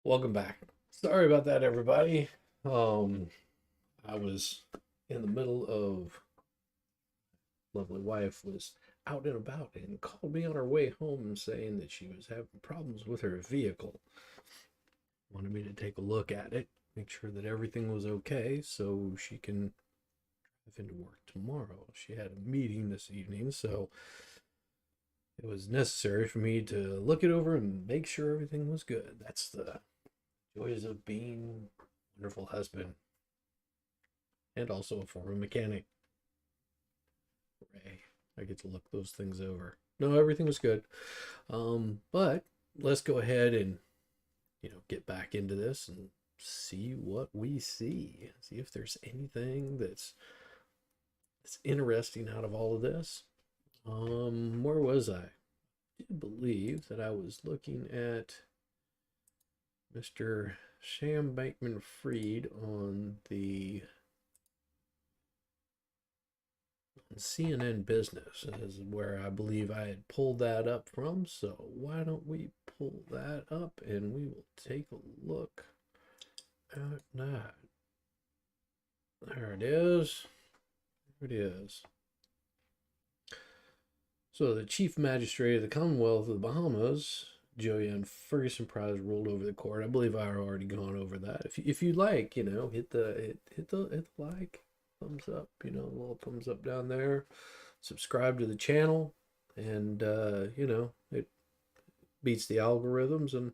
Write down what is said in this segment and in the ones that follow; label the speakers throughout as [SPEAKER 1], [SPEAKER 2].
[SPEAKER 1] Welcome back. Sorry about that, everybody. Um, I was in the middle of lovely wife was out and about and called me on her way home saying that she was having problems with her vehicle. Wanted me to take a look at it, make sure that everything was okay so she can drive into work tomorrow. She had a meeting this evening, so it was necessary for me to look it over and make sure everything was good. That's the joys of being a wonderful husband and also a former mechanic. Hooray. I get to look those things over. No, everything was good. But let's go ahead and, get back into this and see what we see. See if there's anything that's interesting out of all of this. Where was I? I do believe that I was looking at Mr. Sam Bankman-Fried on the CNN Business is where I believe I had pulled that up from. So why don't we pull that up and we will take a look at that. There it is. There it is. So the Chief Magistrate of the Commonwealth of the Bahamas, Joanne Ferguson Prize, rolled over the court. I believe I've already gone over that. If you like, hit the like, thumbs up, a little thumbs up down there. Subscribe to the channel, and it beats the algorithms, and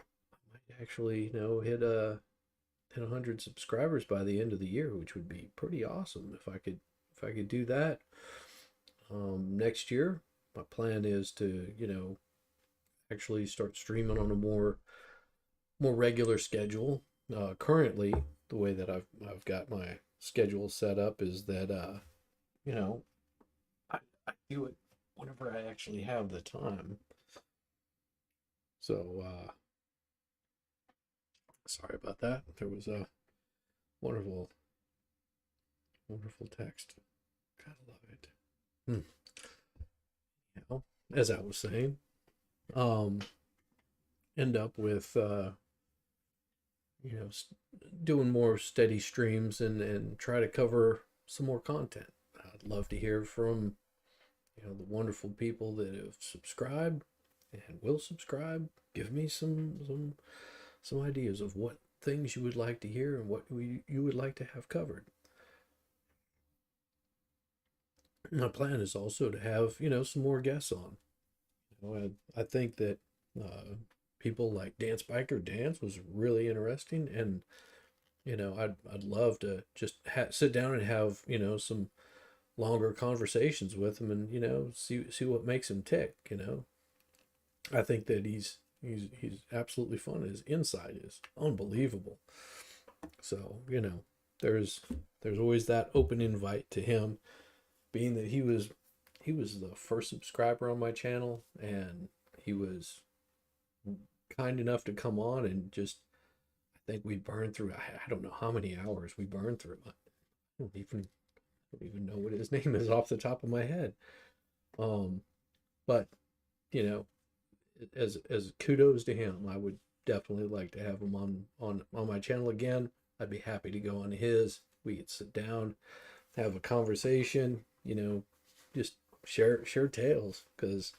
[SPEAKER 1] I might actually, hit 100 subscribers by the end of the year, which would be pretty awesome if I could do that. Next year, my plan is to, actually start streaming on a more regular schedule. Currently, the way that I've got my schedule set up is that you know, I do it whenever I actually have the time. So sorry about that. There was a wonderful, wonderful text. Gotta love it. Hmm. As I was saying, um, end up with you know, doing more steady streams and try to cover some more content. I'd love to hear from, the wonderful people that have subscribed and will subscribe. Give me some ideas of what things you would like to hear and what you would like to have covered. My plan is also to have, some more guests on. I think that people like Dance Biker Dance was really interesting, and I'd love to just sit down and have some longer conversations with him, and see what makes him tick. I think that he's absolutely fun. His insight is unbelievable. So there's always that open invite to him, being that he was the first subscriber on my channel, and he was kind enough to come on and just, I think we burned through, I don't know how many hours we burned through. I don't even know what his name is off the top of my head. Um, but you know, as kudos to him, I would definitely like to have him on my channel again. I'd be happy to go on his. We could sit down, have a conversation, just share tales, because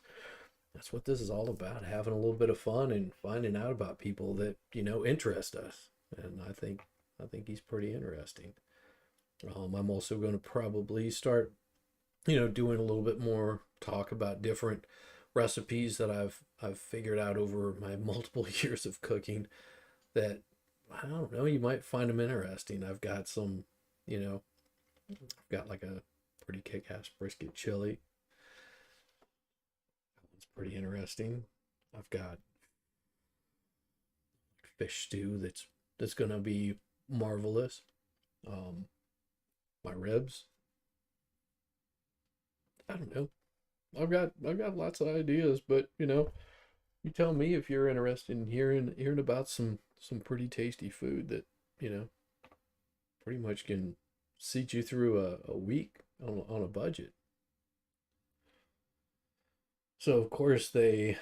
[SPEAKER 1] that's what this is all about, having a little bit of fun and finding out about people that, interest us. And I think he's pretty interesting. I'm also going to probably start, doing a little bit more talk about different recipes that I've figured out over my multiple years of cooking that, I don't know, you might find them interesting. I've got some, I've got like a pretty kick-ass brisket chili. That one's pretty interesting. I've got fish stew that's gonna be marvelous. Um, my ribs. I don't know. I've got lots of ideas, but you tell me if you're interested in hearing about some pretty tasty food that you know pretty much can seat you through a week on a budget. So of course he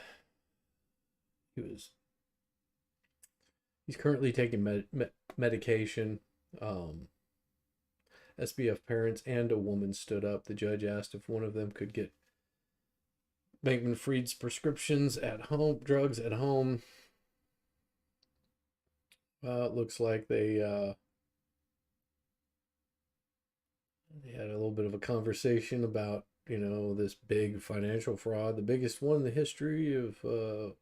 [SPEAKER 1] was He's currently taking medication. SBF parents and a woman stood up. The judge asked if one of them could get Bankman-Fried's prescriptions at home, drugs at home. It looks like they had a little bit of a conversation about, you know, this big financial fraud, the biggest one in the history of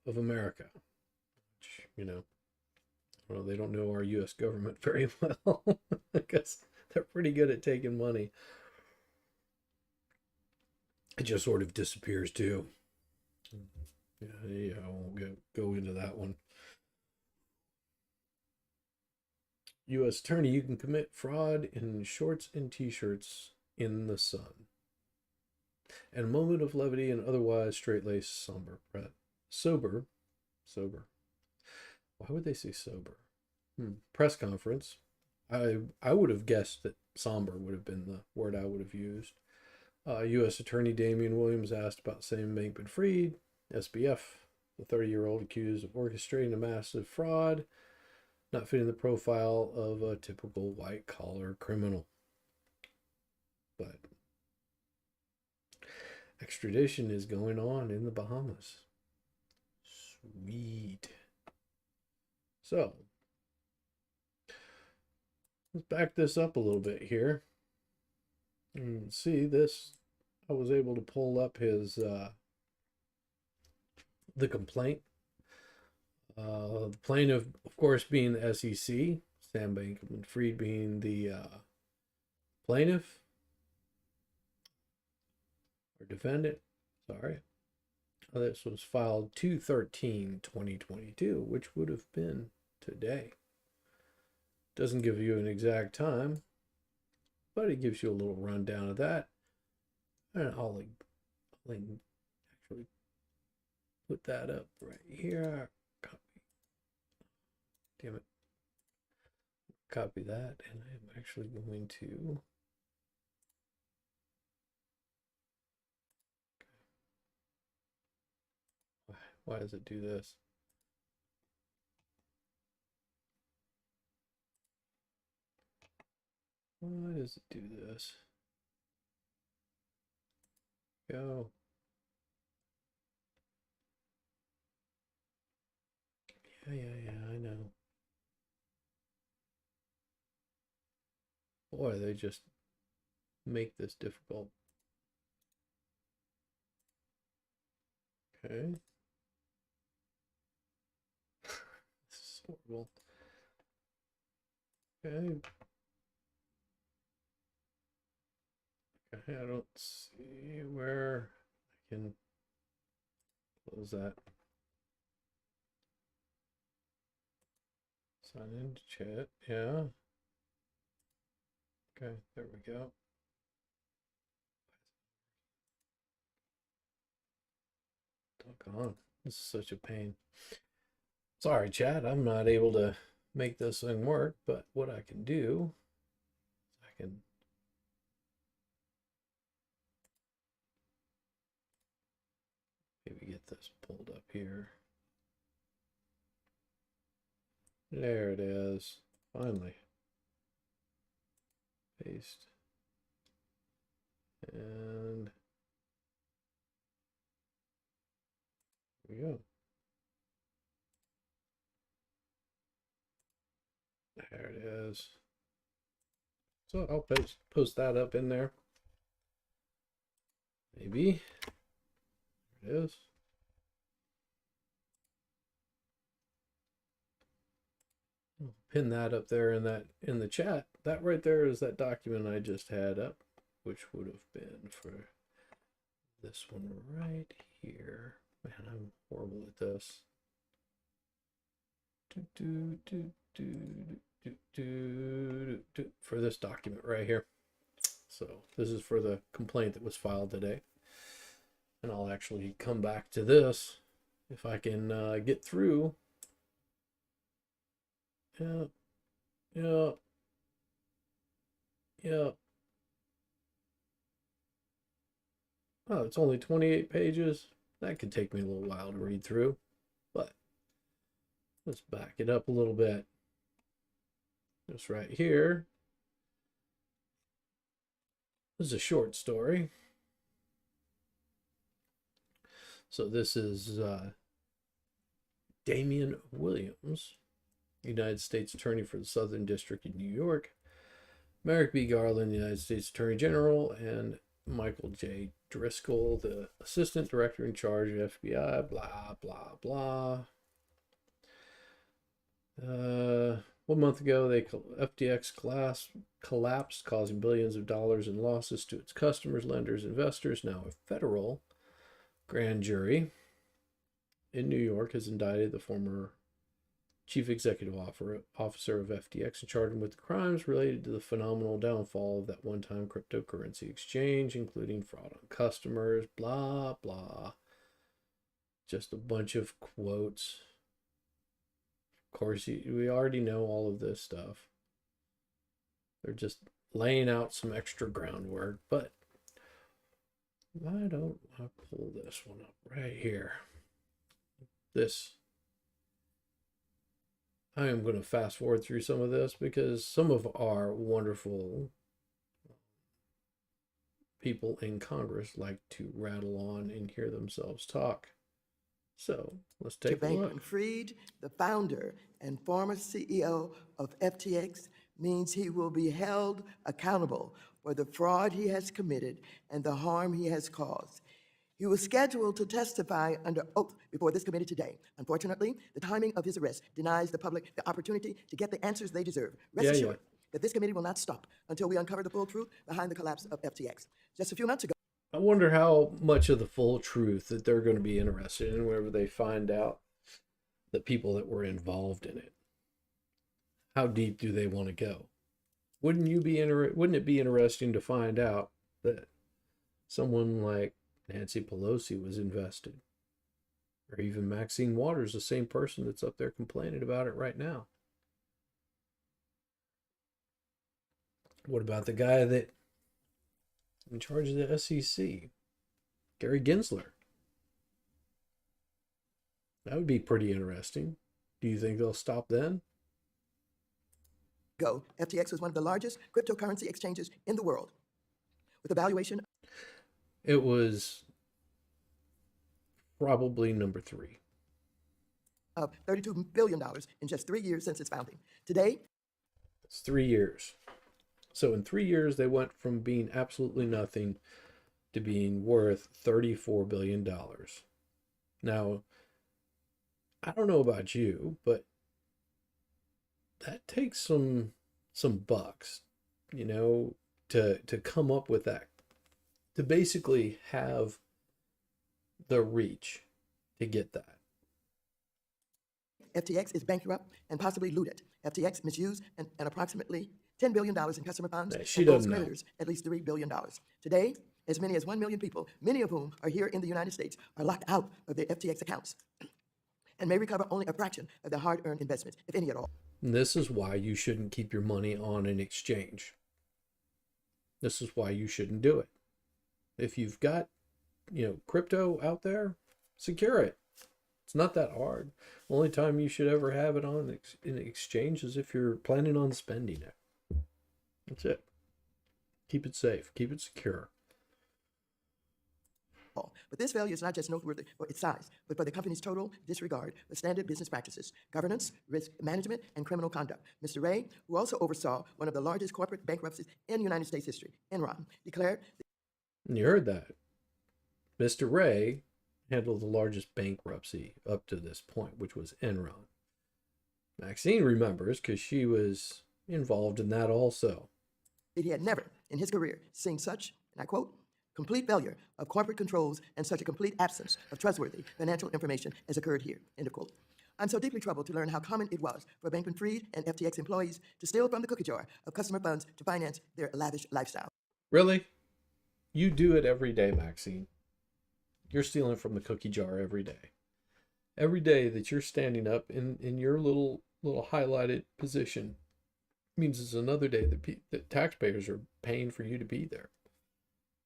[SPEAKER 1] America. Which, you know, well, they don't know our U.S. government very well because they're pretty good at taking money. It just sort of disappears too. Yeah, I won't go into that one. U.S. attorney, you can commit fraud in shorts and t-shirts in the sun. And a moment of levity and otherwise straight-laced somber. Sober. Why would they say sober? Press conference. I would have guessed that somber would have been the word I would have used. U.S. Attorney Damian Williams asked about Sam Bankman-Fried, SBF, the 30-year-old accused of orchestrating a massive fraud, not fitting the profile of a typical white-collar criminal. But extradition is going on in the Bahamas. Sweet. So, let's back this up a little bit here. And see this, I was able to pull up his, the complaint. The plaintiff, of course, being the SEC, Sam Bankman-Fried being the plaintiff, or defendant, sorry. This was filed 2/13/2022, which would have been today. Doesn't give you an exact time, but it gives you a little rundown of that. And I'll actually put that up right here. Copy. Damn it. Copy that, and I'm actually going to. Why does it do this? Why does it do this? Go. Yeah, I know. Boy, they just make this difficult. Okay. This is horrible. Okay. Okay, I don't see where I can close that. Sign into chat. Yeah. Okay, there we go. Doggone. This is such a pain. Sorry, chat. I'm not able to make this thing work, but what I can do, I can maybe get this pulled up here. There it is. Finally. Paste. And there we go. There it is. So I'll post that up in there. Maybe. There it is. I'll pin that up there in the chat. That right there is that document I just had up, which would have been for this one right here. Man, I'm horrible at this. For this document right here. So this is for the complaint that was filed today. And I'll actually come back to this if I can get through. Yeah. Oh, it's only 28 pages. That could take me a little while to read through, but Let's back it up a little bit. This right here. This is a short story. So this is Damian Williams, United States Attorney for the Southern District of New York, Merrick B. Garland, United States Attorney General, and Michael J. Driscoll, the Assistant Director in charge of FBI, blah, blah, blah. 1 month ago, FTX collapsed, causing billions of dollars in losses to its customers, lenders, investors. Now a federal grand jury in New York has indicted the former chief executive officer of FTX and charged him with crimes related to the phenomenal downfall of that one-time cryptocurrency exchange, including fraud on customers, blah, blah. Just a bunch of quotes. Of course, we already know all of this stuff. They're just laying out some extra groundwork, but why don't I pull this one up right here? I am going to fast forward through some of this because some of our wonderful people in Congress like to rattle on and hear themselves talk. So let's take a look.
[SPEAKER 2] BANKMAN-FRIED, the founder and former CEO of FTX, means he will be held accountable for the fraud he has committed and the harm he has caused. He was scheduled to testify under oath before this committee today. Unfortunately, the timing of his arrest denies the public the opportunity to get the answers they deserve. Rest assured that this committee will not stop until we uncover the full truth behind the collapse of FTX. Just a few months ago,
[SPEAKER 1] I wonder how much of the full truth that they're going to be interested in whenever they find out the people that were involved in it. How deep do they want to go? Wouldn't it be interesting to find out that someone like Nancy Pelosi was invested? Or even Maxine Waters, the same person that's up there complaining about it right now. What about the guy that in charge of the SEC, Gary Gensler? That would be pretty interesting. Do you think they'll stop then?
[SPEAKER 2] FTX was one of the largest cryptocurrency exchanges in the world, with a valuation.
[SPEAKER 1] It was probably number 3.
[SPEAKER 2] Of $32 billion in just 3 years since its founding. Today,
[SPEAKER 1] it's 3 years. So in 3 years, they went from being absolutely nothing to being worth $34 billion. Now, I don't know about you, but that takes some bucks, you know, to come up with that, to basically have the reach to get that.
[SPEAKER 2] FTX is bankrupt and possibly looted. FTX misused and approximately $10 billion in customer funds.
[SPEAKER 1] She doesn't know.
[SPEAKER 2] Creditors at least $3 billion. Today, as many as 1 million people, many of whom are here in the United States, are locked out of their FTX accounts and may recover only a fraction of their hard-earned investments, if any at all.
[SPEAKER 1] And this is why you shouldn't keep your money on an exchange. This is why you shouldn't do it. If you've got, crypto out there, secure it. It's not that hard. Only time you should ever have it on an exchange is if you're planning on spending it. That's it. Keep it safe. Keep it secure.
[SPEAKER 2] But this failure is not just noteworthy for its size, but for the company's total disregard for standard business practices, governance, risk management, and criminal conduct. Mr. Ray, who also oversaw one of the largest corporate bankruptcies in United States history, Enron, declared...
[SPEAKER 1] And you heard that. Mr. Ray handled the largest bankruptcy up to this point, which was Enron. Maxine remembers because she was involved in that also.
[SPEAKER 2] He had never, in his career, seen such, and I quote, complete failure of corporate controls and such a complete absence of trustworthy financial information as occurred here, end of quote. I'm so deeply troubled to learn how common it was for BANKMAN-FRIED and FTX employees to steal from the cookie jar of customer funds to finance their lavish lifestyle.
[SPEAKER 1] Really? You do it every day, Maxine. You're stealing from the cookie jar every day. Every day that you're standing up in your little highlighted position means it's another day that taxpayers are paying for you to be there.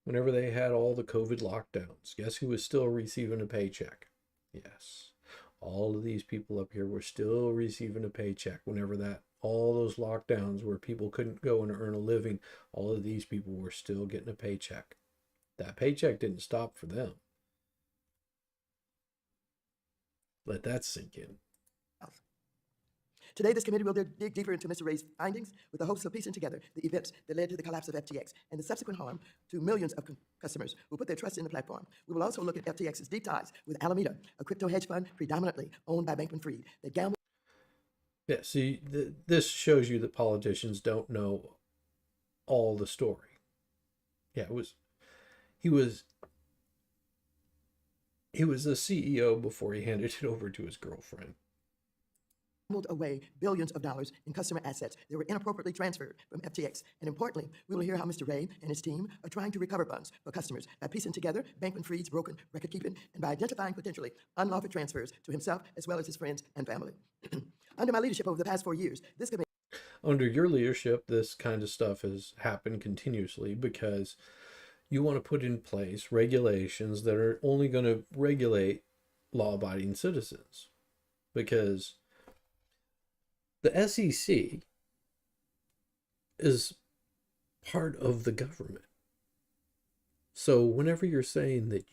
[SPEAKER 1] Whenever they had all the COVID lockdowns, guess who was still receiving a paycheck? Yes, all of these people up here were still receiving a paycheck whenever that all those lockdowns where people couldn't go and earn a living, all of these people were still getting a paycheck. That paycheck didn't stop for them. Let that sink in.
[SPEAKER 2] Today, this committee will dig deeper into Mr. Ray's findings with the hopes of piecing together the events that led to the collapse of FTX and the subsequent harm to millions of customers who put their trust in the platform. We will also look at FTX's deep ties with Alameda, a crypto hedge fund predominantly owned by Bankman-Fried that gambled.
[SPEAKER 1] Yeah, see, this shows you that politicians don't know all the story. Yeah, he was the CEO before he handed it over to his girlfriend.
[SPEAKER 2] Away billions of dollars in customer assets that were inappropriately transferred from FTX. And importantly, we will hear how Mr. Ray and his team are trying to recover funds for customers by piecing together Bankman-Fried's broken record keeping and by identifying potentially unlawful transfers to himself as well as his friends and family. Under my leadership over the past 4 years, this committee.
[SPEAKER 1] Under your leadership, this kind of stuff has happened continuously because you want to put in place regulations that are only going to regulate law-abiding citizens, because the SEC is part of the government. So whenever you're saying that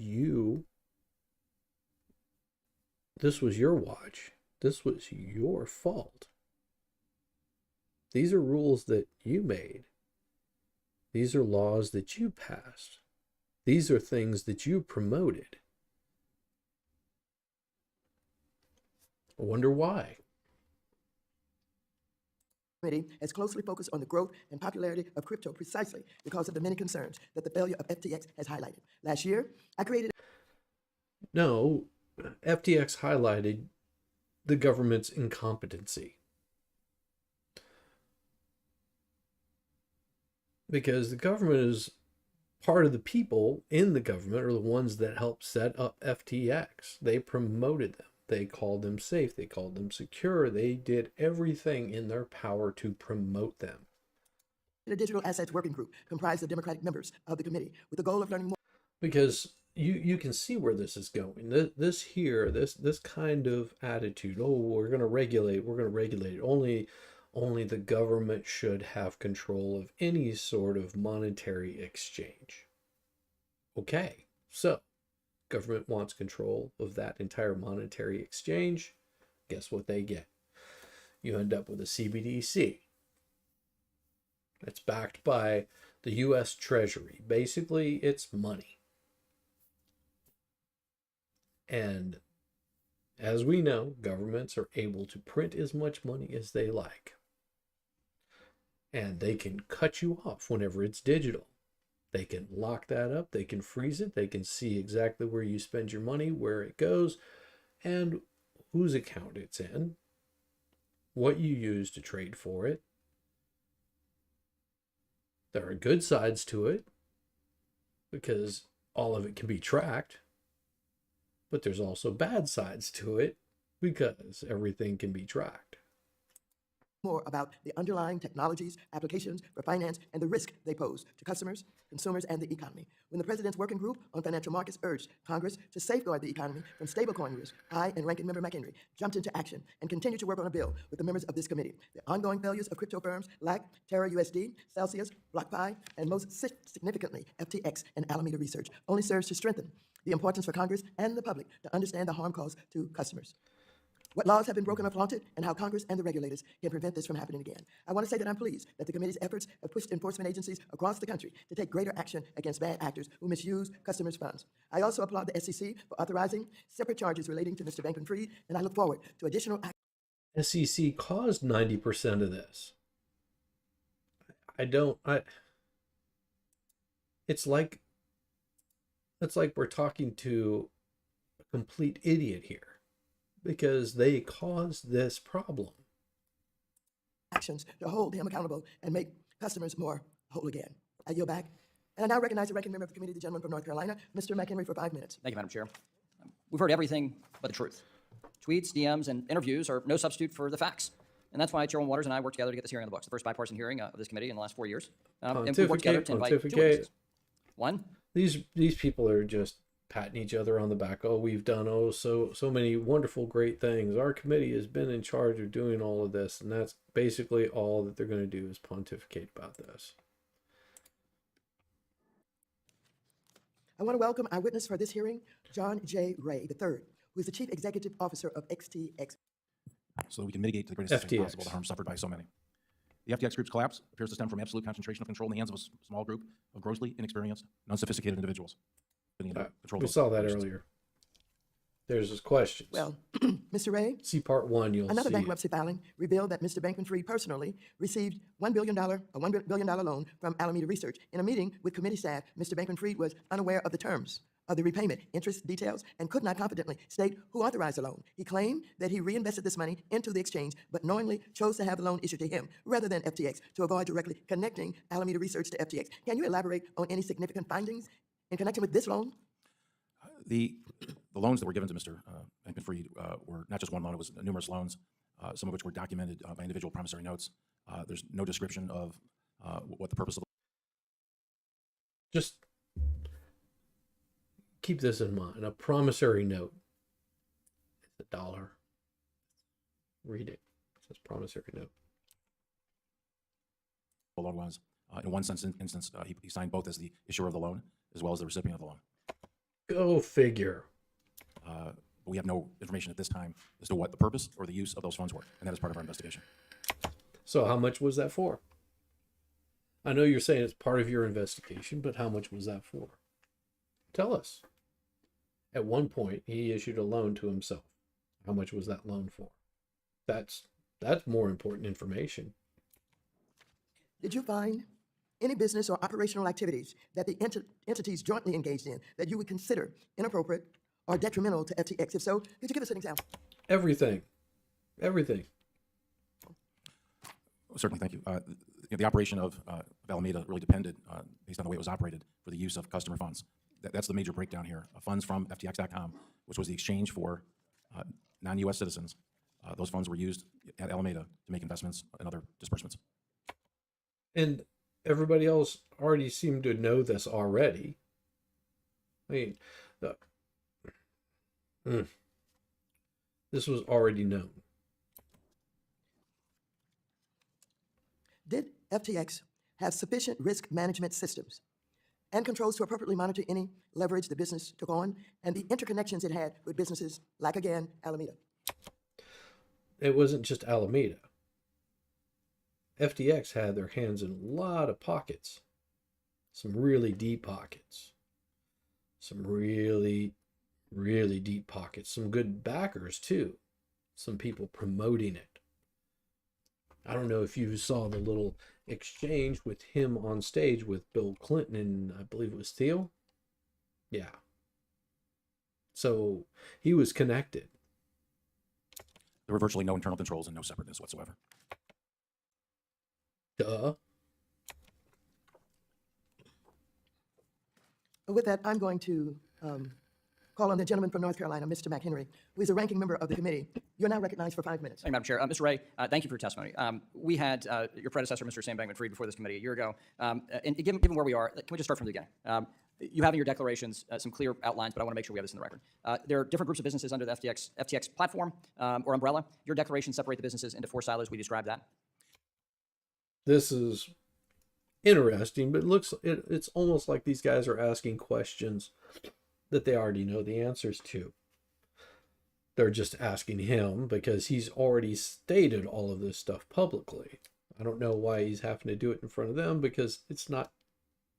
[SPEAKER 1] this was your watch, this was your fault, these are rules that you made. These are laws that you passed. These are things that you promoted. I wonder why.
[SPEAKER 2] Committee has closely focused on the growth and popularity of crypto precisely because of the many concerns that the failure of FTX has highlighted. Last year, I created.
[SPEAKER 1] No, FTX highlighted the government's incompetency. Because the government is part of the people in the government are the ones that helped set up FTX. They promoted them. They called them safe. They called them secure. They did everything in their power to promote them.
[SPEAKER 2] A digital assets working group comprised of Democratic members of the committee with the goal of learning more.
[SPEAKER 1] Because you can see where this is going. This kind of attitude, oh, we're going to regulate it. Only the government should have control of any sort of monetary exchange. Okay, so government wants control of that entire monetary exchange. Guess what they get? You end up with a CBDC. It's backed by the U.S. Treasury. Basically, it's money. And as we know, governments are able to print as much money as they like. And they can cut you off whenever it's digital. They can lock that up. They can freeze it. They can see exactly where you spend your money, where it goes, and whose account it's in, what you use to trade for it. There are good sides to it because all of it can be tracked, but there's also bad sides to it because everything can be tracked.
[SPEAKER 2] More about the underlying technologies, applications for finance, and the risk they pose to customers, consumers, and the economy. When the President's Working Group on Financial Markets urged Congress to safeguard the economy from stablecoin risk, I and Ranking Member McHenry jumped into action and continued to work on a bill with the members of this committee. The ongoing failures of crypto firms like Terra USD, Celsius, BlockFi, and most significantly, FTX and Alameda Research only serves to strengthen the importance for Congress and the public to understand the harm caused to customers. What laws have been broken or flaunted, and how Congress and the regulators can prevent this from happening again. I want to say that I'm pleased that the committee's efforts have pushed enforcement agencies across the country to take greater action against bad actors who misuse customers' funds. I also applaud the SEC for authorizing separate charges relating to Mr. Bankman-Fried, and I look forward to additional action.
[SPEAKER 1] SEC caused 90% of this. It's like we're talking to a complete idiot here. Because they caused this problem.
[SPEAKER 2] Actions to hold him accountable and make customers more whole again. I yield back. And I now recognize the ranking member of the committee, the gentleman from North Carolina, Mr. McHenry, for 5 minutes.
[SPEAKER 3] Thank you, Madam Chair. We've heard everything but the truth. Tweets, DMs, and interviews are no substitute for the facts. And that's why Chairwoman Waters and I worked together to get this hearing on the books, the first bipartisan hearing of this committee in the last 4 years. And we worked together to invite two witnesses. One,
[SPEAKER 1] these people are just patting each other on the back. Oh, we've done so many wonderful, great things. Our committee has been in charge of doing all of this, and that's basically all that they're going to do is pontificate about this.
[SPEAKER 2] I want to welcome our witness for this hearing, John J. Ray III, who is the Chief Executive Officer of XTX.
[SPEAKER 4] So that we can mitigate to the greatest extent
[SPEAKER 1] FTX.
[SPEAKER 4] possible the harm suffered by so many. The FTX group's collapse appears to stem from absolute concentration of control in the hands of a small group of grossly inexperienced and unsophisticated individuals.
[SPEAKER 1] We saw that earlier. There's this question.
[SPEAKER 2] Well, Mr. Ray,
[SPEAKER 1] See part 1, you'll
[SPEAKER 2] another
[SPEAKER 1] see.
[SPEAKER 2] bankruptcy filing revealed that Mr. Bankman-Fried personally received a $1 billion loan from Alameda Research. In a meeting with committee staff, Mr. Bankman-Fried was unaware of the terms of the repayment, interest details, and could not confidently state who authorized the loan. He claimed that he reinvested this money into the exchange, but knowingly chose to have the loan issued to him rather than FTX to avoid directly connecting Alameda Research to FTX. Can you elaborate on any significant findings in connection with this loan?
[SPEAKER 4] The loans that were given to Mr. Bankman-Fried were not just one loan, it was numerous loans, some of which were documented by individual promissory notes. There's no description of what the purpose of
[SPEAKER 1] Just keep this in mind. A promissory note. It's $1. Read it. It says promissory note.
[SPEAKER 4] the loan was. In one instance, he signed both as the issuer of the loan as well as the recipient of the loan.
[SPEAKER 1] Go figure.
[SPEAKER 4] But we have no information at this time as to what the purpose or the use of those funds were, and that is part of our investigation.
[SPEAKER 1] So how much was that for? I know you're saying it's part of your investigation, but how much was that for? Tell us. At one point, he issued a loan to himself. How much was that loan for? That's more important information.
[SPEAKER 2] Did you find any business or operational activities that the entities jointly engaged in that you would consider inappropriate or detrimental to FTX? If so, could you give us an example?
[SPEAKER 1] Everything. Everything.
[SPEAKER 4] Certainly, thank you. The operation of Alameda really depended, based on the way it was operated, for the use of customer funds. That's the major breakdown here. Funds from FTX.com, which was the exchange for non-U.S. citizens. Those funds were used at Alameda to make investments and other disbursements.
[SPEAKER 1] And everybody else already seemed to know this already. I mean, this was already known.
[SPEAKER 2] Did FTX have sufficient risk management systems and controls to appropriately monitor any leverage the business took on and the interconnections it had with businesses like, again, Alameda?
[SPEAKER 1] It wasn't just Alameda. FTX had their hands in a lot of pockets. Some really deep pockets. Some really, really deep pockets. Some good backers, too. Some people promoting it. I don't know if you saw the little exchange with him on stage with Bill Clinton and I believe it was Thiel. Yeah. So he was connected.
[SPEAKER 4] There were virtually no internal controls and no separateness whatsoever.
[SPEAKER 1] Duh.
[SPEAKER 2] With that, I'm going to call on the gentleman from North Carolina, Mr. McHenry, who is a ranking member of the committee. You're now recognized for 5 minutes.
[SPEAKER 3] Thank you, Madam Chair. Mr. Ray, thank you for your testimony. We had your predecessor, Mr. Sam Bankman-Fried, before this committee a year ago. And given where we are, can we just start from the beginning? You have in your declarations some clear outlines, but I want to make sure we have this in the record. There are different groups of businesses under the FTX platform or umbrella. Your declarations separate the businesses into 4 silos. We describe that.
[SPEAKER 1] This is interesting, but it's almost like these guys are asking questions that they already know the answers to. They're just asking him because he's already stated all of this stuff publicly. I don't know why he's having to do it in front of them because it's not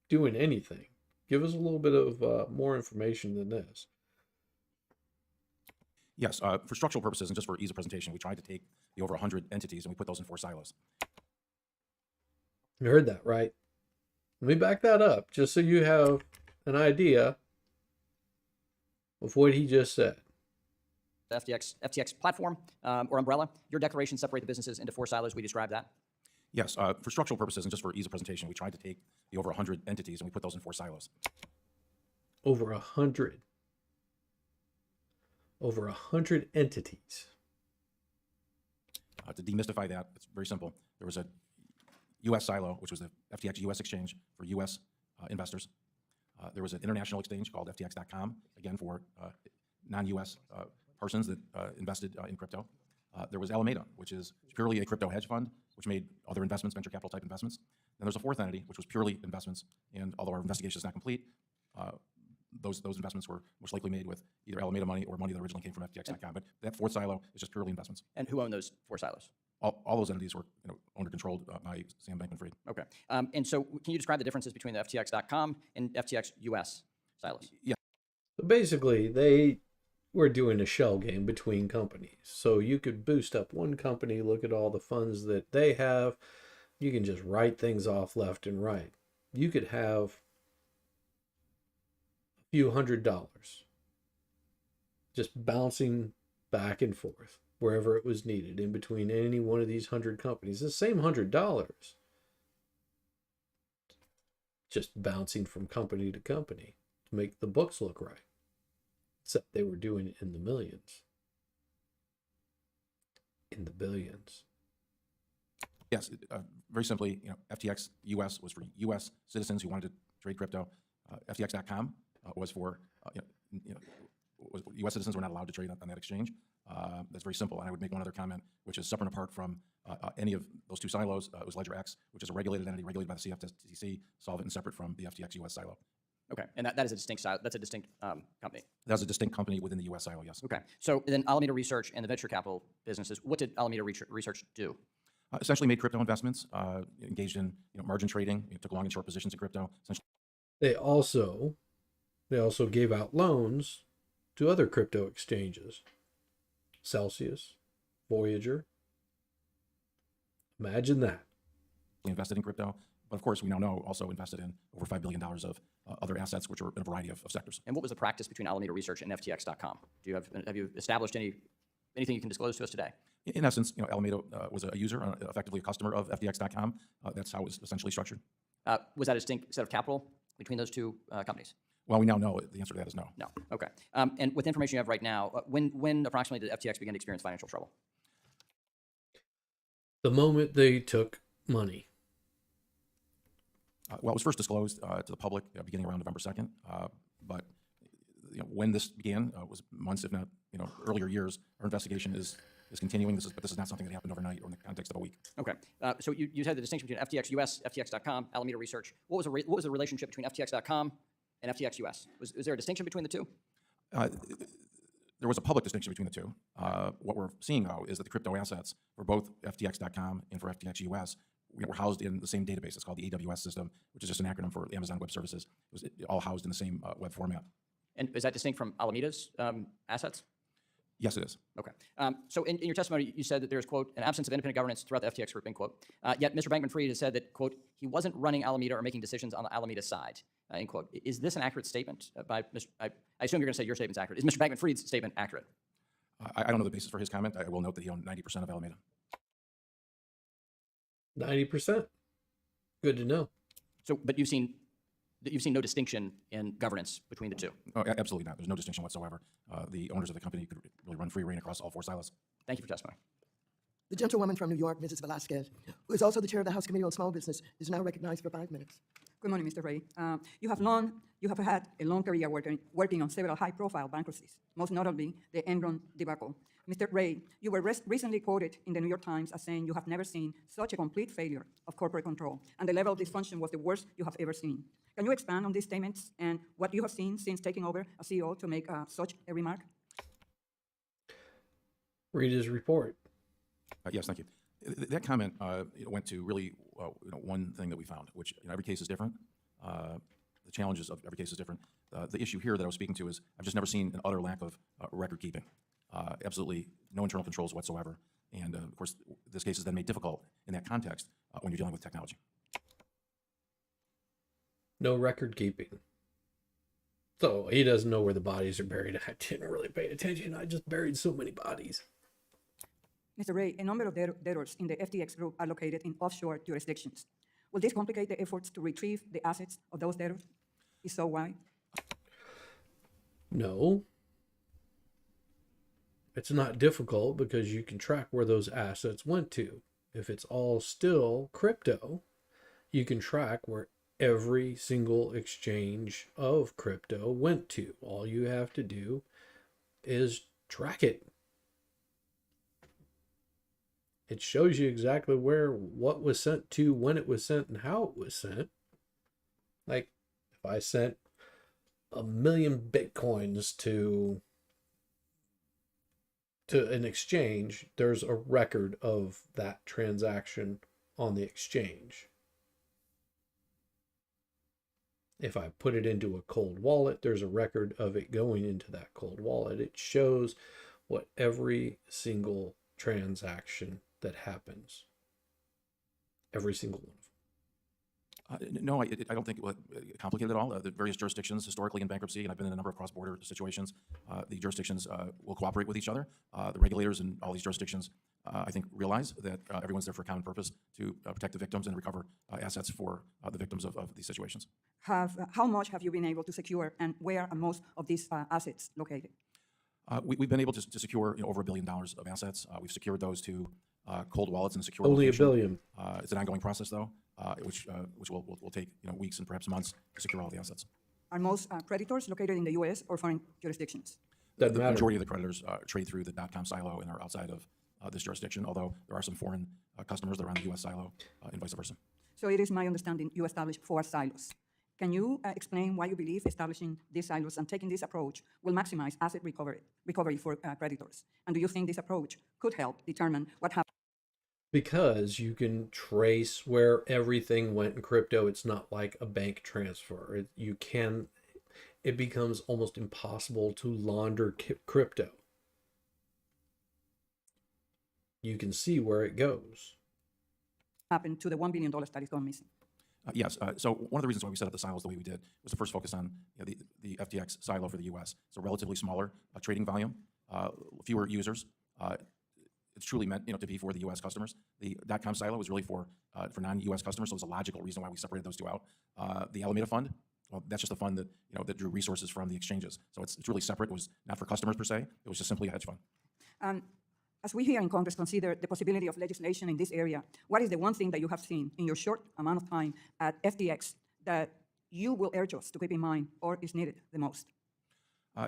[SPEAKER 1] doing anything. Give us a little bit of more information than this.
[SPEAKER 4] Yes, for structural purposes and just for ease of presentation, we tried to take the over 100 entities and we put those in 4 silos.
[SPEAKER 1] You heard that, right? Let me back that up just so you have an idea of what he just said.
[SPEAKER 3] The FTX platform or umbrella. Your declarations separate the businesses into 4 silos. We describe that.
[SPEAKER 4] Yes, for structural purposes and just for ease of presentation, we tried to take the over 100 entities and we put those in 4 silos.
[SPEAKER 1] Over 100. Over 100 entities.
[SPEAKER 4] To demystify that, it's very simple. There was a U.S. silo, which was the FTX U.S. exchange for U.S. investors. There was an international exchange called FTX.com, again for non-U.S. Persons that invested in crypto. There was Alameda, which is purely a crypto hedge fund, which made other investments, venture capital type investments. Then there's a fourth entity, which was purely investments. And although our investigation is not complete, those investments were most likely made with either Alameda money or money that originally came from FTX.com. But that fourth silo is just purely investments.
[SPEAKER 3] And who owned those 4 silos?
[SPEAKER 4] All those entities were owned or controlled by Sam Bankman-Fried.
[SPEAKER 3] Okay. And so can you describe the differences between the FTX.com and FTX US silos?
[SPEAKER 4] Yeah.
[SPEAKER 1] So basically, they were doing a shell game between companies. So you could boost up one company, look at all the funds that they have. You can just write things off left and right. You could have a few $100 just bouncing back and forth wherever it was needed in between any one of these 100 companies. The same $100 just bouncing from company to company to make the books look right. Except they were doing it in the millions, in the billions.
[SPEAKER 4] Yes, very simply, FTX US was for U.S. citizens who wanted to trade crypto. FTX.com was for U.S. citizens were not allowed to trade on that exchange. That's very simple. And I would make one other comment, which is separate and apart from any of those 2 silos. It was Ledger X, which is a regulated entity regulated by the CFTC, solvent, and separate from the FTX US silo.
[SPEAKER 3] Okay. And that is a distinct silo. That's a distinct company.
[SPEAKER 4] That's a distinct company within the US silo, yes.
[SPEAKER 3] Okay. So then Alameda Research and the venture capital businesses, what did Alameda Research do?
[SPEAKER 4] Essentially made crypto investments, engaged in margin trading, took long and short positions in crypto. Essentially,
[SPEAKER 1] They also gave out loans to other crypto exchanges. Celsius, Voyager. Imagine that.
[SPEAKER 4] invested in crypto. But of course, we now know also invested in over $5 billion of other assets, which are in a variety of sectors.
[SPEAKER 3] And what was the practice between Alameda Research and FTX.com? Have you established anything you can disclose to us today?
[SPEAKER 4] In essence, Alameda was a user, effectively a customer of FTX.com. That's how it was essentially structured.
[SPEAKER 3] Was that a distinct set of capital between those 2 companies?
[SPEAKER 4] Well, we now know the answer to that is no.
[SPEAKER 3] No. Okay. And with the information you have right now, when approximately did FTX begin to experience financial trouble?
[SPEAKER 1] The moment they took money.
[SPEAKER 4] Well, it was first disclosed to the public beginning around November 2nd. But when this began was months, if not earlier years. Our investigation is continuing. But this is not something that happened overnight or in the context of a week.
[SPEAKER 3] Okay. So you had the distinction between FTX US, FTX.com, Alameda Research. What was the relationship between FTX.com and FTX US? Was there a distinction between the 2?
[SPEAKER 4] There was a public distinction between the 2. What we're seeing, though, is that the crypto assets for both FTX.com and for FTX US were housed in the same database. It's called the AWS system, which is just an acronym for Amazon Web Services. It was all housed in the same web format.
[SPEAKER 3] And is that distinct from Alameda's assets?
[SPEAKER 4] Yes, it is.
[SPEAKER 3] Okay. So in your testimony, you said that there's, quote, an absence of independent governance throughout the FTX group, end quote. Yet Mr. Bankman-Fried has said that, quote, he wasn't running Alameda or making decisions on the Alameda side, end quote. Is this an accurate statement by Mr. I assume you're going to say your statement's accurate. Is Mr. Bankman-Fried's statement accurate?
[SPEAKER 4] I don't know the basis for his comment. I will note that he owned 90% of Alameda.
[SPEAKER 1] 90%. Good to know.
[SPEAKER 3] So, but you've seen no distinction in governance between the 2?
[SPEAKER 4] Oh, absolutely not. There's no distinction whatsoever. The owners of the company could really run free reign across all 4 silos.
[SPEAKER 3] Thank you for testimony.
[SPEAKER 2] The gentlewoman from New York, Mrs. Velasquez, who is also the chair of the House Committee on Small Business, is now recognized for 5 minutes.
[SPEAKER 5] Good morning, Mr. Ray. You have had a long career working on several high-profile bankruptcies, most notably the Enron debacle. Mr. Ray, you were recently quoted in the New York Times as saying you have never seen such a complete failure of corporate control, and the level of dysfunction was the worst you have ever seen. Can you expand on these statements and what you have seen since taking over as CEO to make such a remark?
[SPEAKER 1] Read his report.
[SPEAKER 4] Yes, thank you. That comment went to really one thing that we found, which every case is different. The challenges of every case is different. The issue here that I was speaking to is I've just never seen an utter lack of record keeping. Absolutely no internal controls whatsoever. And of course, this case is then made difficult in that context when you're dealing with technology.
[SPEAKER 1] No record keeping. So he doesn't know where the bodies are buried. I didn't really pay attention. I just buried so many bodies.
[SPEAKER 5] Mr. Ray, a number of debtors in the FTX group are located in offshore jurisdictions. Will this complicate the efforts to retrieve the assets of those debtors? If so, why?
[SPEAKER 1] No. It's not difficult because you can track where those assets went to. If it's all still crypto, you can track where every single exchange of crypto went to. All you have to do is track it. It shows you exactly where, what was sent to, when it was sent, and how it was sent. Like, if I sent 1,000,000 Bitcoins to an exchange, there's a record of that transaction on the exchange. If I put it into a cold wallet, there's a record of it going into that cold wallet. It shows what every single transaction that happens. Every single one.
[SPEAKER 4] No, I don't think it was complicated at all. The various jurisdictions historically in bankruptcy, and I've been in a number of cross-border situations, the jurisdictions will cooperate with each other. The regulators in all these jurisdictions, I think, realize that everyone's there for a common purpose to protect the victims and recover assets for the victims of these situations.
[SPEAKER 5] How much have you been able to secure, and where are most of these assets located?
[SPEAKER 4] We've been able to secure over $1 billion of assets. We've secured those to cold wallets and secure
[SPEAKER 1] Only
[SPEAKER 4] location.
[SPEAKER 1] $1 billion.
[SPEAKER 4] It's an ongoing process, though, which will take weeks and perhaps months to secure all the assets.
[SPEAKER 5] Are most creditors located in the U.S. or foreign jurisdictions?
[SPEAKER 1] Doesn't
[SPEAKER 4] The
[SPEAKER 1] matter.
[SPEAKER 4] majority of the creditors trade through the .com silo and are outside of this jurisdiction, although there are some foreign customers that are on the U.S. silo and vice versa.
[SPEAKER 5] So it is my understanding you established 4 silos. Can you explain why you believe establishing these silos and taking this approach will maximize asset recovery for creditors? And do you think this approach could help determine what happened?
[SPEAKER 1] Because you can trace where everything went in crypto. It's not like a bank transfer. It becomes almost impossible to launder crypto. You can see where it goes.
[SPEAKER 5] Happened to the $1 billion that is gone missing?
[SPEAKER 4] Yes. So one of the reasons why we set up the silos the way we did was to first focus on the FTX silo for the U.S. So relatively smaller trading volume, fewer users. It's truly meant to be for the U.S. customers. The .com silo was really for non-U.S. customers, so it was a logical reason why we separated those two out. The Alameda Fund, well, that's just a fund that that drew resources from the exchanges. So it's really separate. It was not for customers per se. It was just simply a hedge fund.
[SPEAKER 5] As we here in Congress consider the possibility of legislation in this area, what is the one thing that you have seen in your short amount of time at FTX that you will urge us to keep in mind or is needed the most?
[SPEAKER 4] I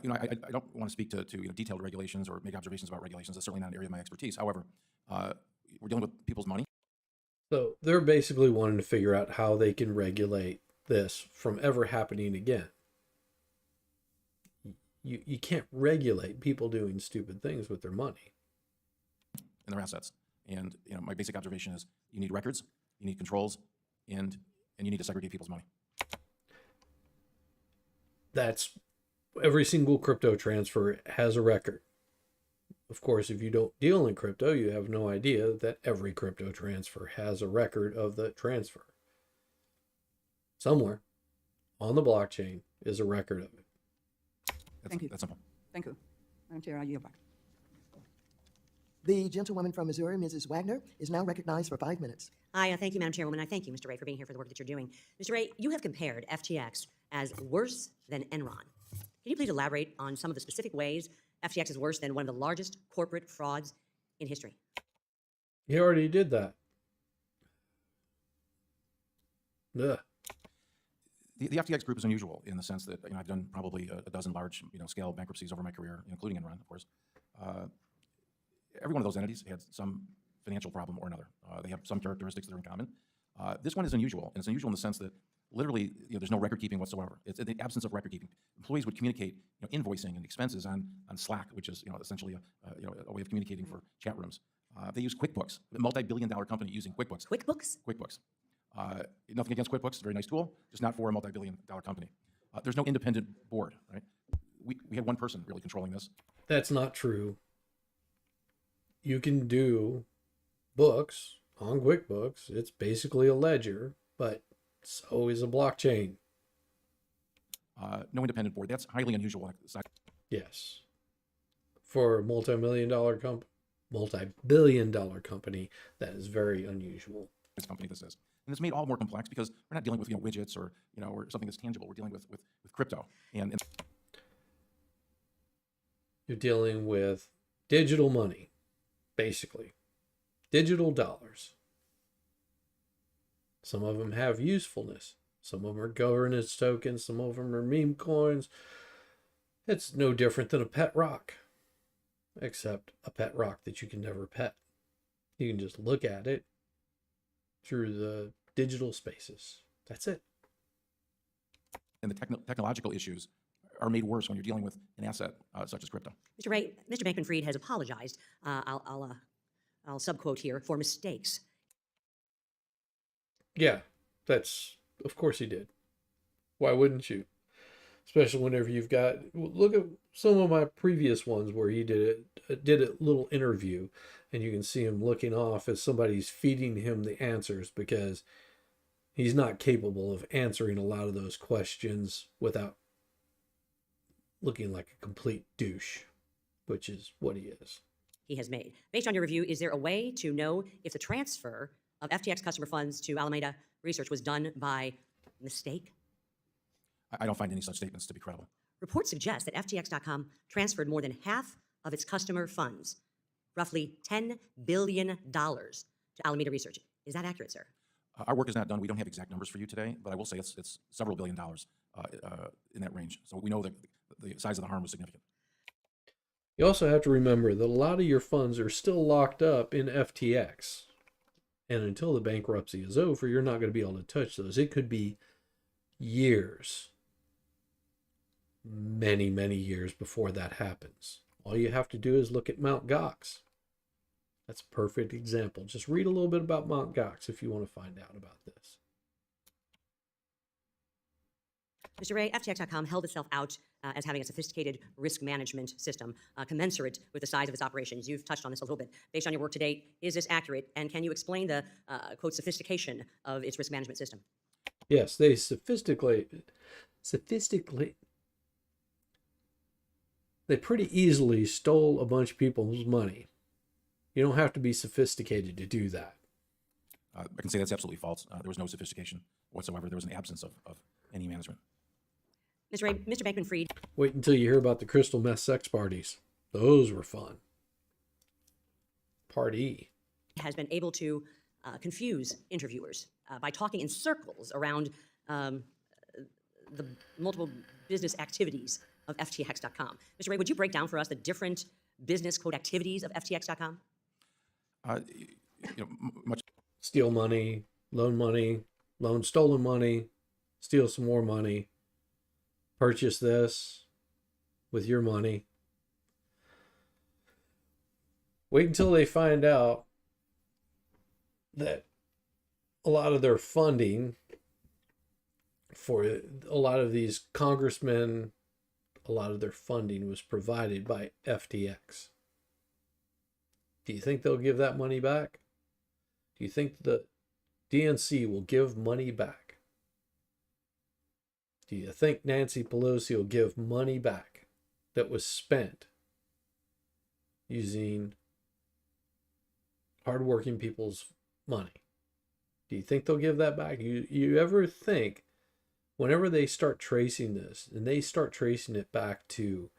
[SPEAKER 4] don't want to speak to detailed regulations or make observations about regulations. That's certainly not an area of my expertise. However, we're dealing with people's money.
[SPEAKER 1] So they're basically wanting to figure out how they can regulate this from ever happening again. You can't regulate people doing stupid things with their money
[SPEAKER 4] And their assets. And my basic observation is you need records, you need controls, and you need to segregate people's money.
[SPEAKER 1] That's every single crypto transfer has a record. Of course, if you don't deal in crypto, you have no idea that every crypto transfer has a record of the transfer. Somewhere on the blockchain is a record of it.
[SPEAKER 5] Thank you.
[SPEAKER 4] That's simple.
[SPEAKER 5] Thank you. Madam Chair, I yield back.
[SPEAKER 2] The gentlewoman from Missouri, Mrs. Wagner, is now recognized for 5 minutes.
[SPEAKER 6] Hi, thank you, Madam Chairwoman. I thank you, Mr. Ray, for being here for the work that you're doing. Mr. Ray, you have compared FTX as worse than Enron. Can you please elaborate on some of the specific ways FTX is worse than one of the largest corporate frauds in history?
[SPEAKER 1] He already did that. Ugh.
[SPEAKER 4] The FTX group is unusual in the sense that I've done probably a dozen large scale bankruptcies over my career, including Enron, of course. Every one of those entities had some financial problem or another. They have some characteristics that are in common. This one is unusual, and it's unusual in the sense that literally there's no record keeping whatsoever. It's in the absence of record keeping. Employees would communicate invoicing and expenses on Slack, which is essentially a way of communicating for chat rooms. They use QuickBooks, a multi-billion-dollar company using QuickBooks.
[SPEAKER 6] QuickBooks?
[SPEAKER 4] QuickBooks. Nothing against QuickBooks, it's a very nice tool, just not for a multi-billion-dollar company. There's no independent board, right? We had one person really controlling this.
[SPEAKER 1] That's not true. You can do books on QuickBooks. It's basically a ledger, but so is a blockchain.
[SPEAKER 4] No independent board. That's highly unusual.
[SPEAKER 1] Yes. For a multi-billion-dollar company, that is very unusual.
[SPEAKER 4] This company this is. And it's made all more complex because we're not dealing with widgets or or something that's tangible. We're dealing with crypto. And
[SPEAKER 1] You're dealing with digital money, basically. Digital dollars. Some of them have usefulness. Some of them are governance tokens, some of them are meme coins. It's no different than a pet rock, except a pet rock that you can never pet. You can just look at it through the digital spaces. That's it.
[SPEAKER 4] And the technological issues are made worse when you're dealing with an asset such as crypto.
[SPEAKER 6] Mr. Ray, Mr. Bankman-Fried has apologized. I'll subquote here, for mistakes.
[SPEAKER 1] Yeah, that's, of course he did. Why wouldn't you? Especially whenever you've got, look at some of my previous ones where he did a little interview, and you can see him looking off as somebody's feeding him the answers, because he's not capable of answering a lot of those questions without looking like a complete douche, which is what he is.
[SPEAKER 6] He has made. Based on your review, is there a way to know if the transfer of FTX customer funds to Alameda Research was done by mistake?
[SPEAKER 4] I don't find any such statements to be credible.
[SPEAKER 6] Reports suggest that FTX.com transferred more than half of its customer funds, roughly $10 billion, to Alameda Research. Is that accurate, sir?
[SPEAKER 4] Our work is not done. We don't have exact numbers for you today, but I will say it's several $billion in that range. So we know that the size of the harm was significant.
[SPEAKER 1] You also have to remember that a lot of your funds are still locked up in FTX. And until the bankruptcy is over, you're not going to be able to touch those. It could be years, many, many years before that happens. All you have to do is look at Mt. Gox. That's a perfect example. Just read a little bit about Mt. Gox if you want to find out about this.
[SPEAKER 6] Mr. Ray, FTX.com held itself out as having a sophisticated risk management system commensurate with the size of its operations. You've touched on this a little bit. Based on your work to date, is this accurate? And can you explain the, quote, sophistication of its risk management system?
[SPEAKER 1] Yes, they they pretty easily stole a bunch of people's money. You don't have to be sophisticated to do that.
[SPEAKER 4] I can say that's absolutely false. There was no sophistication whatsoever. There was an absence of any management.
[SPEAKER 6] Mr. Bankman-Fried.
[SPEAKER 1] Wait until you hear about the crystal meth sex parties. Those were fun. Part E.
[SPEAKER 6] Has been able to confuse interviewers by talking in circles around the multiple business activities of FTX.com. Mr. Ray, would you break down for us the different business, quote, activities of FTX.com?
[SPEAKER 4] Much
[SPEAKER 1] Steal money, loan stolen money, steal some more money, purchase this with your money. Wait until they find out that a lot of their funding for a lot of these congressmen, a lot of their funding was provided by FTX. Do you think they'll give that money back? Do you think the DNC will give money back? Do you think Nancy Pelosi will give money back that was spent using hardworking people's money? Do you think they'll give that back? You ever think, whenever they start tracing this, and they start tracing it back to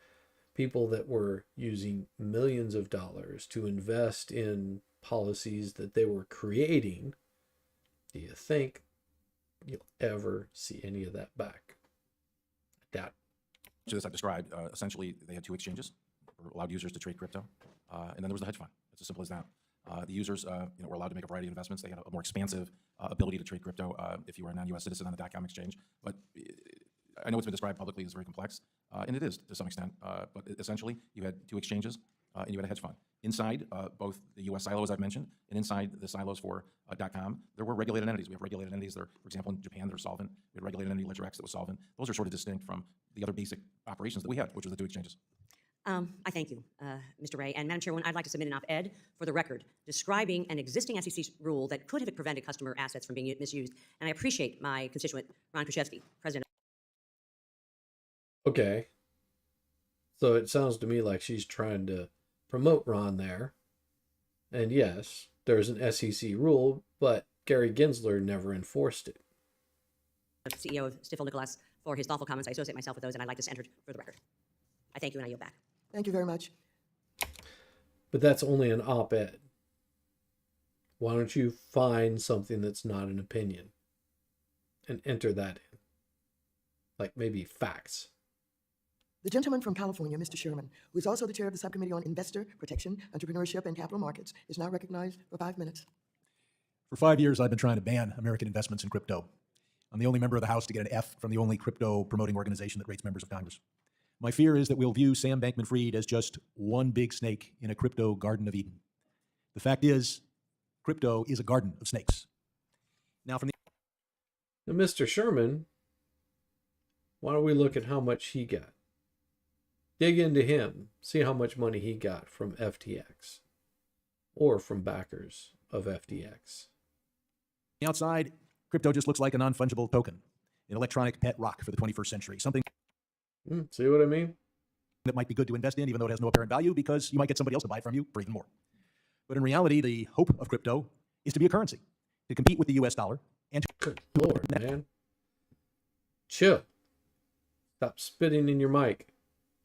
[SPEAKER 1] people that were using millions of dollars to invest in policies that they were creating, do you think you'll ever see any of that back? I doubt it.
[SPEAKER 4] as I described, essentially they had two exchanges, allowed users to trade crypto, and then there was the hedge fund. It's as simple as that. The users were allowed to make a variety of investments. They had a more expansive ability to trade crypto if you were a non-US citizen on the .com exchange. But I know it's been described publicly as very complex, and it is to some extent. But essentially, you had two exchanges and you had a hedge fund. Inside both the US silo, as I've mentioned, and inside the silos for .com, there were regulated entities. We have regulated entities there. For example, in Japan, they're solvent. We had regulated entity LedgerX that was solvent. Those are sort of distinct from the other basic operations that we had, which was the two exchanges.
[SPEAKER 6] I thank you, Mr. Ray. And Madam Chairwoman, I'd like to submit an op-ed for the record describing an existing SEC rule that could have prevented customer assets from being misused. And I appreciate my constituent, Ron Kruszewski, President.
[SPEAKER 1] Okay. So it sounds to me like she's trying to promote Ron there. And yes, there's an SEC rule, but Gary Gensler never enforced it.
[SPEAKER 6] CEO of Stifel Nicholas, for his thoughtful comments. I associate myself with those, and I'd like this entered for the record. I thank you, and I yield back.
[SPEAKER 2] Thank you very much.
[SPEAKER 1] But that's only an op-ed. Why don't you find something that's not an opinion? and enter that in. Like maybe facts.
[SPEAKER 2] The gentleman from California, Mr. Sherman, who is also the chair of the Subcommittee on Investor Protection, Entrepreneurship, and Capital Markets, is now recognized for 5 minutes.
[SPEAKER 7] For 5 years, I've been trying to ban American investments in crypto. I'm the only member of the House to get an F from the only crypto-promoting organization that rates members of Congress. My fear is that we'll view Sam Bankman-Fried as just one big snake in a crypto Garden of Eden. The fact is, crypto is a garden of snakes. Now, from the
[SPEAKER 1] Now, Mr. Sherman, why don't we look at how much he got? Dig into him, see how much money he got from FTX or from backers of FTX.
[SPEAKER 7] outside, crypto just looks like a non-fungible token, an electronic pet rock for the 21st century, something
[SPEAKER 1] See what I mean?
[SPEAKER 7] that might be good to invest in even though it has no apparent value because you might get somebody else to buy from you for even more. But in reality, the hope of crypto is to be a currency, to compete with the US dollar, and to
[SPEAKER 1] Good Lord, man. Chill. Stop spitting in your mic.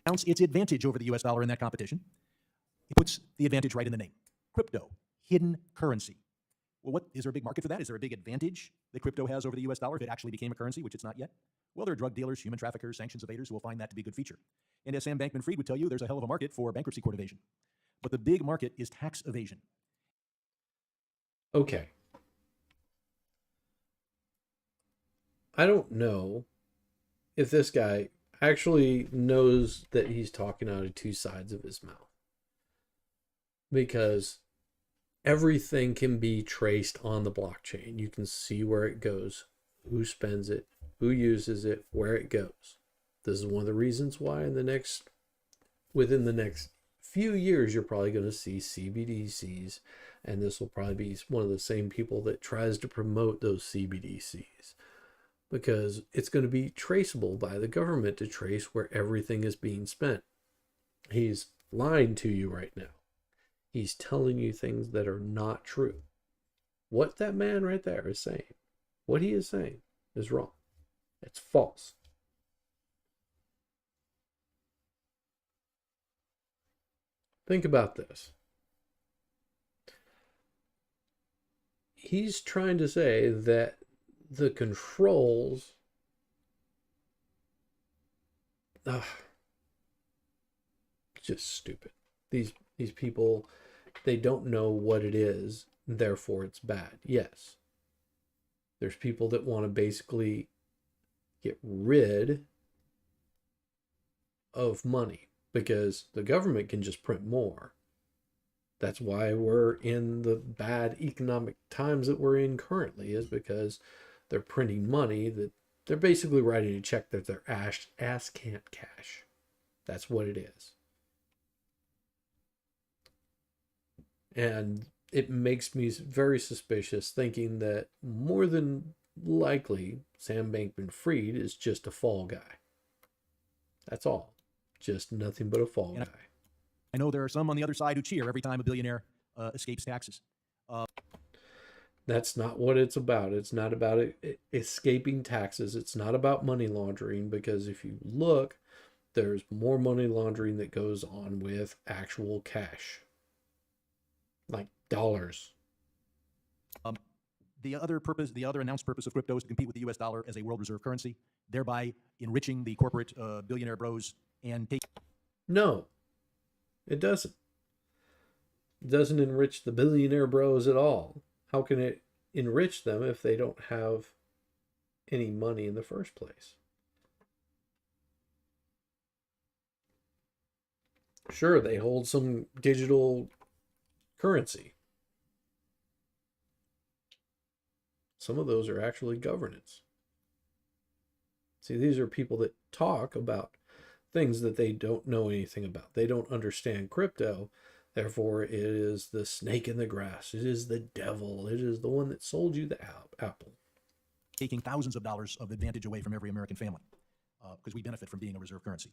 [SPEAKER 7] announce its advantage over the US dollar in that competition. It puts the advantage right in the name. Crypto, hidden currency. Well, what is there a big market for that? Is there a big advantage that crypto has over the US dollar if it actually became a currency, which it's not yet? Well, there are drug dealers, human traffickers, sanctions evaders who will find that to be a good feature. And as Sam Bankman-Fried would tell you, there's a hell of a market for bankruptcy court evasion. But the big market is tax evasion.
[SPEAKER 1] Okay. I don't know if this guy actually knows that he's talking out of two sides of his mouth. Because everything can be traced on the blockchain. You can see where it goes, who spends it, who uses it, where it goes. This is one of the reasons why within the next few years, you're probably going to see CBDCs, and this will probably be one of the same people that tries to promote those CBDCs, because it's going to be traceable by the government to trace where everything is being spent. He's lying to you right now. He's telling you things that are not true. What that man right there is saying, what he is saying is wrong. It's false. Think about this. He's trying to say that the controls just stupid. These people, they don't know what it is, therefore it's bad. Yes. There's people that want to basically get rid of money because the government can just print more. That's why we're in the bad economic times that we're in currently, is because they're printing money that they're basically writing a check that their ass can't cash. That's what it is. And it makes me very suspicious, thinking that more than likely Sam Bankman-Fried is just a fall guy. That's all. Just nothing but a fall guy.
[SPEAKER 7] I know there are some on the other side who cheer every time a billionaire escapes taxes.
[SPEAKER 1] That's not what it's about. It's not about escaping taxes. It's not about money laundering, because if you look, there's more money laundering that goes on with actual cash, like dollars.
[SPEAKER 7] The other announced purpose of crypto is to compete with the US dollar as a world reserve currency, thereby enriching the corporate billionaire bros and take.
[SPEAKER 1] No, it doesn't. It doesn't enrich the billionaire bros at all. How can it enrich them if they don't have any money in the first place? Sure, they hold some digital currency. Some of those are actually governance. See, these are people that talk about things that they don't know anything about. They don't understand crypto. Therefore, it is the snake in the grass. It is the devil. It is the one that sold you the apple.
[SPEAKER 7] Taking thousands of dollars of advantage away from every American family because we benefit from being a reserve currency.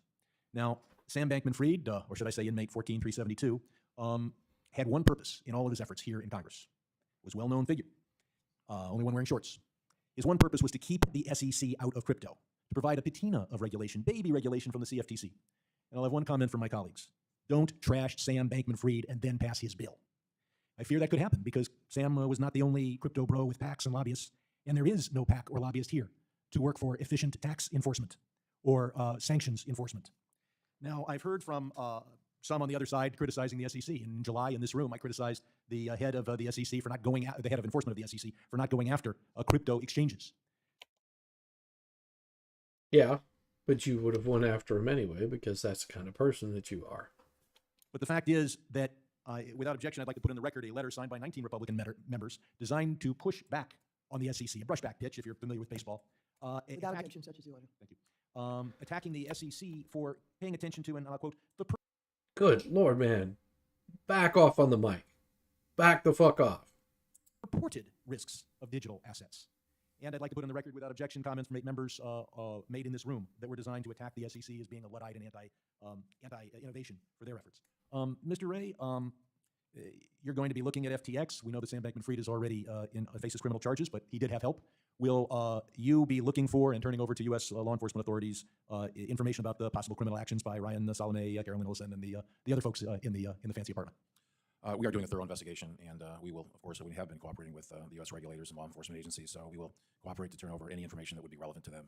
[SPEAKER 7] Now, Sam Bankman-Fried, or should I say inmate 14372, had one purpose in all of his efforts here in Congress. Was a well-known figure, only one wearing shorts. His one purpose was to keep the SEC out of crypto, to provide a patina of regulation, baby regulation from the CFTC. And I'll have one comment from my colleagues. Don't trash Sam Bankman-Fried and then pass his bill. I fear that could happen because Sam was not the only crypto bro with PACs and lobbyists, And there is no PAC or lobbyist here to work for efficient tax enforcement or sanctions enforcement. Now, I've heard from some on the other side criticizing the SEC. In July, in this room, I criticized the head of the SEC for not going, the head of enforcement of the SEC for not going after crypto exchanges.
[SPEAKER 1] Yeah, but you would have went after him anyway because that's the kind of person that you are.
[SPEAKER 7] But the fact is that, without objection, I'd like to put in the record a letter signed by 19 Republican members designed to push back on the SEC, a brushback pitch, if you're familiar with baseball.
[SPEAKER 2] Without objection, such is the order.
[SPEAKER 7] Thank you. Attacking the SEC for paying attention to, and I'll quote, the
[SPEAKER 1] Good Lord, man. Back off on the mic. Back the fuck off.
[SPEAKER 7] purported risks of digital assets. And I'd like to put in the record, without objection, comments from 8 members made in this room that were designed to attack the SEC as being a Luddite and anti-innovation for their efforts. Mr. Ray, you're going to be looking at FTX. We know that Sam Bankman-Fried is already faces criminal charges, but he did have help. Will you be looking for and turning over to U.S. Law enforcement authorities information about the possible criminal actions by Ryan Salome, Carolyn Wilson, and the other folks in the fancy apartment?
[SPEAKER 4] We are doing a thorough investigation, and we will, of course, we have been cooperating with the U.S. regulators and law enforcement agencies, so we will cooperate to turn over any information that would be relevant to them.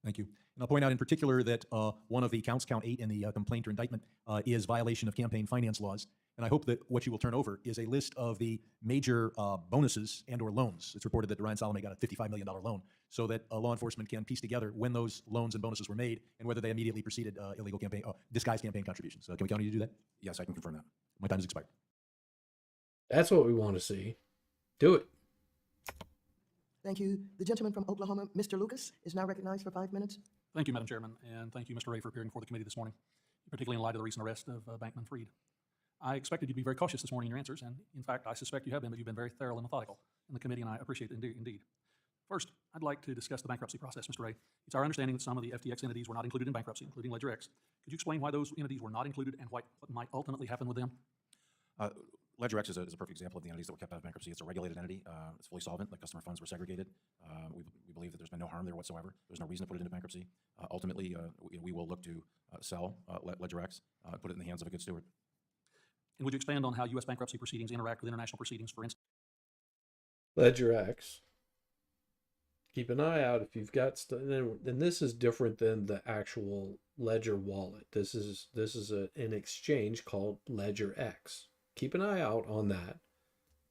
[SPEAKER 7] Thank you. And I'll point out in particular that one of the counts, count 8 in the complaint or indictment, is violation of campaign finance laws. And I hope that what you will turn over is a list of the major bonuses and or loans. It's reported that Ryan Salome got a $55 million loan, so that law enforcement can piece together when those loans and bonuses were made and whether they immediately preceded illegal campaign, disguised campaign contributions. Can we count on you to do that?
[SPEAKER 4] Yes, I can confirm that.
[SPEAKER 7] My time has expired.
[SPEAKER 1] That's what we want to see. Do it.
[SPEAKER 2] Thank you. The gentleman from Oklahoma, Mr. Lucas, is now recognized for 5 minutes.
[SPEAKER 8] Thank you, Madam Chairman, and thank you, Mr. Ray, for appearing before the committee this morning, particularly in light of the recent arrest of Bankman-Fried. I expected you to be very cautious this morning in your answers, and in fact, I suspect you have been, but you've been very thorough and methodical in the committee, and I appreciate it indeed. First, I'd like to discuss the bankruptcy process, Mr. Ray. It's our understanding that some of the FTX entities were not included in bankruptcy, including Ledger X. Could you explain why those entities were not included and what might ultimately happen with them?
[SPEAKER 4] Ledger X is a perfect example of the entities that were kept out of bankruptcy. It's a regulated entity. It's fully solvent. The customer funds were segregated. We believe that there's been no harm there whatsoever. There's no reason to put it into bankruptcy. Ultimately, we will look to sell Ledger X, put it in the hands of a good steward.
[SPEAKER 8] And would you expand on how U.S. bankruptcy proceedings interact with international proceedings, for instance?
[SPEAKER 1] Ledger X. Keep an eye out if you've got and this is different than the actual Ledger wallet. This is an exchange called Ledger X. Keep an eye out on that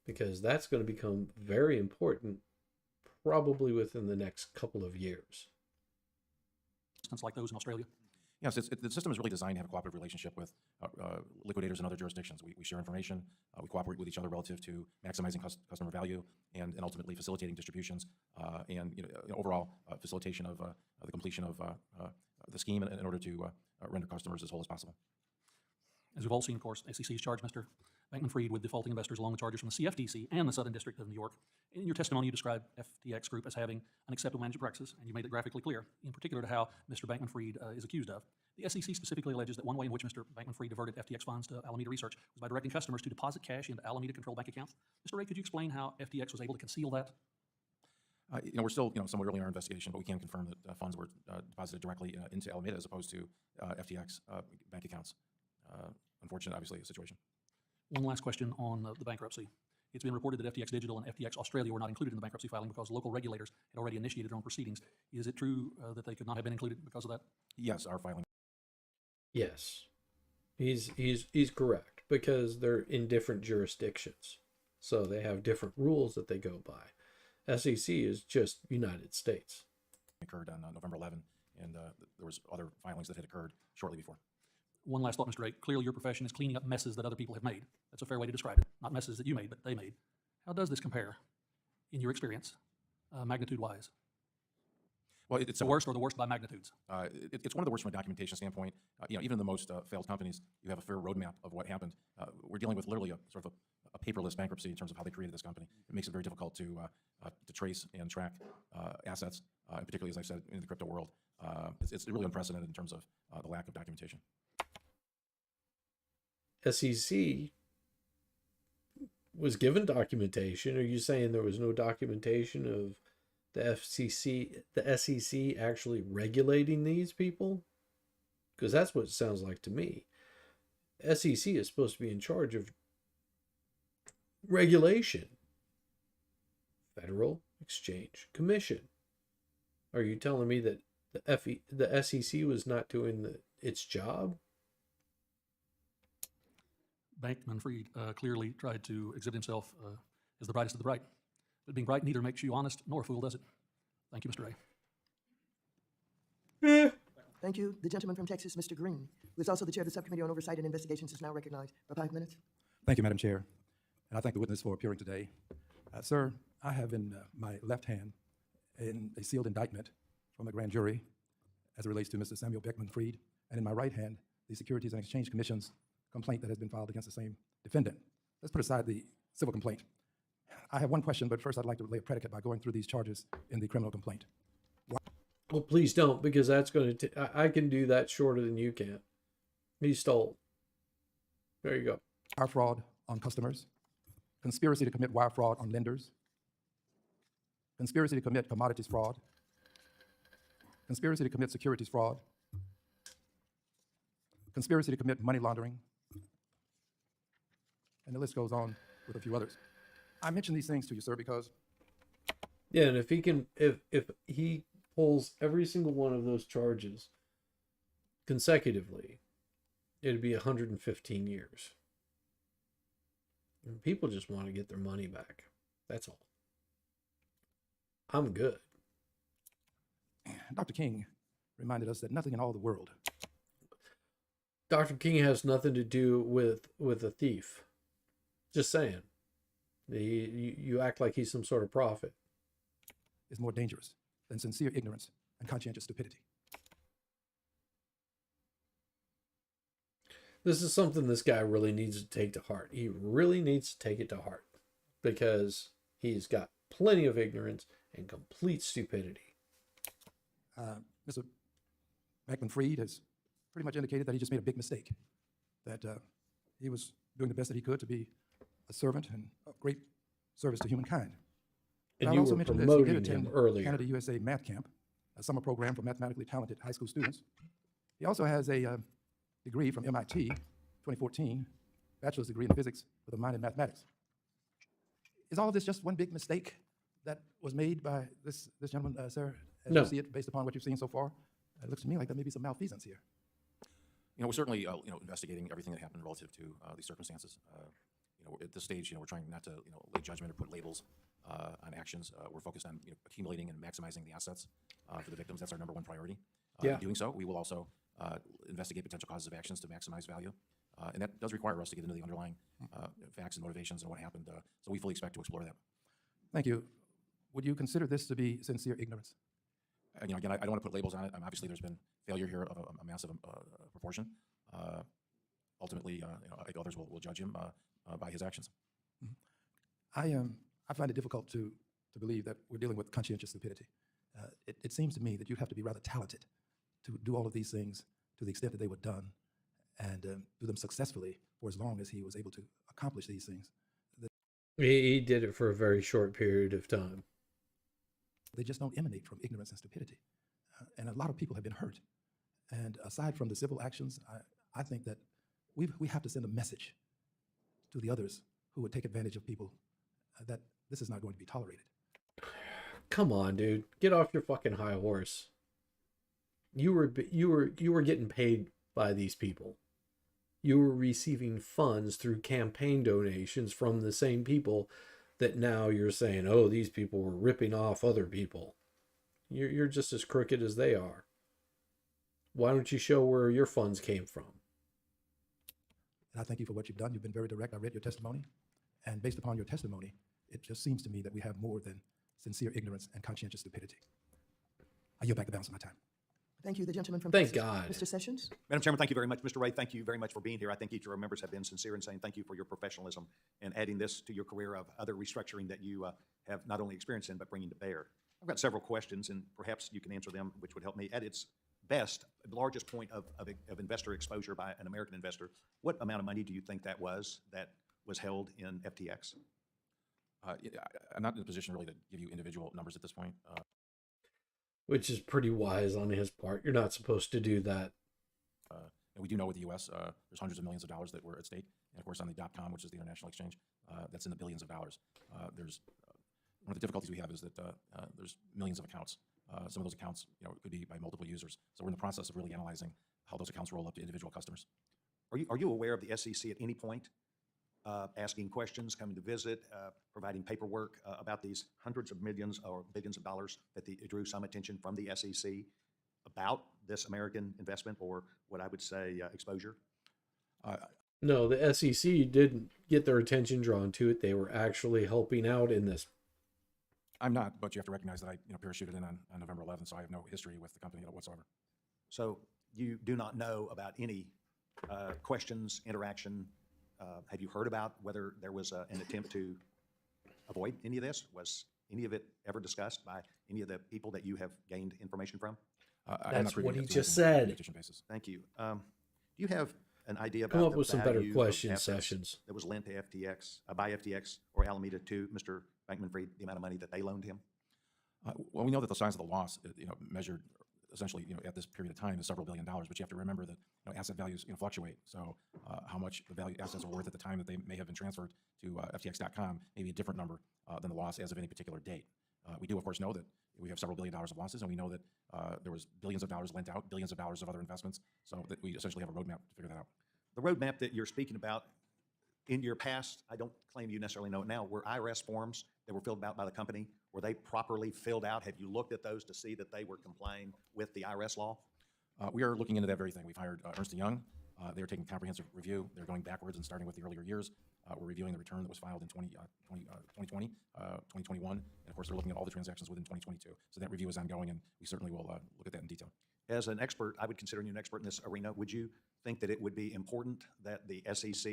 [SPEAKER 1] because that's going to become very important probably within the next couple of years.
[SPEAKER 8] Like those in Australia?
[SPEAKER 4] Yes, the system is really designed to have a cooperative relationship with liquidators in other jurisdictions. We share information, we cooperate with each other relative to maximizing customer value and ultimately facilitating distributions and overall facilitation of the completion of the scheme in order to render customers as whole as possible.
[SPEAKER 8] As we've all seen, of course, SEC has charged Mr. Bankman-Fried with defaulting investors along with charges from the CFTC and the Southern District of New York. In your testimony, you described FTX Group as having unacceptable management practices, and you made it graphically clear, in particular to how Mr. Bankman-Fried is accused of. The SEC specifically alleges that one way in which Mr. Bankman-Fried diverted FTX funds to Alameda Research was by directing customers to deposit cash into Alameda-controlled bank accounts. Mr. Ray, could you explain how FTX was able to conceal that?
[SPEAKER 4] We're still somewhat early in our investigation, but we can confirm that funds were deposited directly into Alameda as opposed to FTX bank accounts. Unfortunate, obviously, situation.
[SPEAKER 8] One last question on the bankruptcy. It's been reported that FTX Digital and FTX Australia were not included in the bankruptcy filing because local regulators had already initiated their own proceedings. Is it true that they could not have been included because of that?
[SPEAKER 4] Yes, our filing.
[SPEAKER 1] Yes. He's correct because they're in different jurisdictions. So they have different rules that they go by. SEC is just United States.
[SPEAKER 4] Occurred on November 11, and there was other filings that had occurred shortly before.
[SPEAKER 8] One last thought, Mr. Ray. Clearly your profession is cleaning up messes that other people have made. That's a fair way to describe it. Not messes that you made, but they made. How does this compare, in your experience, magnitude-wise?
[SPEAKER 4] Well, it's
[SPEAKER 8] the worst or the worst by magnitudes?
[SPEAKER 4] It's one of the worst from a documentation standpoint. Even in the most failed companies, you have a fair roadmap of what happened. We're dealing with literally a sort of a paperless bankruptcy in terms of how they created this company. It makes it very difficult to trace and track assets, particularly, as I said, in the crypto world. It's really unprecedented in terms of the lack of documentation.
[SPEAKER 1] SEC was given documentation. Are you saying there was no documentation of the SEC actually regulating these people? Because that's what it sounds like to me. SEC is supposed to be in charge of regulation. Federal Exchange Commission. Are you telling me that the SEC was not doing its job?
[SPEAKER 8] Bankman-Fried clearly tried to exhibit himself as the brightest of the bright. But being bright neither makes you honest nor a fool, does it? Thank you, Mr. Ray.
[SPEAKER 2] Thank you. The gentleman from Texas, Mr. Green, who is also the chair of the Subcommittee on Oversight and Investigations, is now recognized for 5 minutes.
[SPEAKER 9] Thank you, Madam Chair. And I thank the witness for appearing today. Sir, I have in my left hand a sealed indictment from the grand jury as it relates to Mr. Samuel Bankman-Fried, and in my right hand, the Securities and Exchange Commission's complaint that has been filed against the same defendant. Let's put aside the civil complaint. I have one question, but first I'd like to lay a predicate by going through these charges in the criminal complaint.
[SPEAKER 1] Well, please don't, because that's going to... I can do that shorter than you can. He stole. There you go.
[SPEAKER 9] Wire fraud on customers, conspiracy to commit wire fraud on lenders, conspiracy to commit commodities fraud, conspiracy to commit securities fraud, conspiracy to commit money laundering, and the list goes on with a few others. I mention these things to you, sir, because...
[SPEAKER 1] Yeah, and if he can... If he pulls every single one of those charges consecutively, it'd be 115 years. And people just want to get their money back. That's all. I'm good.
[SPEAKER 9] Dr. King reminded us that nothing in all the world...
[SPEAKER 1] Dr. King has nothing to do with a thief. Just saying. You act like he's some sort of prophet.
[SPEAKER 9] ...is more dangerous than sincere ignorance and conscientious stupidity.
[SPEAKER 1] This is something this guy really needs to take to heart. He really needs to take it to heart, because he's got plenty of ignorance and complete stupidity.
[SPEAKER 9] Mr. Bankman-Fried has pretty much indicated that he just made a big mistake, that he was doing the best that he could to be a servant and a great service to humankind.
[SPEAKER 1] And
[SPEAKER 9] I'll
[SPEAKER 1] you
[SPEAKER 9] also
[SPEAKER 1] were
[SPEAKER 9] mention this, he did
[SPEAKER 1] promoting him
[SPEAKER 9] attend
[SPEAKER 1] earlier.
[SPEAKER 9] Canada USA Math Camp, a summer program for mathematically talented high school students. He also has a degree from MIT, 2014, bachelor's degree in physics with a minor in mathematics. Is all of this just one big mistake that was made by this gentleman, sir, as
[SPEAKER 1] No.
[SPEAKER 9] you see it, based upon what you've seen so far? It looks to me like there may be some malfeasance here.
[SPEAKER 4] We're certainly, investigating everything that happened relative to these circumstances. At this stage, we're trying not to, lay judgment or put labels on actions. We're focused on, accumulating and maximizing the assets for the victims. That's our number one priority.
[SPEAKER 1] Yeah.
[SPEAKER 4] In doing so, we will also investigate potential causes of actions to maximize value. And that does require us to get into the underlying facts and motivations and what happened. So we fully expect to explore that.
[SPEAKER 9] Thank you. Would you consider this to be sincere ignorance?
[SPEAKER 4] Again, I don't want to put labels on it. Obviously, there's been failure here of a massive proportion. Ultimately, I think others will judge him by his actions.
[SPEAKER 9] I find it difficult to believe that we're dealing with conscientious stupidity. It seems to me that you'd have to be rather talented to do all of these things to the extent that they were done, and do them successfully for as long as he was able to accomplish these things.
[SPEAKER 1] He did it for a very short period of time.
[SPEAKER 9] They just don't emanate from ignorance and stupidity. And a lot of people have been hurt. And aside from the civil actions, I think that we have to send a message to the others who would take advantage of people that this is not going to be tolerated.
[SPEAKER 1] Come on, dude. Get off your fucking high horse. You were getting paid by these people. You were receiving funds through campaign donations from the same people that now you're saying, oh, these people were ripping off other people. You're just as crooked as they are. Why don't you show where your funds came from?
[SPEAKER 9] And I thank you for what you've done. You've been very direct. I read your testimony. And based upon your testimony, it just seems to me that we have more than sincere ignorance and conscientious stupidity. I yield back the balance of my time.
[SPEAKER 2] Thank you. The gentleman from
[SPEAKER 1] Thank
[SPEAKER 2] Texas,
[SPEAKER 1] God.
[SPEAKER 2] Mr. Sessions.
[SPEAKER 10] Madam Chairman, thank you very much. Mr. Ray, thank you very much for being here. I think each of our members have been sincere in saying thank you for your professionalism and adding this to your career of other restructuring that you have not only experience in, but bringing to bear. I've got several questions, and perhaps you can answer them, which would help me. At its best, the largest point of investor exposure by an American investor, what amount of money do you think that was held in FTX?
[SPEAKER 4] I'm not in a position really to give you individual numbers at this point.
[SPEAKER 1] Which is pretty wise on his part. You're not supposed to do that.
[SPEAKER 4] And we do know with the U.S., there's hundreds of millions of dollars that were at stake. And of course, on the .com, which is the international exchange, that's in the billions of dollars. There's One of the difficulties we have is that there's millions of accounts. Some of those accounts, could be by multiple users. So we're in the process of really analyzing how those accounts roll up to individual customers.
[SPEAKER 10] Are you aware of the SEC at any point asking questions, coming to visit, providing paperwork about these hundreds of millions or billions of dollars that drew some attention from the SEC about this American investment, or what I would say exposure?
[SPEAKER 1] No, the SEC didn't get their attention drawn to it. They were actually helping out in this.
[SPEAKER 4] I'm not, but you have to recognize that I parachuted in on November 11th, so I have no history with the company whatsoever.
[SPEAKER 10] So you do not know about any questions, interaction. Have you heard about whether there was an attempt to avoid any of this? Was any of it ever discussed by any of the people that you have gained information from?
[SPEAKER 1] That's what he just said.
[SPEAKER 10] Thank you. Do you have an idea about
[SPEAKER 1] Come up
[SPEAKER 10] the
[SPEAKER 1] with some better
[SPEAKER 10] value of
[SPEAKER 1] question
[SPEAKER 10] assets
[SPEAKER 1] sessions.
[SPEAKER 10] that was lent to FTX, by FTX or Alameda to Mr. Bankman-Fried, the amount of money that they loaned him?
[SPEAKER 4] Well, we know that the size of the loss, measured essentially, at this period of time is several $1 billion, but you have to remember that asset values fluctuate. So how much the value assets are worth at the time that they may have been transferred to FTX.com may be a different number than the loss as of any particular date. We do, of course, know that we have several $1 billion of losses, and we know that there was billions of dollars lent out, billions of dollars of other investments, so that we essentially have a roadmap to figure that out.
[SPEAKER 10] The roadmap that you're speaking about, in your past, I don't claim you necessarily know it now, were IRS forms that were filled out by the company, were they properly filled out? Have you looked at those to see that they were complying with the IRS law?
[SPEAKER 4] We are looking into that very thing. We've hired Ernst & Young. They are taking a comprehensive review. They're going backwards and starting with the earlier years. We're reviewing the return that was filed in 2020, 2021, and of course, they're looking at all the transactions within 2022. So that review is ongoing, and we certainly will look at that in detail.
[SPEAKER 10] As an expert, I would consider you an expert in this arena. Would you think that it would be important that the SEC,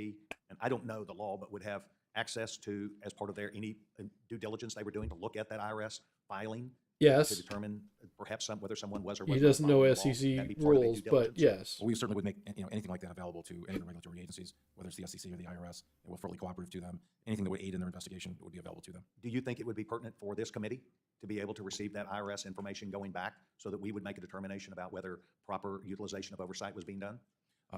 [SPEAKER 10] and I don't know the law, but would have access to, as part of their any due diligence they were doing, to look at that IRS filing?
[SPEAKER 1] Yes.
[SPEAKER 10] To determine perhaps whether someone was or
[SPEAKER 1] He
[SPEAKER 10] was not
[SPEAKER 1] doesn't know
[SPEAKER 10] following the law?
[SPEAKER 1] SEC
[SPEAKER 10] That'd be part of their
[SPEAKER 1] rules,
[SPEAKER 10] due
[SPEAKER 1] but
[SPEAKER 10] diligence?
[SPEAKER 1] yes.
[SPEAKER 4] Well, we certainly would make anything like that available to any of the regulatory agencies, whether it's the SEC or the IRS. And we're fully cooperative to them. Anything that would aid in their investigation would be available to them.
[SPEAKER 10] Do you think it would be pertinent for this committee to be able to receive that IRS information going back so that we would make a determination about whether proper utilization of oversight was being done?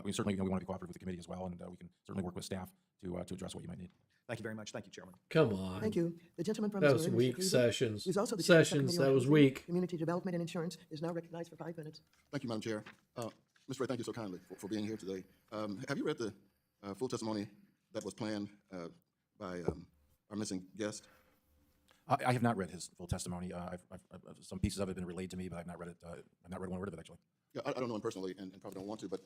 [SPEAKER 4] We certainly we want to be cooperative with the committee as well, and we can certainly work with staff to address what you might need.
[SPEAKER 10] Thank you very much. Thank you, Chairman.
[SPEAKER 1] Come on.
[SPEAKER 2] Thank you. The gentleman from
[SPEAKER 1] That
[SPEAKER 2] Missouri,
[SPEAKER 1] was
[SPEAKER 2] Mr.
[SPEAKER 1] weak,
[SPEAKER 2] Cleveland,
[SPEAKER 1] Sessions.
[SPEAKER 2] who's also the chair of the
[SPEAKER 1] Sessions,
[SPEAKER 2] Subcommittee
[SPEAKER 1] that
[SPEAKER 2] on
[SPEAKER 1] was
[SPEAKER 2] Housing,
[SPEAKER 1] weak.
[SPEAKER 2] Community Development and Insurance, is now recognized for 5 minutes.
[SPEAKER 11] Thank you, Madam Chair. Mr. Ray, thank you so kindly for being here today. Have you read the full testimony that was planned by our missing guest?
[SPEAKER 4] I have not read his full testimony. Some pieces of it have been relayed to me, but I've not read it. I've not read one word of it, actually.
[SPEAKER 11] Yeah, I don't know him personally and probably don't want to, but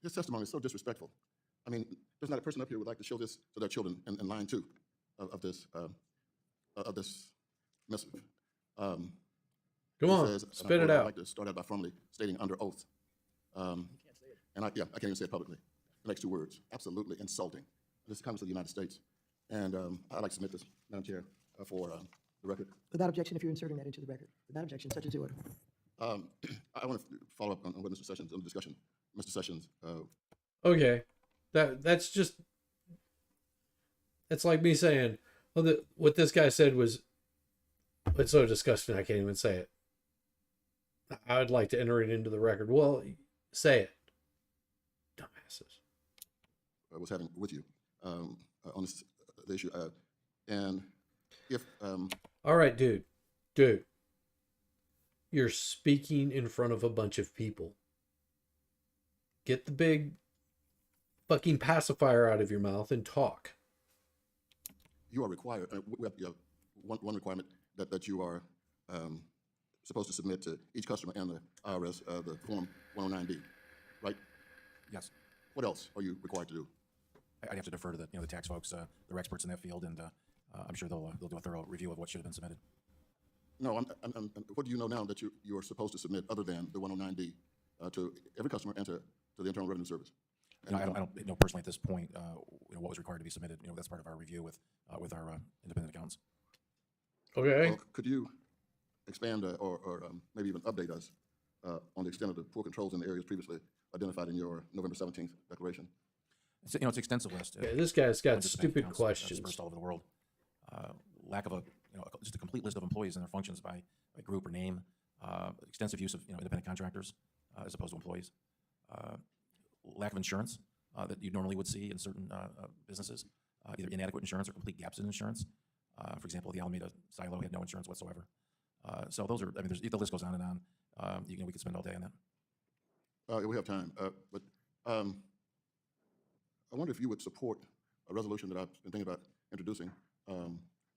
[SPEAKER 11] his testimony is so disrespectful. I mean, there's not a person up here who would like to show this to their children in line 2 of this missive.
[SPEAKER 1] Come
[SPEAKER 11] He
[SPEAKER 1] on,
[SPEAKER 11] says,
[SPEAKER 1] spit it
[SPEAKER 11] I'd
[SPEAKER 1] out.
[SPEAKER 11] like to start out by formally stating under oath. And I can't even say it publicly. The next 2 words, absolutely insulting. This comes to the United States. And I'd like to submit this, Madam Chair, for the record.
[SPEAKER 2] Without objection, if you're inserting that into the record. Without objection, such is the order.
[SPEAKER 11] I want to follow up on what Mr. Sessions, on the discussion. Mr. Sessions,
[SPEAKER 1] Okay. That's just, it's like me saying, well, what this guy said was, it's so disgusting I can't even say it. I would like to enter it into the record. Well, say it. Dumbasses.
[SPEAKER 11] was having with you on this the issue. And if
[SPEAKER 1] All right, dude. You're speaking in front of a bunch of people. Get the big fucking pacifier out of your mouth and talk.
[SPEAKER 11] you are required, we have one requirement that you are supposed to submit to each customer and the IRS, the Form 109B, right?
[SPEAKER 4] Yes.
[SPEAKER 11] What else are you required to do?
[SPEAKER 4] I'd have to defer to the tax folks. They're experts in that field, and I'm sure they'll do a thorough review of what should have been submitted.
[SPEAKER 11] No, what do you know now that you are supposed to submit other than the 109D to every customer and to the Internal Revenue Service?
[SPEAKER 4] And I don't know personally at this point what was required to be submitted. That's part of our review with our independent accountants.
[SPEAKER 1] Okay.
[SPEAKER 11] Well, could you expand or maybe even update us on the extent of the poor controls in the areas previously identified in your November 17th declaration?
[SPEAKER 4] It's an extensive list.
[SPEAKER 1] Okay, this guy's got
[SPEAKER 4] Hundreds of
[SPEAKER 1] stupid
[SPEAKER 4] accounts,
[SPEAKER 1] questions.
[SPEAKER 4] dispersed all over the world. Lack of just a complete list of employees and their functions by group or name. Extensive use of independent contractors as opposed to employees. Lack of insurance that you normally would see in certain businesses. Either inadequate insurance or complete gaps in insurance. For example, the Alameda silo had no insurance whatsoever. So those are, I mean, the list goes on and on. We could spend all day on that.
[SPEAKER 11] We have time, but I wonder if you would support a resolution that I've been thinking about introducing,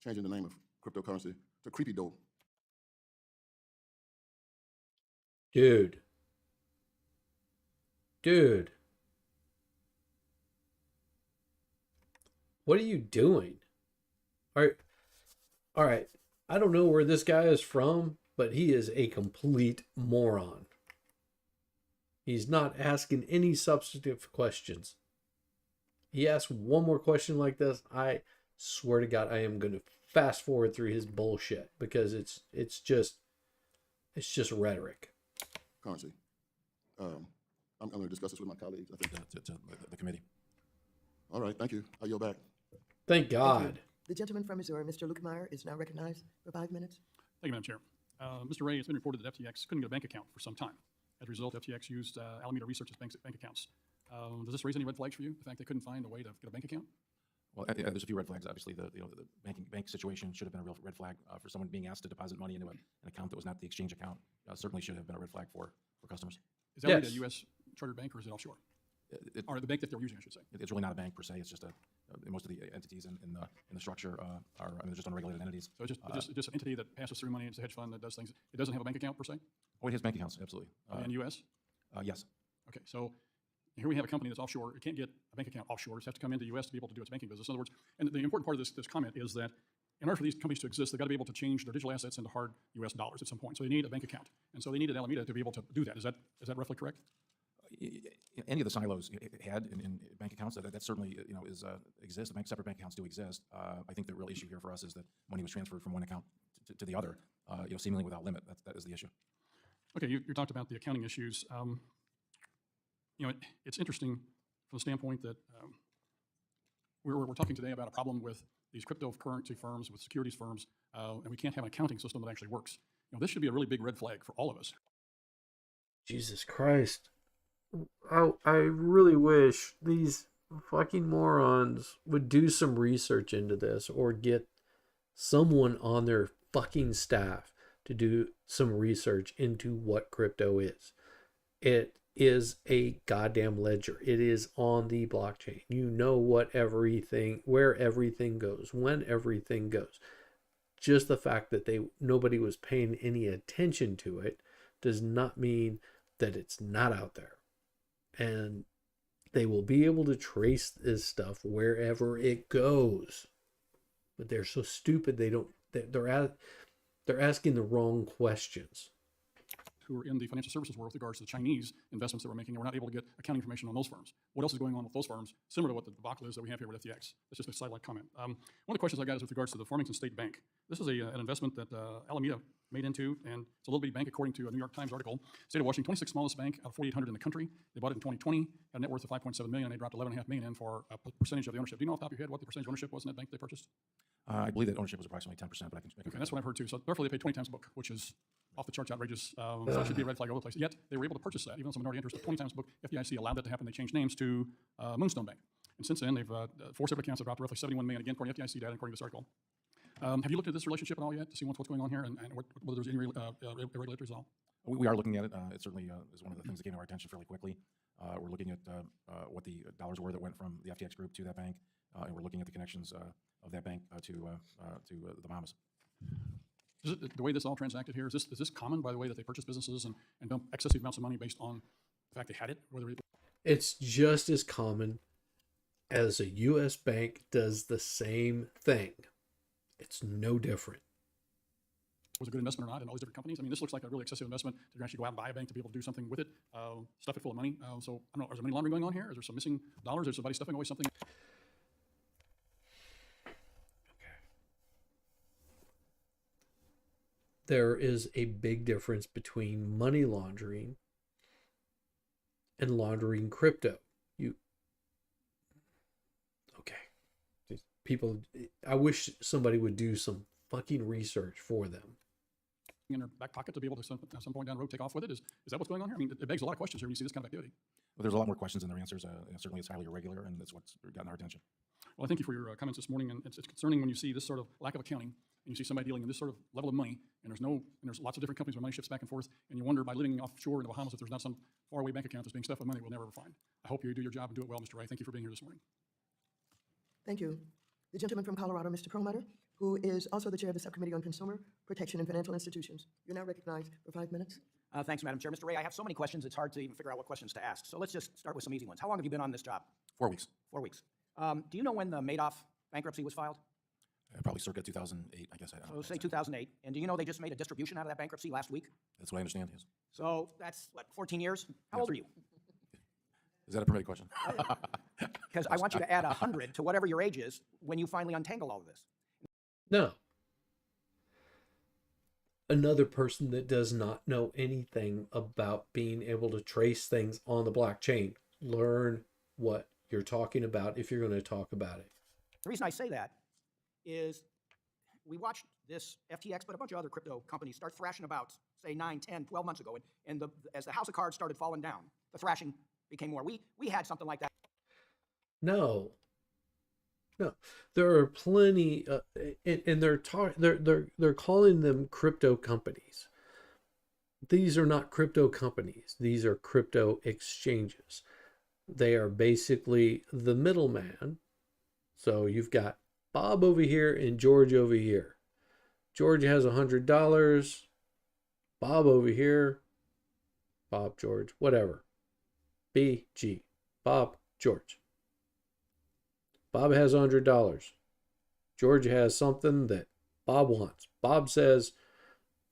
[SPEAKER 11] changing the name of cryptocurrency to Creepy Dough.
[SPEAKER 1] Dude. Dude. What are you doing? All right. I don't know where this guy is from, but he is a complete moron. He's not asking any substantive questions. He asks one more question like this, I swear to God, I am going to fast forward through his bullshit because it's just rhetoric.
[SPEAKER 11] Currency. I'm going to discuss this with my colleagues, I think.
[SPEAKER 4] To the committee.
[SPEAKER 11] All right, thank you. I yield back.
[SPEAKER 1] Thank God.
[SPEAKER 2] The gentleman from Missouri, Mr. Lukemeyer, is now recognized for 5 minutes.
[SPEAKER 8] Thank you, Madam Chair. Mr. Ray, it's been reported that FTX couldn't get a bank account for some time. As a result, FTX used Alameda Research's bank accounts. Does this raise any red flags for you, the fact they couldn't find a way to get a bank account?
[SPEAKER 4] Well, there's a few red flags. Obviously, the bank situation should have been a real red flag for someone being asked to deposit money into an account that was not the exchange account. Certainly should have been a red flag for customers.
[SPEAKER 8] Is Alameda
[SPEAKER 1] Yes.
[SPEAKER 8] a U.S. chartered bank or is it offshore? Or the bank that they were using, I should say.
[SPEAKER 4] It's really not a bank per se. It's just most of the entities in the structure are they're just unregulated entities.
[SPEAKER 8] So it's just an entity that passes through money. It's a hedge fund that does things. It doesn't have a bank account per se?
[SPEAKER 4] Oh, it has bank accounts, absolutely.
[SPEAKER 8] In U.S.?
[SPEAKER 4] Yes.
[SPEAKER 8] Okay, so here we have a company that's offshore. It can't get a bank account offshore. It has to come into the U.S. to be able to do its banking business. In other words, and the important part of this comment is that in order for these companies to exist, they've got to be able to change their digital assets into hard U.S. dollars at some point. So they need a bank account. And so they needed Alameda to be able to do that. Is that roughly correct?
[SPEAKER 4] Any of the silos had in bank accounts, that certainly exist. Separate bank accounts do exist. I think the real issue here for us is that money was transferred from one account to the other, seemingly without limit. That is the issue.
[SPEAKER 8] Okay, you talked about the accounting issues. It's interesting from the standpoint that we're talking today about a problem with these cryptocurrency firms, with securities firms, and we can't have an accounting system that actually works. This should be a really big red flag for all of us.
[SPEAKER 1] Jesus Christ. I really wish these fucking morons would do some research into this or get someone on their fucking staff to do some research into what crypto is. It is a goddamn ledger. It is on the blockchain. You know where everything goes, when everything goes. Just the fact that nobody was paying any attention to it does not mean that it's not out there. And they will be able to trace this stuff wherever it goes. But they're so stupid they're asking the wrong questions.
[SPEAKER 8] Who are in the financial services world with regards to the Chinese investments that we're making, and we're not able to get accounting information on those firms. What else is going on with those firms, similar to what the debacle is that we have here with FTX? That's just a sidelight comment. One of the questions I got is with regards to the Farmington State Bank. This is an investment that Alameda made into, and it's a little bitty bank according to a New York Times article. State of Washington, 26th smallest bank out of 4,800 in the country. They bought it in 2020, had a net worth of $5.7 million, and they dropped $11.5 million in for a percentage of the ownership. Do you know off the top of your head what the percentage ownership was in that bank they purchased?
[SPEAKER 4] I believe that ownership was approximately 10%, but I can
[SPEAKER 8] Okay, that's what I've heard too. So therefore they paid 20 times book, which is off the charts outrageous. So it should be a red flag all over the place. Yet they were able to purchase that, even though it's a minority interest, 20 times book. FDIC allowed that to happen. They changed names to Moonstone Bank. And since then, they've 4 separate accounts have dropped roughly $71 million, again, according to FDIC data, according to this article. Have you looked at this relationship at all yet to see what's going on here and whether there's any irregularities at all?
[SPEAKER 4] We are looking at it. It certainly is one of the things that came to our attention fairly quickly. We're looking at what the dollars were that went from the FTX group to that bank, and we're looking at the connections of that bank to the Bahamas.
[SPEAKER 8] The way this all transacted here, is this common, by the way, that they purchase businesses and dump excessive amounts of money based on the fact they had it?
[SPEAKER 1] It's just as common as a U.S. bank does the same thing. It's no different.
[SPEAKER 8] Was it a good investment or not in all these different companies? I mean, this looks like a really excessive investment to actually go out and buy a bank to be able to do something with it, stuff it full of money. So, I don't know, is there money laundering going on here? Is there some missing dollars? Is somebody stuffing away something?
[SPEAKER 1] There is a big difference between money laundering and laundering crypto. People, I wish somebody would do some fucking research for them.
[SPEAKER 8] In their back pocket to be able to, at some point down the road, take off with it? Is that what's going on here? I mean, it begs a lot of questions here when you see this kind of activity.
[SPEAKER 4] Well, there's a lot more questions than there are answers. Certainly it's highly irregular, and that's what's gotten our attention.
[SPEAKER 8] Well, I thank you for your comments this morning, and it's concerning when you see this sort of lack of accounting, and you see somebody dealing in this sort of level of money, and there's lots of different companies where money shifts back and forth, and you wonder by living offshore in the Bahamas if there's not some faraway bank account that's being stuffed with money we'll never ever find. I hope you do your job and do it well, Mr. Ray. Thank you for being here this morning.
[SPEAKER 2] Thank you. The gentleman from Colorado, Mr. Perlmutter, who is also the chair of the Subcommittee on Consumer Protection and Financial Institutions. You're now recognized for 5 minutes.
[SPEAKER 3] Thanks, Madam Chair. Mr. Ray, I have so many questions, it's hard to even figure out what questions to ask. So let's just start with some easy ones. How long have you been on this job?
[SPEAKER 4] 4 weeks,
[SPEAKER 3] 4 weeks. Do you know when the Madoff bankruptcy was filed?
[SPEAKER 4] probably circa 2008, I guess. I don't
[SPEAKER 3] So
[SPEAKER 4] know.
[SPEAKER 3] say 2008. And do you know they just made a distribution out of that bankruptcy last week?
[SPEAKER 4] That's what I understand, yes.
[SPEAKER 3] So that's, what, 14 years? How old are you?
[SPEAKER 4] Is that a permitted question?
[SPEAKER 3] Because I want you to add 100 to whatever your age is when you finally untangle all of this.
[SPEAKER 1] No. Another person that does not know anything about being able to trace things on the blockchain. Learn what you're talking about if you're going to talk about it.
[SPEAKER 3] The reason I say that is we watched this FTX, but a bunch of other crypto companies start thrashing about, say, 9, 10, 12 months ago. And as the house of cards started falling down, the thrashing became more. We had something like that.
[SPEAKER 1] No. There are plenty, and they're calling them crypto companies. These are not crypto companies. These are crypto exchanges. They are basically the middleman. So you've got Bob over here and George over here. George has $100. Bob over here. Bob, George, whatever. BG. Bob, George. Bob has $100. George has something that Bob wants. Bob says,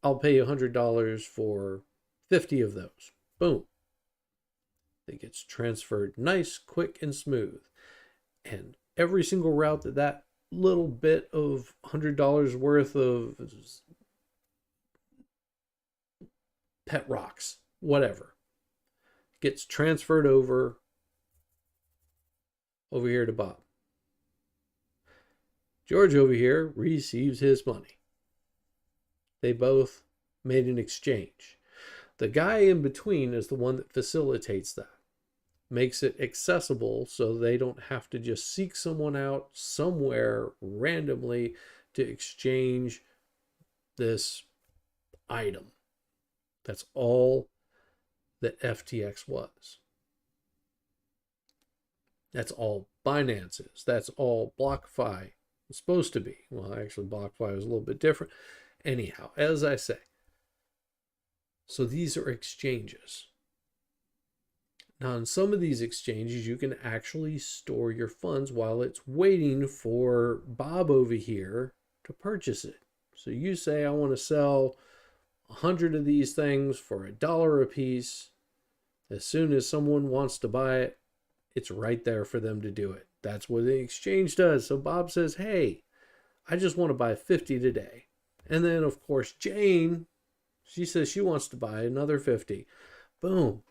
[SPEAKER 1] I'll pay you $100 for 50 of those. Boom. It gets transferred nice, quick, and smooth. And every single route that little bit of $100 worth of pet rocks, whatever, gets transferred over here to Bob. George over here receives his money. They both made an exchange. The guy in between is the one that facilitates that. Makes it accessible so they don't have to just seek someone out somewhere randomly to exchange this item. That's all that FTX was. That's all Binance is. That's all BlockFi was supposed to be. Well, actually, BlockFi was a little bit different. Anyhow, as I say, so these are exchanges. Now, in some of these exchanges, you can actually store your funds while it's waiting for Bob over here to purchase it. So you say, I want to sell 100 of these things for $1 a piece. As soon as someone wants to buy it, it's right there for them to do it. That's what the exchange does. So Bob says, hey, I just want to buy 50 today. And then, of course, Jane, she says she wants to buy another 50. Boom.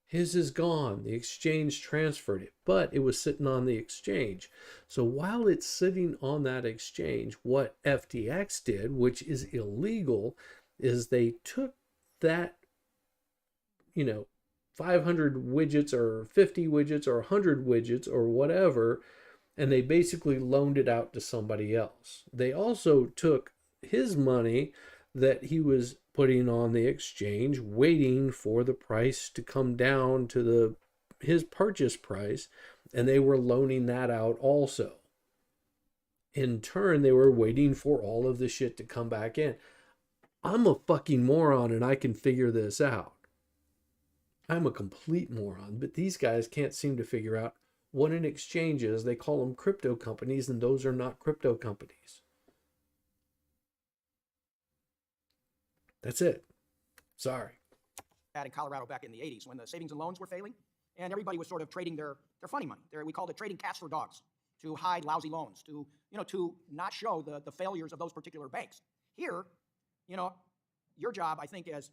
[SPEAKER 1] His is gone. The exchange transferred it, but it was sitting on the exchange. So while it's sitting on that exchange, what FTX did, which is illegal, is they took that, 500 widgets or 50 widgets or 100 widgets or whatever, and they basically loaned it out to somebody else. They also took his money that he was putting on the exchange, waiting for the price to come down to his purchase price, and they were loaning that out also. In turn, they were waiting for all of the shit to come back in. I'm a fucking moron and I can figure this out. I'm a complete moron, but these guys can't seem to figure out what an exchange is. They call them crypto companies, and those are not crypto companies. That's it. Sorry.
[SPEAKER 3] In Colorado back in the 80s when the savings and loans were failing, and everybody was sort of trading their funny money. We called it trading cats for dogs to hide lousy loans, to not show the failures of those particular banks. Here, your job, I think, as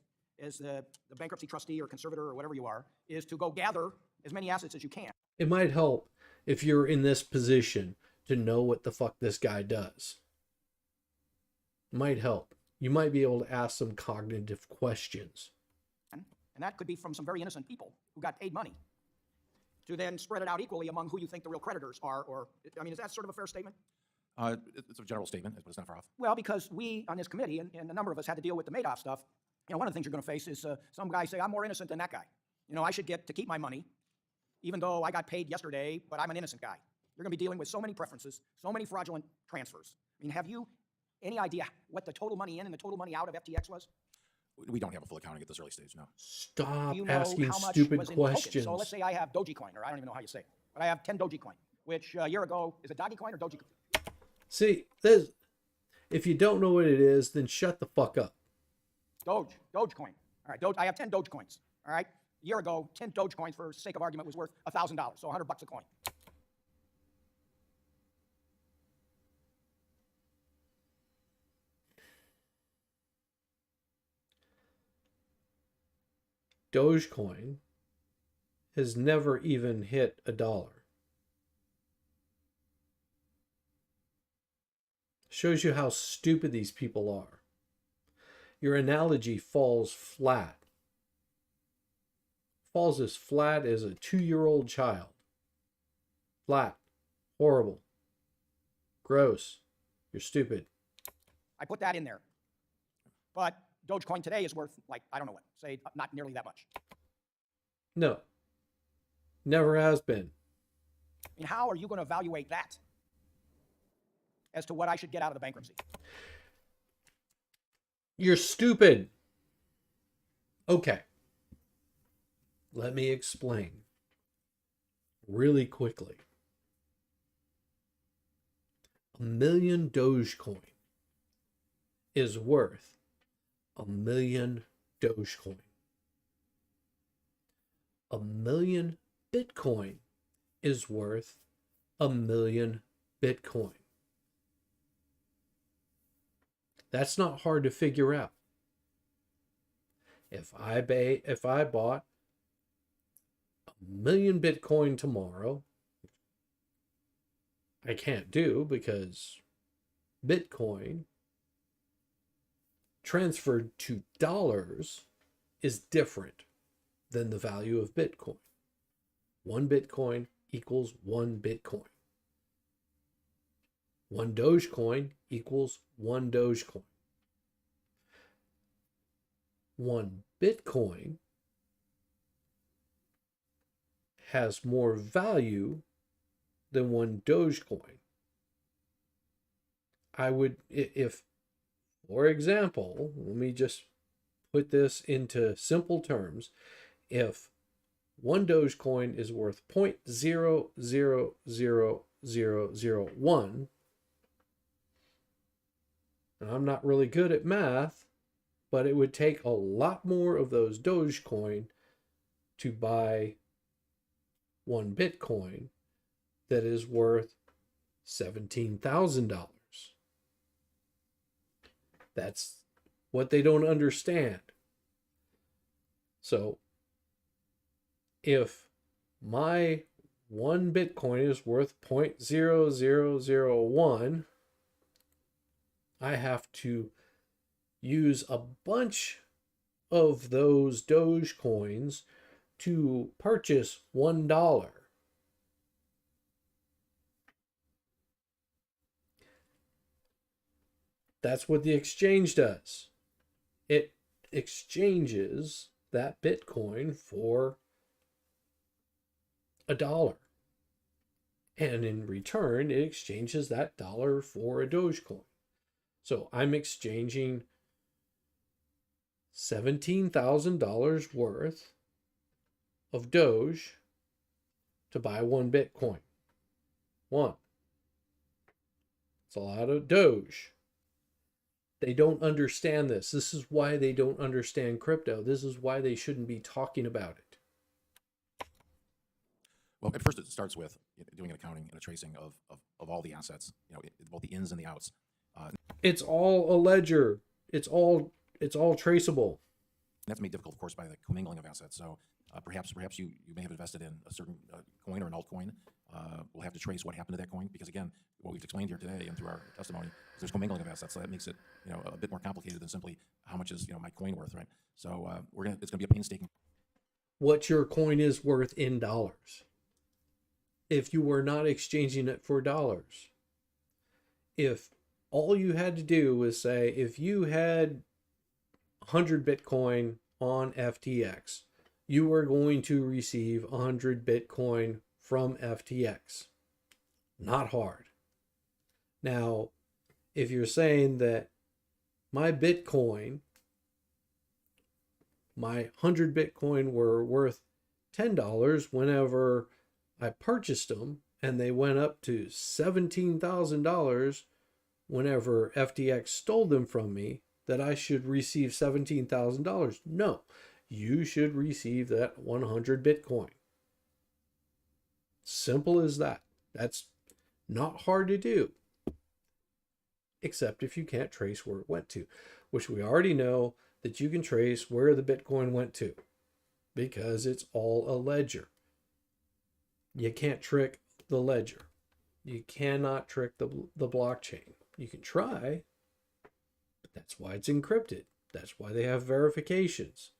[SPEAKER 3] the bankruptcy trustee or conservator or whatever you are, is to go gather as many assets as you can.
[SPEAKER 1] It might help if you're in this position to know what the fuck this guy does. Might help. You might be able to ask some cognitive questions.
[SPEAKER 3] And that could be from some very innocent people who got paid money. to then spread it out equally among who you think the real creditors are, or, I mean, is that sort of a fair statement?
[SPEAKER 4] It's a general statement, but it's not far off.
[SPEAKER 3] Well, because we on this committee, and a number of us had to deal with the Madoff stuff, you know, one of the things you're going to face is some guy say, I'm more innocent than that guy. You know, I should get to keep my money, even though I got paid yesterday, but I'm an innocent guy. You're going to be dealing with so many preferences, so many fraudulent transfers. I mean, have you any idea what the total money in and the total money out of FTX was?
[SPEAKER 4] We don't have a full accounting at this early stage, no.
[SPEAKER 1] Stop
[SPEAKER 3] Do you know
[SPEAKER 1] asking
[SPEAKER 3] how much
[SPEAKER 1] stupid
[SPEAKER 3] was in tokens?
[SPEAKER 1] questions.
[SPEAKER 3] So let's say I have Dogecoin, or I don't even know how you say it, but I have 10 Dogecoin, which a year ago, is it Dogecoin or Dogecoin?
[SPEAKER 1] See, if you don't know what it is, then shut the fuck up.
[SPEAKER 3] Dogecoin. All right, I have 10 Dogecoins. All right, a year ago, 10 Dogecoins, for sake of argument, was worth $1,000, so $100 a coin.
[SPEAKER 1] Dogecoin has never even hit $1. Shows you how stupid these people are. Your analogy falls flat. Falls as flat as a 2-year-old child. Flat. Horrible. Gross. You're stupid.
[SPEAKER 3] I put that in there. But Dogecoin today is worth, like, I don't know what, say not nearly that much.
[SPEAKER 1] No. Never has been.
[SPEAKER 3] I mean, how are you going to evaluate that as to what I should get out of the bankruptcy?
[SPEAKER 1] You're stupid. Okay. Let me explain really quickly. 1 million Dogecoin is worth 1 million Dogecoin. 1 million Bitcoin is worth 1 million Bitcoin. That's not hard to figure out. If I bought 1 million Bitcoin tomorrow, I can't do because Bitcoin transferred to dollars is different than the value of Bitcoin. 1 Bitcoin equals 1 Bitcoin. 1 Dogecoin equals 1 Dogecoin. 1 Bitcoin has more value than 1 Dogecoin. I would, if, for example, let me just put this into simple terms. If 1 Dogecoin is worth 0.000001, and I'm not really good at math, but it would take a lot more of those Dogecoin to buy 1 Bitcoin that is worth $17,000. That's what they don't understand. So if my 1 Bitcoin is worth 0.0001, I have to use a bunch of those Dogecoins to purchase $1. That's what the exchange does. It exchanges that Bitcoin for $1. And in return, it exchanges that dollar for a Dogecoin. So I'm exchanging $17,000 worth of Doge to buy 1 Bitcoin. It's a lot of Doge. They don't understand this. This is why they don't understand crypto. This is why they shouldn't be talking about it.
[SPEAKER 4] Well, at first it starts with doing an accounting and a tracing of all the assets, both the ins and the outs.
[SPEAKER 1] It's all a ledger. It's all traceable.
[SPEAKER 4] That's made difficult, of course, by the commingling of assets. So perhaps you may have invested in a certain coin or an altcoin. We'll have to trace what happened to that coin because, again, what we've explained here today and through our testimony is there's commingling of assets. So that makes it a bit more complicated than simply how much is my coin worth, right? So it's going to be a painstaking.
[SPEAKER 1] What your coin is worth in dollars. if you were not exchanging it for dollars. If all you had to do was say, if you had 100 Bitcoin on FTX, you were going to receive 100 Bitcoin from FTX. Not hard. Now, if you're saying that my 100 Bitcoin were worth $10 whenever I purchased them, and they went up to $17,000 whenever FTX stole them from me, that I should receive $17,000. No, you should receive that 100 Bitcoin. Simple as that. That's not hard to do, except if you can't trace where it went to, which we already know that you can trace where the Bitcoin went to because it's all a ledger. You can't trick the ledger. You cannot trick the blockchain. You can try, but that's why it's encrypted. That's why they have verifications.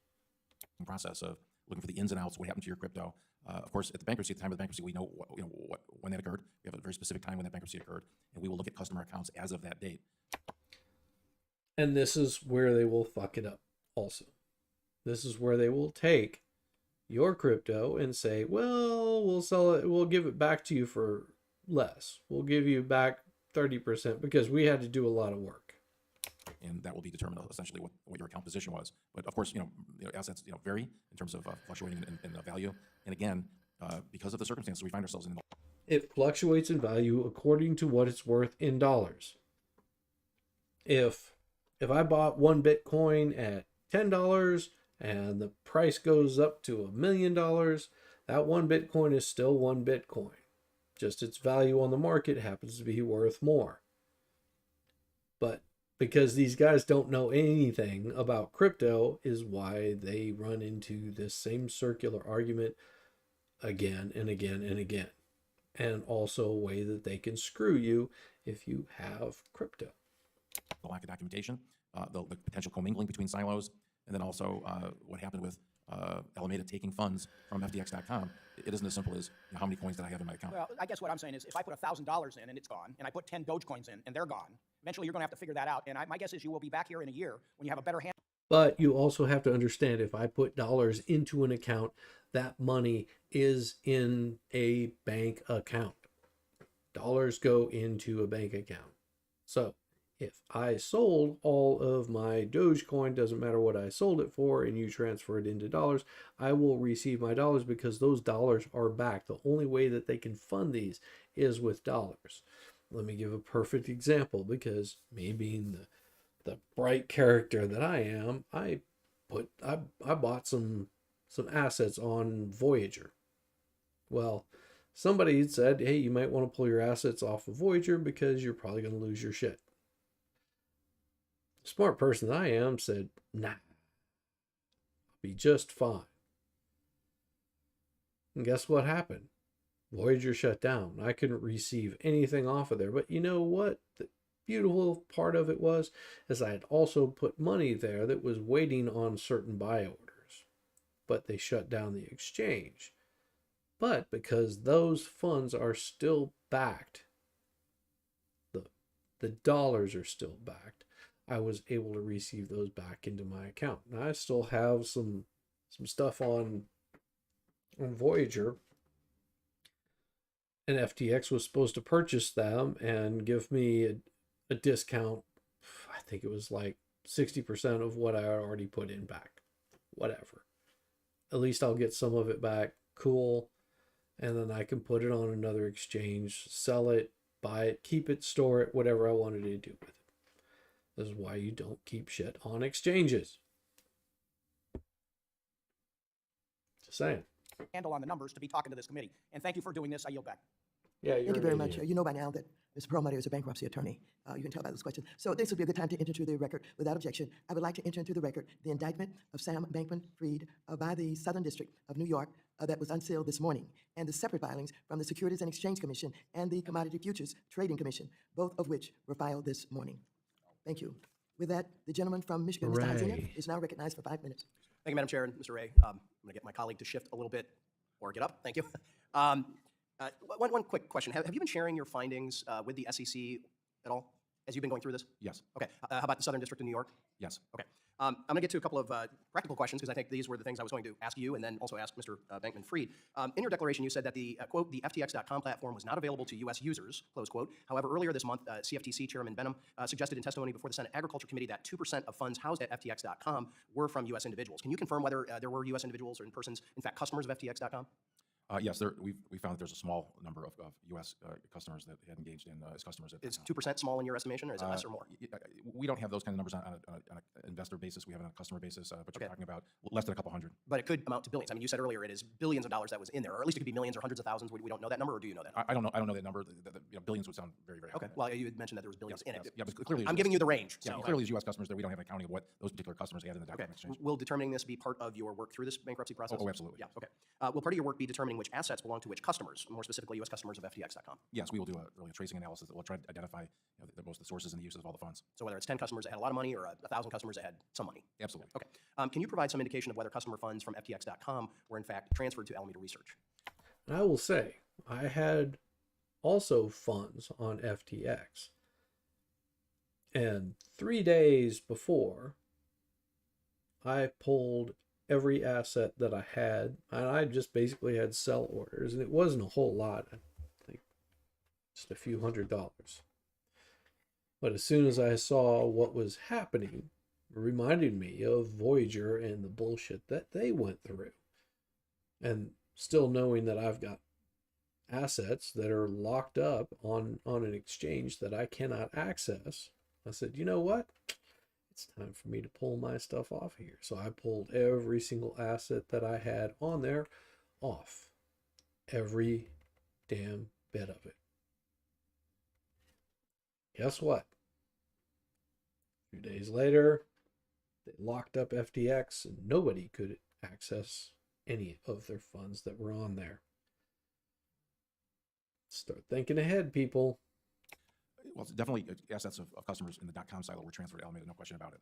[SPEAKER 4] Process of looking for the ins and outs, what happened to your crypto. Of course, at the bankruptcy, at the time of the bankruptcy, we know when that occurred. We have a very specific time when that bankruptcy occurred, and we will look at customer accounts as of that date.
[SPEAKER 1] And this is where they will fuck it up also. This is where they will take your crypto and say, well, we'll sell it, we'll give it back to you for less. We'll give you back 30% because we had to do a lot of work.
[SPEAKER 4] And that will be determined essentially what your account position was. But of course, assets vary in terms of fluctuating in value. And again, because of the circumstances we find ourselves in.
[SPEAKER 1] It fluctuates in value according to what it's worth in dollars. If I bought one Bitcoin at $10 and the price goes up to $1 million, that one Bitcoin is still one Bitcoin. Just its value on the market happens to be worth more. But because these guys don't know anything about crypto is why they run into this same circular argument again and again and again. And also a way that they can screw you if you have crypto.
[SPEAKER 4] The lack of documentation, the potential commingling between silos, and then also what happened with Alameda taking funds from FTX.com. It isn't as simple as how many coins did I have in my account.
[SPEAKER 3] Well, I guess what I'm saying is if I put $1,000 in and it's gone, and I put 10 Dogecoins in and they're gone, eventually you're going to have to figure that out. And my guess is you will be back here in a year when you have a better handle.
[SPEAKER 1] But you also have to understand, if I put dollars into an account, that money is in a bank account. Dollars go into a bank account. So if I sold all of my Dogecoin, doesn't matter what I sold it for, and you transfer it into dollars, I will receive my dollars because those dollars are back. The only way that they can fund these is with dollars. Let me give a perfect example, because me being the bright character that I am, I bought some assets on Voyager. Well, somebody said, hey, you might want to pull your assets off of Voyager because you're probably going to lose your shit. Smart person that I am said, nah, I'll be just fine. And guess what happened? Voyager shut down. I couldn't receive anything off of there. But you know what? The beautiful part of it was, is I had also put money there that was waiting on certain buy orders. But they shut down the exchange. But because those funds are still backed, the dollars are still backed, I was able to receive those back into my account. Now I still have some stuff on Voyager, and FTX was supposed to purchase them and give me a discount. I think it was like 60% of what I had already put in back. Whatever. At least I'll get some of it back. Cool. And then I can put it on another exchange, sell it, buy it, keep it, store it, whatever I wanted to do with it. This is why you don't keep shit on exchanges. Just saying.
[SPEAKER 3] Handle on the numbers to be talking to this committee. And thank you for doing this. I yield back.
[SPEAKER 1] Yeah,
[SPEAKER 2] Thank you very much. You know by now that Mr. Perlmutter is a bankruptcy attorney. You can tell by this question. So this would be a good time to enter into the record. Without objection, I would like to enter into the record the indictment of Sam Bankman-Fried by the Southern District of New York that was unsealed this morning, and the separate filings from the Securities and Exchange Commission and the Commodity Futures Trading Commission, both of which were filed this morning. Thank you. With that, the gentleman from Michigan, Mr. Hunsinger,
[SPEAKER 1] Ray.
[SPEAKER 2] is now recognized for 5 minutes.
[SPEAKER 3] Thank you, Madam Chair and Mr. Ray. I'm going to get my colleague to shift a little bit or get up. Thank you. One quick question. Have you been sharing your findings with the SEC at all as you've been going through this?
[SPEAKER 4] Yes,
[SPEAKER 3] Okay. How about the Southern District of New York?
[SPEAKER 4] yes.
[SPEAKER 3] Okay. I'm going to get to a couple of practical questions because I think these were the things I was going to ask you and then also ask Mr. Bankman-Fried. In your declaration, you said that the, quote, the FTX.com platform was not available to U.S. users, close quote. However, earlier this month, CFTC Chairman Benham suggested in testimony before the Senate Agriculture Committee that 2% of funds housed at FTX.com were from U.S. individuals. Can you confirm whether there were U.S. individuals or in persons, in fact, customers of FTX.com?
[SPEAKER 4] Yes, we found that there's a small number of U.S. Customers that had engaged in as customers.
[SPEAKER 3] Is 2% small in your estimation, or is it less or more?
[SPEAKER 4] We don't have those kind of numbers on an investor basis. We have it on a customer basis, but you're
[SPEAKER 3] Okay.
[SPEAKER 4] talking about less than a couple hundred.
[SPEAKER 3] But it could amount to billions. I mean, you said earlier it is billions of dollars that was in there, or at least it could be millions or hundreds of thousands. We don't know that number, or do you know that number?
[SPEAKER 4] I don't know. I don't know that number. Billions would sound very, very high.
[SPEAKER 3] Okay. Well, you had mentioned that there was billions in it.
[SPEAKER 4] Yeah, but clearly,
[SPEAKER 3] I'm giving you the range.
[SPEAKER 4] Yeah,
[SPEAKER 3] So,
[SPEAKER 4] clearly, as U.S. customers, there we don't have an accounting of what those particular customers had in the
[SPEAKER 3] okay.
[SPEAKER 4] document exchange.
[SPEAKER 3] Will determining this be part of your work through this bankruptcy process?
[SPEAKER 4] Oh, absolutely.
[SPEAKER 3] Yeah. Okay. Will part of your work be determining which assets belong to which customers, more specifically U.S. customers of FTX.com?
[SPEAKER 4] Yes, we will do a tracing analysis that will try to identify most of the sources and the uses of all the funds.
[SPEAKER 3] So whether it's 10 customers that had a lot of money or 1,000 customers that had some money.
[SPEAKER 4] Absolutely.
[SPEAKER 3] Okay. Can you provide some indication of whether customer funds from FTX.com were in fact transferred to Alameda Research?
[SPEAKER 1] I will say, I had also funds on FTX. And 3 days before, I pulled every asset that I had, and I just basically had sell orders, and it wasn't a whole lot, I think just a few $100s. But as soon as I saw what was happening, it reminded me of Voyager and the bullshit that they went through. And still knowing that I've got assets that are locked up on an exchange that I cannot access, I said, you know what? It's time for me to pull my stuff off here. So I pulled every single asset that I had on there off. Every damn bit of it. Guess what? A few days later, they locked up FTX and nobody could access any of their funds that were on there. Start thinking ahead, people.
[SPEAKER 4] Well, it's definitely assets of customers in the .com silo were transferred to Alameda, no question about it.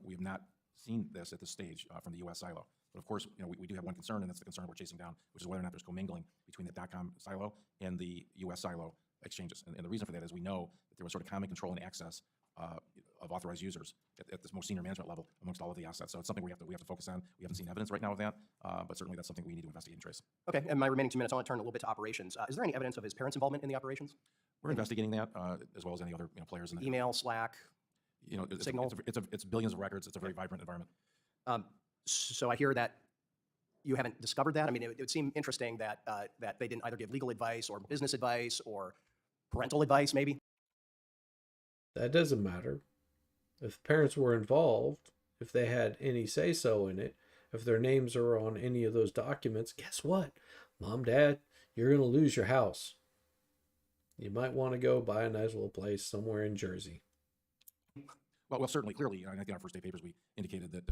[SPEAKER 4] We have not seen this at this stage from the U.S. silo. But of course, we do have one concern, and that's the concern we're chasing down, which is whether or not there's commingling between the .com silo and the U.S. silo exchanges. And the reason for that is we know that there was sort of common control and access of authorized users at this most senior management level amongst all of the assets. So it's something we have to focus on. We haven't seen evidence right now of that, but certainly that's something we need to investigate and trace.
[SPEAKER 3] Okay, and my remaining 2 minutes, I want to turn a little bit to operations. Is there any evidence of his parents' involvement in the operations?
[SPEAKER 4] We're investigating that as well as any other players in the
[SPEAKER 3] Email, Slack, Signal?
[SPEAKER 4] It's billions of records. It's a very vibrant environment.
[SPEAKER 3] So I hear that you haven't discovered that. I mean, it would seem interesting that that they didn't either give legal advice or business advice or parental advice, maybe.
[SPEAKER 1] That doesn't matter. If parents were involved, if they had any say-so in it, if their names are on any of those documents, guess what? Mom, Dad, you're going to lose your house. You might want to go buy a nice little place somewhere in Jersey.
[SPEAKER 4] Well, certainly, clearly, I think in our first day papers we indicated that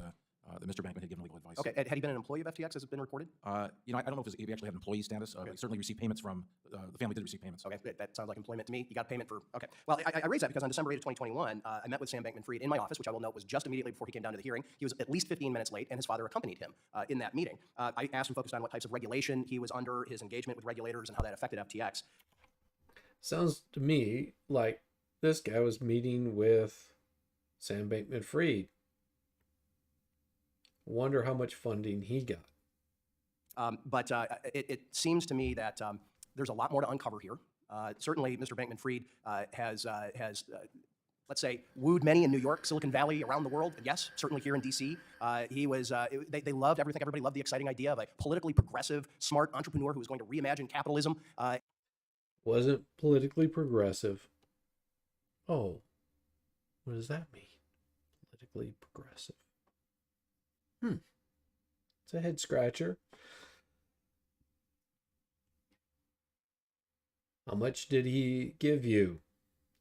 [SPEAKER 4] Mr. Bankman had given legal advice.
[SPEAKER 3] Okay, had he been an employee of FTX? Has it been reported?
[SPEAKER 4] I don't know if he actually had employee status. He certainly received payments from, the family did receive payments.
[SPEAKER 3] Okay, that sounds like employment to me. You got payment for, okay. Well, I raise that because on December 8th of 2021, I met with Sam Bankman-Fried in my office, which I will note was just immediately before he came down to the hearing. He was at least 15 minutes late, and his father accompanied him in that meeting. I asked him, focused on what types of regulation he was under, his engagement with regulators, and how that affected FTX.
[SPEAKER 1] Sounds to me like this guy was meeting with Sam Bankman-Fried. Wonder how much funding he got.
[SPEAKER 3] But it seems to me that there's a lot more to uncover here. Certainly, Mr. Bankman-Fried has let's say, wooed many in New York, Silicon Valley, around the world. Yes, certainly here in D.C. He was, they loved everything. Everybody loved the exciting idea of a politically progressive, smart entrepreneur who was going to reimagine capitalism.
[SPEAKER 1] Wasn't politically progressive. Oh, what does that mean? Politically progressive. It's a head scratcher. How much did he give you?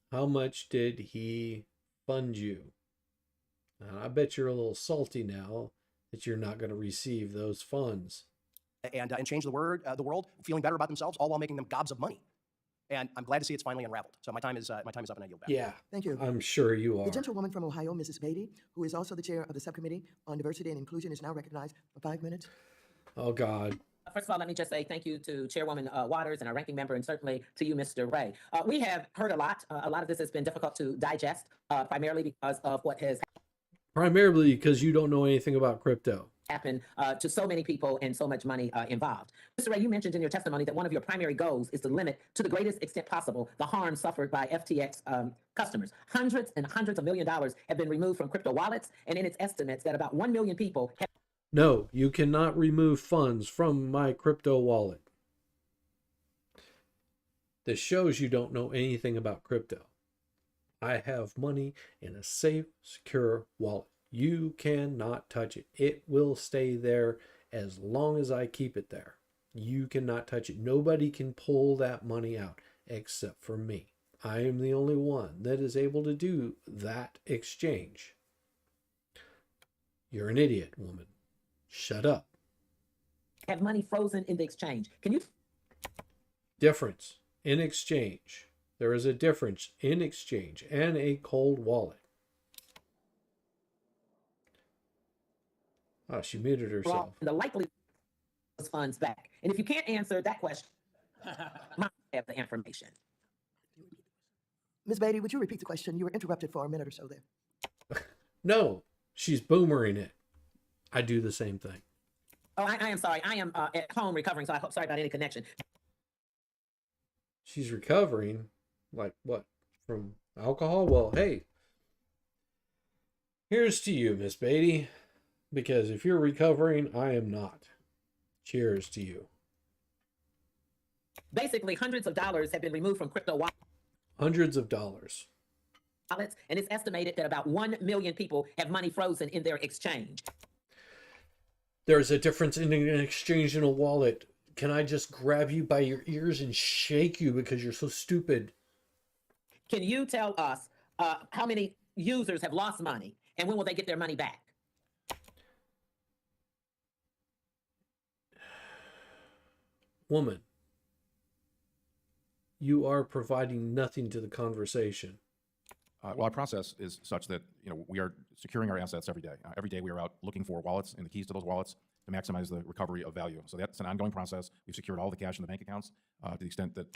[SPEAKER 1] How much did he fund you? And I bet you're a little salty now that you're not going to receive those funds.
[SPEAKER 3] And change the world, feeling better about themselves, all while making them gobs of money. And I'm glad to see it's finally unraveled. So my time is up, and I yield back.
[SPEAKER 1] Yeah,
[SPEAKER 2] Thank you.
[SPEAKER 1] I'm sure you are.
[SPEAKER 2] The gentlewoman from Ohio, Mrs. Beatty, who is also the chair of the subcommittee on diversity and inclusion, is now recognized for 5 minutes.
[SPEAKER 1] Oh, God.
[SPEAKER 12] First of all, let me just say thank you to Chairwoman Waters and our ranking member, and certainly to you, Mr. Ray. We have heard a lot. A lot of this has been difficult to digest, primarily because of what has
[SPEAKER 1] Primarily because you don't know anything about crypto.
[SPEAKER 12] happened to so many people and so much money involved. Mr. Ray, you mentioned in your testimony that one of your primary goals is to limit to the greatest extent possible the harm suffered by FTX customers. Hundreds and hundreds of $1 million have been removed from crypto wallets, and in its estimates that about 1 million people have.
[SPEAKER 1] No, you cannot remove funds from my crypto wallet. This shows you don't know anything about crypto. I have money in a safe, secure wallet. You cannot touch it. It will stay there as long as I keep it there. You cannot touch it. Nobody can pull that money out except for me. I am the only one that is able to do that exchange. You're an idiot, woman. Shut up.
[SPEAKER 12] Have money frozen in the exchange. Can you?
[SPEAKER 1] Difference in exchange. There is a difference in exchange and a cold wallet. Oh, she muted herself.
[SPEAKER 12] The likely those funds back. And if you can't answer that question, I have the information.
[SPEAKER 2] Ms. Beatty, would you repeat the question? You were interrupted for a minute or so there.
[SPEAKER 1] No, she's boomering it. I do the same thing.
[SPEAKER 12] Oh, I am sorry. I am at home recovering, so I hope sorry about any connection.
[SPEAKER 1] She's recovering, like what? From alcohol? Well, hey, here's to you, Miss Beatty. Because if you're recovering, I am not. Cheers to you.
[SPEAKER 12] Basically, hundreds of dollars have been removed from crypto wallets.
[SPEAKER 1] Hundreds of dollars.
[SPEAKER 12] And it's estimated that about 1 million people have money frozen in their exchange.
[SPEAKER 1] There's a difference in an exchange and a wallet. Can I just grab you by your ears and shake you because you're so stupid?
[SPEAKER 12] Can you tell us how many users have lost money and when will they get their money back?
[SPEAKER 1] Woman, you are providing nothing to the conversation.
[SPEAKER 4] Well, our process is such that we are securing our assets every day. Every day we are out looking for wallets and the keys to those wallets to maximize the recovery of value. So that's an ongoing process. We've secured all the cash in the bank accounts to the extent that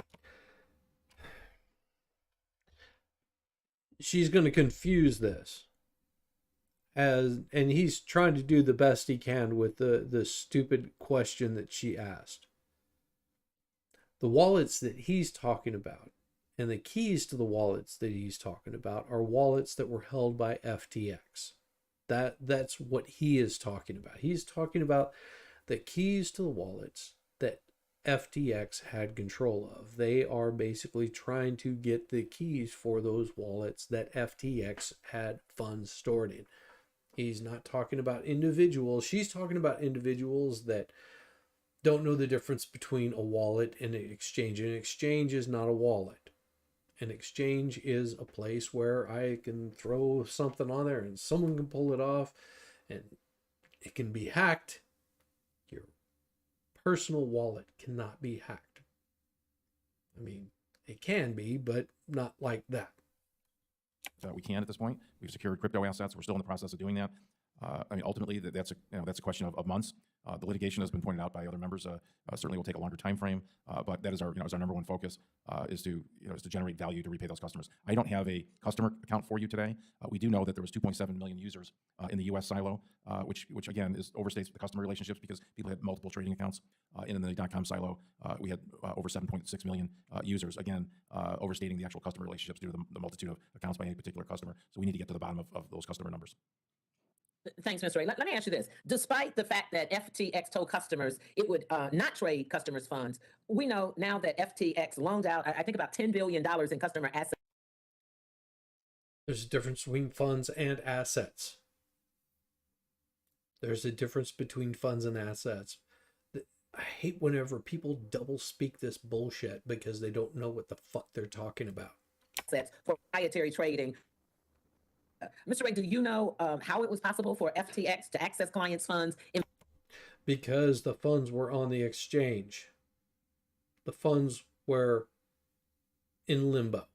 [SPEAKER 1] she's going to confuse this. And he's trying to do the best he can with the stupid question that she asked. The wallets that he's talking about and the keys to the wallets that he's talking about are wallets that were held by FTX. That's what he is talking about. He's talking about the keys to the wallets that FTX had control of. They are basically trying to get the keys for those wallets that FTX had funds stored in. He's not talking about individuals. She's talking about individuals that don't know the difference between a wallet and an exchange. An exchange is not a wallet. An exchange is a place where I can throw something on there and someone can pull it off and it can be hacked. Your personal wallet cannot be hacked. I mean, it can be, but not like that.
[SPEAKER 4] we can at this point. We've secured crypto assets. We're still in the process of doing that. I mean, ultimately, that's a question of months. The litigation has been pointed out by other members. Certainly will take a longer time frame, but that is our number one focus is to generate value to repay those customers. I don't have a customer account for you today. We do know that there was 2.7 million users in the U.S. silo, which again overstates the customer relationships because people had multiple trading accounts. In the .com silo, we had over 7.6 million users. Again, overstating the actual customer relationships due to the multitude of accounts by any particular customer. So we need to get to the bottom of those customer numbers.
[SPEAKER 12] Thanks, Mr. Ray. Let me ask you this. Despite the fact that FTX told customers it would not trade customers' funds, we know now that FTX loaned out, I think, about $10 billion in customer assets.
[SPEAKER 1] There's a difference between funds and assets. There's a difference between funds and assets. I hate whenever people double speak this bullshit because they don't know what the fuck they're talking about.
[SPEAKER 12] Assets for proprietary trading. Mr. Ray, do you know how it was possible for FTX to access clients' funds?
[SPEAKER 1] Because the funds were on the exchange. The funds were in limbo.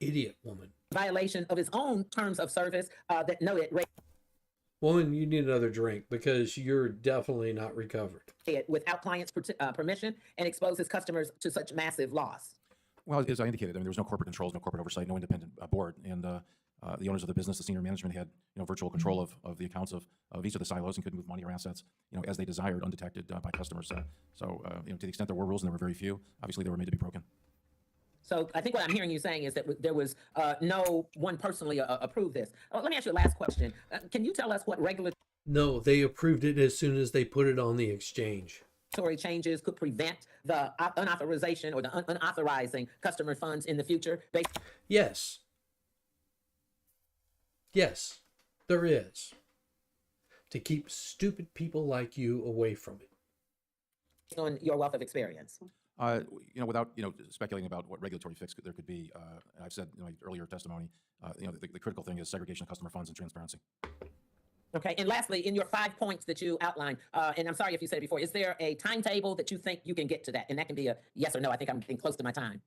[SPEAKER 1] Idiot woman.
[SPEAKER 12] Violation of his own terms of service that noted.
[SPEAKER 1] Woman, you need another drink because you're definitely not recovered.
[SPEAKER 12] it without clients' permission and exposes customers to such massive loss?
[SPEAKER 4] Well, as I indicated, I mean, there was no corporate controls, no corporate oversight, no independent board, and the owners of the business, the senior management, had virtual control of the accounts of each of the silos and could move money or assets as they desired, undetected by customers. So to the extent there were rules, and there were very few, obviously they were made to be broken.
[SPEAKER 12] So I think what I'm hearing you saying is that there was no one personally approved this. Let me ask you a last question. Can you tell us what regulatory
[SPEAKER 1] No, they approved it as soon as they put it on the exchange.
[SPEAKER 12] changes could prevent the unauthorization or the unauthorizing customer funds in the future?
[SPEAKER 1] Yes. Yes, there is. To keep stupid people like you away from it.
[SPEAKER 12] On your wealth of experience.
[SPEAKER 4] Without speculating about what regulatory fix there could be, I've said in my earlier testimony, the critical thing is segregation of customer funds and transparency.
[SPEAKER 12] Okay, and lastly, in your 5 points that you outlined, and I'm sorry if you said it before, is there a timetable that you think you can get to that? And that can be a yes or no. I think I'm getting close to my time.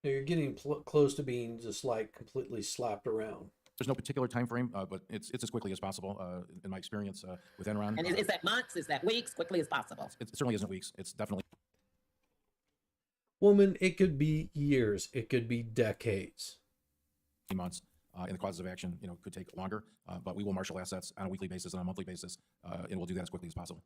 [SPEAKER 1] You're getting close to being just like completely slapped around.
[SPEAKER 4] There's no particular time frame, but it's as quickly as possible. In my experience with Enron.
[SPEAKER 12] And is that months? Is that weeks? Quickly as possible.
[SPEAKER 4] It certainly isn't weeks. It's definitely.
[SPEAKER 1] Woman, it could be years. It could be decades.
[SPEAKER 4] Months. And the causes of action, could take longer, but we will marshal assets on a weekly basis and on a monthly basis, and we'll do that as quickly as possible.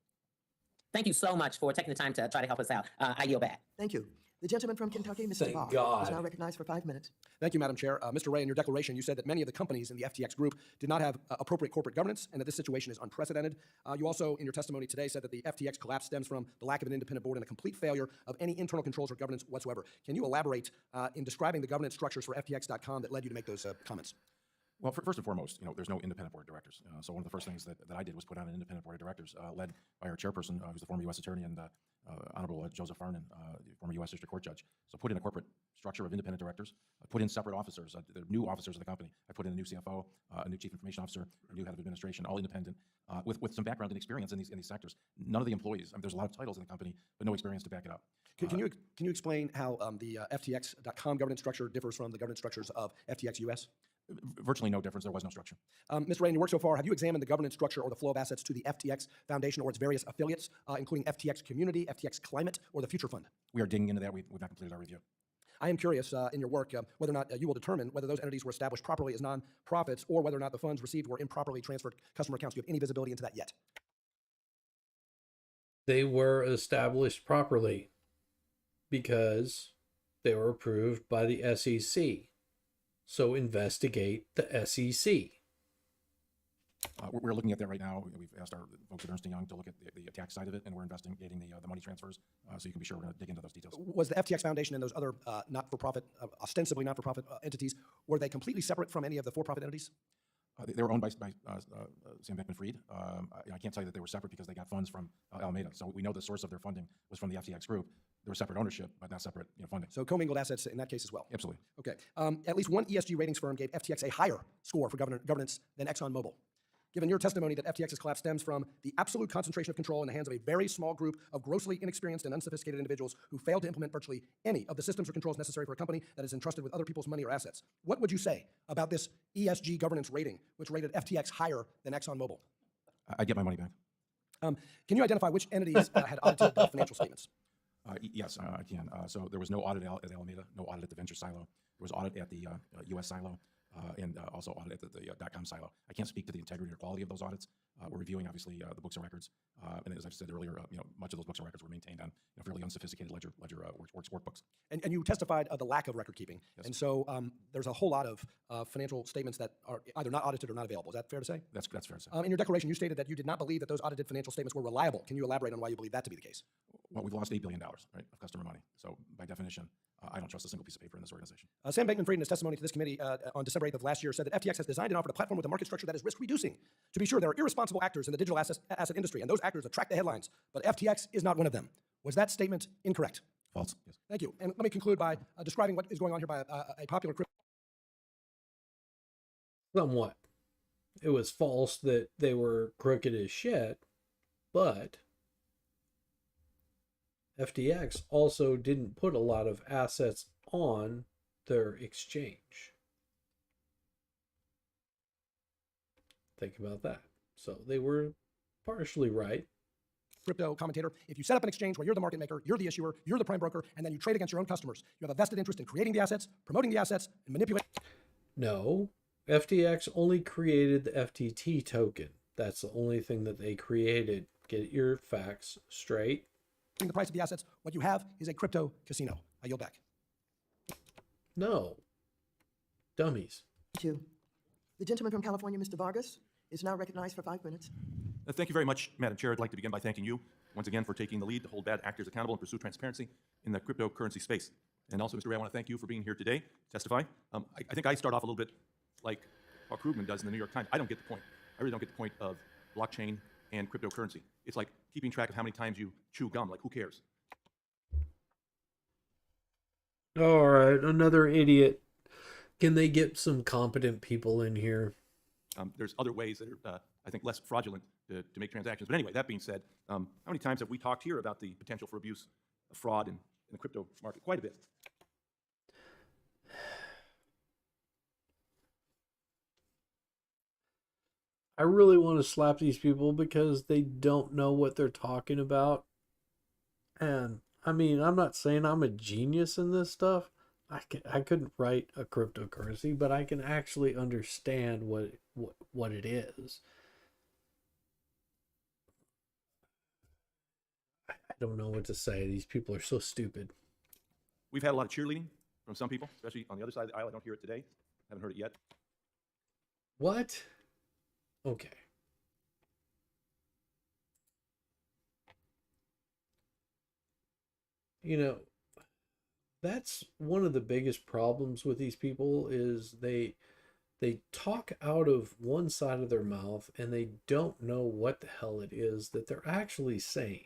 [SPEAKER 12] Thank you so much for taking the time to try to help us out. I yield back.
[SPEAKER 2] Thank you. The gentleman from Kentucky, Mr.
[SPEAKER 1] Thank
[SPEAKER 2] Barr,
[SPEAKER 1] God.
[SPEAKER 2] is now recognized for 5 minutes.
[SPEAKER 9] Thank you, Madam Chair. Mr. Ray, in your declaration, you said that many of the companies in the FTX group did not have appropriate corporate governance and that this situation is unprecedented. You also, in your testimony today, said that the FTX collapse stems from the lack of an independent board and a complete failure of any internal controls or governance whatsoever. Can you elaborate in describing the governance structures for FTX.com that led you to make those comments?
[SPEAKER 4] Well, first and foremost, there's no independent board of directors. So one of the first things that I did was put out an independent board of directors led by our chairperson, who's the former U.S. attorney, and Honorable Joseph Farnan, the former U.S. District Court judge. So put in a corporate structure of independent directors, put in separate officers, the new officers of the company. I put in a new CFO, a new chief information officer, a new head of administration, all independent, with some background and experience in these sectors. None of the employees, there's a lot of titles in the company, but no experience to back it up.
[SPEAKER 9] Can you explain how the FTX.com governance structure differs from the governance structures of FTX US?
[SPEAKER 4] Virtually no difference. There was no structure.
[SPEAKER 9] Mr. Ray, in your work so far, have you examined the governance structure or the flow of assets to the FTX Foundation or its various affiliates, including FTX Community, FTX Climate, or the Future Fund?
[SPEAKER 4] We are digging into that. We've not completed our review.
[SPEAKER 9] I am curious in your work whether or not you will determine whether those entities were established properly as non-profits or whether or not the funds received were improperly transferred customer accounts. Do you have any visibility into that yet?
[SPEAKER 1] They were established properly because they were approved by the SEC. So investigate the SEC.
[SPEAKER 4] We're looking at that right now. We've asked our folks at Ernst & Young to look at the tax side of it, and we're investigating the money transfers. So you can be sure we're going to dig into those details.
[SPEAKER 9] Was the FTX Foundation and those other not-for-profit, ostensibly not-for-profit entities, were they completely separate from any of the for-profit entities?
[SPEAKER 4] They were owned by Sam Bankman-Fried. I can't tell you that they were separate because they got funds from Alameda. So we know the source of their funding was from the FTX group. There was separate ownership, but not separate funding.
[SPEAKER 9] So commingled assets in that case as well?
[SPEAKER 4] Absolutely.
[SPEAKER 9] Okay. At least one ESG ratings firm gave FTX a higher score for governance than ExxonMobil. Given your testimony that FTX's collapse stems from the absolute concentration of control in the hands of a very small group of grossly inexperienced and unsophisticated individuals who failed to implement virtually any of the systems or controls necessary for a company that is entrusted with other people's money or assets, what would you say about this ESG governance rating, which rated FTX higher than ExxonMobil?
[SPEAKER 4] I get my money back.
[SPEAKER 9] Can you identify which entities had audited the financial statements?
[SPEAKER 4] Yes, I can. So there was no audit at Alameda, no audit at the venture silo. There was audit at the U.S. silo. And also audit at the .com silo. I can't speak to the integrity or quality of those audits. We're reviewing, obviously, the books and records. And as I've said earlier, much of those books and records were maintained on fairly unsophisticated ledger workbooks.
[SPEAKER 9] And you testified of the lack of record keeping. Yes. And so there's a whole lot of financial statements that are either not audited or not available. Is that fair to say?
[SPEAKER 4] That's fair to say.
[SPEAKER 9] In your declaration, you stated that you did not believe that those audited financial statements were reliable. Can you elaborate on why you believe that to be the case?
[SPEAKER 4] Well, we've lost $8 billion, right, of customer money. So by definition, I don't trust a single piece of paper in this organization.
[SPEAKER 9] Sam Bankman-Fried, in his testimony to this committee on December 8th of last year, said that FTX has designed and offered a platform with a market structure that is risk-reducing. To be sure, there are irresponsible actors in the digital asset industry, and those actors attract the headlines, but FTX is not one of them. Was that statement incorrect?
[SPEAKER 4] False, yes.
[SPEAKER 9] Thank you. And let me conclude by describing what is going on here by a popular crypto.
[SPEAKER 1] Somewhat. It was false that they were crooked as shit, but FTX also didn't put a lot of assets on their exchange. Think about that. So they were partially right.
[SPEAKER 13] Crypto commentator, if you set up an exchange where you're the market maker, you're the issuer, you're the prime broker, and then you trade against your own customers, you have a vested interest in creating the assets, promoting the assets, and manipulating
[SPEAKER 1] No, FTX only created the FTT token. That's the only thing that they created. Get your facts straight.
[SPEAKER 13] the price of the assets. What you have is a crypto casino. I yield back.
[SPEAKER 1] No. Dummies.
[SPEAKER 2] Thank you. The gentleman from California, Mr. Vargas, is now recognized for 5 minutes.
[SPEAKER 4] Thank you very much, Madam Chair. I'd like to begin by thanking you once again for taking the lead to hold bad actors accountable and pursue transparency in the cryptocurrency space. And also, Mr. Ray, I want to thank you for being here today to testify. I think I start off a little bit like Paul Krugman does in the New York Times. I don't get the point. I really don't get the point of blockchain and cryptocurrency. It's like keeping track of how many times you chew gum. Like, who cares?
[SPEAKER 1] All right, another idiot. Can they get some competent people in here?
[SPEAKER 4] There's other ways that are, I think, less fraudulent to make transactions. But anyway, that being said, how many times have we talked here about the potential for abuse, of fraud in the crypto market? Quite a bit.
[SPEAKER 1] I really want to slap these people because they don't know what they're talking about. And I mean, I'm not saying I'm a genius in this stuff. I couldn't write a cryptocurrency, but I can actually understand what it is. I don't know what to say. These people are so stupid.
[SPEAKER 4] We've had a lot of cheerleading from some people, especially on the other side of the aisle. I don't hear it today. Haven't heard it yet.
[SPEAKER 1] What? Okay. You know, that's one of the biggest problems with these people is they talk out of one side of their mouth and they don't know what the hell it is that they're actually saying.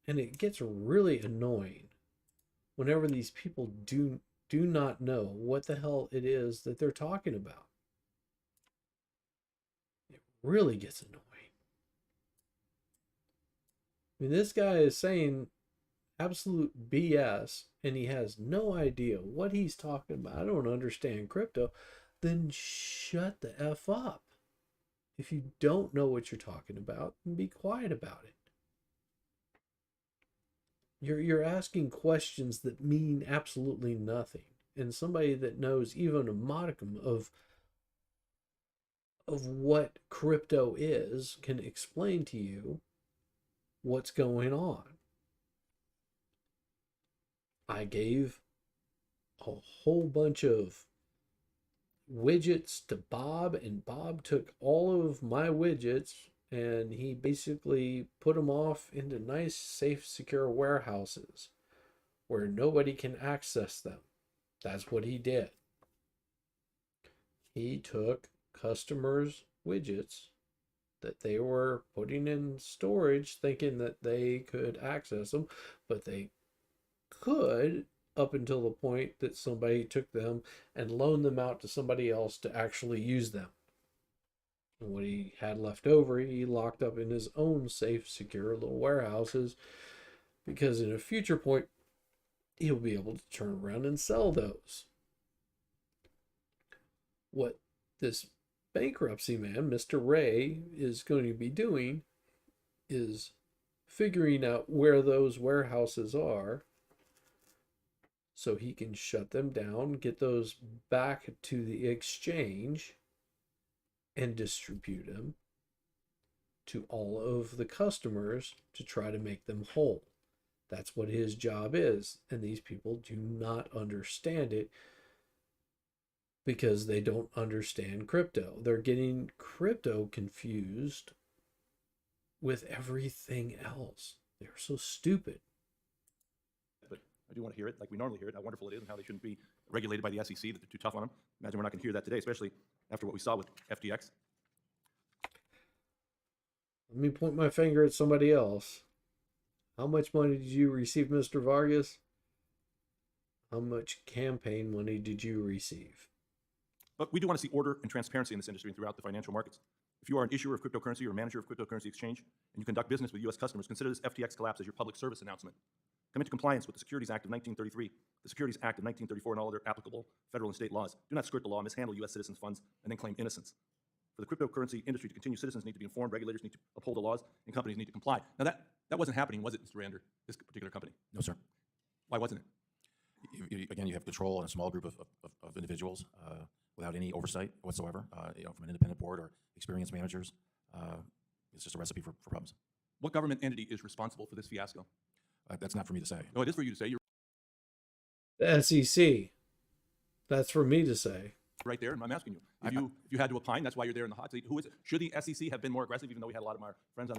[SPEAKER 1] And it gets really annoying whenever these people do not know what the hell it is that they're talking about. It really gets annoying. I mean, this guy is saying absolute BS and he has no idea what he's talking about. I don't understand crypto. Then shut the F up. If you don't know what you're talking about, then be quiet about it. You're asking questions that mean absolutely nothing. And somebody that knows even a modicum of what crypto is can explain to you what's going on. I gave a whole bunch of widgets to Bob, and Bob took all of my widgets and he basically put them off into nice, safe, secure warehouses where nobody can access them. That's what he did. He took customers' widgets that they were putting in storage thinking that they could access them, but they could up until the point that somebody took them and loaned them out to somebody else to actually use them. And what he had left over, he locked up in his own safe, secure little warehouses, because in a future point, he'll be able to turn around and sell those. What this bankruptcy man, Mr. Ray, is going to be doing is figuring out where those warehouses are so he can shut them down, get those back to the exchange, and distribute them to all of the customers to try to make them whole. That's what his job is. And these people do not understand it because they don't understand crypto. They're getting crypto confused with everything else. They're so stupid.
[SPEAKER 4] But I do want to hear it like we normally hear it, how wonderful it is and how they shouldn't be regulated by the SEC, that they're too tough on them. Imagine we're not going to hear that today, especially after what we saw with FTX.
[SPEAKER 1] Let me point my finger at somebody else. How much money did you receive, Mr. Vargas? How much campaign money did you receive?
[SPEAKER 4] But we do want to see order and transparency in this industry and throughout the financial markets. If you are an issuer of cryptocurrency or a manager of cryptocurrency exchange, and you conduct business with U.S. customers, consider this FTX collapse as your public service announcement. Come into compliance with the Securities Act of 1933, the Securities Act of 1934, and all other applicable federal and state laws. Do not skirt the law, mishandle U.S. citizens' funds, and then claim innocence.
[SPEAKER 14] For the cryptocurrency industry to continue, citizens need to be informed, regulators need to uphold the laws, and companies need to comply. Now that wasn't happening, was it, Mr. Rander, this particular company?
[SPEAKER 4] No, sir.
[SPEAKER 14] Why wasn't it?
[SPEAKER 4] Again, you have control in a small group of individuals without any oversight whatsoever, from an independent board or experienced managers. It's just a recipe for problems.
[SPEAKER 14] What government entity is responsible for this fiasco?
[SPEAKER 4] That's not for me to say.
[SPEAKER 14] No, it is for you to say. You're
[SPEAKER 1] The SEC. That's for me to say.
[SPEAKER 14] right there, and I'm asking you. If you had to opine, that's why you're there in the hot seat. Who is it? Should the SEC have been more aggressive, even though we had a lot of our friends on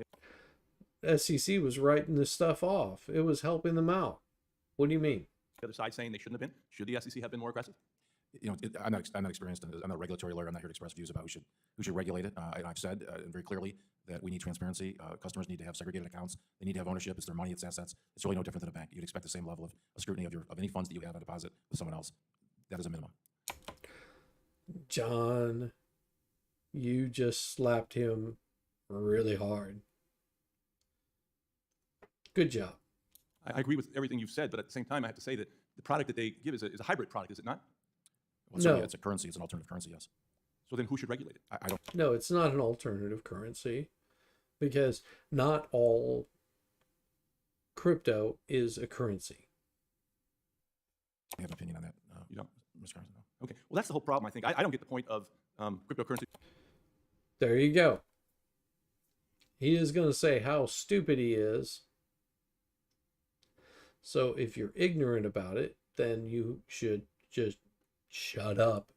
[SPEAKER 14] the
[SPEAKER 1] SEC was writing this stuff off. It was helping them out. What do you mean?
[SPEAKER 14] other side saying they shouldn't have been? Should the SEC have been more aggressive?
[SPEAKER 4] I'm not experienced. I'm not a regulatory lawyer. I'm not here to express views about who should regulate it. And I've said very clearly that we need transparency. Customers need to have segregated accounts. They need to have ownership. It's their money. It's assets. It's really no different than a bank. You'd expect the same level of scrutiny of any funds that you have on deposit with someone else. That is a minimum.
[SPEAKER 1] John, you just slapped him really hard. Good job.
[SPEAKER 14] I agree with everything you've said, but at the same time, I have to say that the product that they give is a hybrid product, is it not?
[SPEAKER 4] Well, certainly
[SPEAKER 1] No.
[SPEAKER 4] it's a currency. It's an alternative currency, yes.
[SPEAKER 14] So then who should regulate it?
[SPEAKER 4] I don't.
[SPEAKER 1] No, it's not an alternative currency because not all crypto is a currency.
[SPEAKER 4] I have an opinion on that.
[SPEAKER 14] You don't?
[SPEAKER 4] Mr. Carson, no.
[SPEAKER 14] Okay. Well, that's the whole problem, I think. I don't get the point of cryptocurrency.
[SPEAKER 1] There you go. He is going to say how stupid he is. So if you're ignorant about it, then you should just shut up,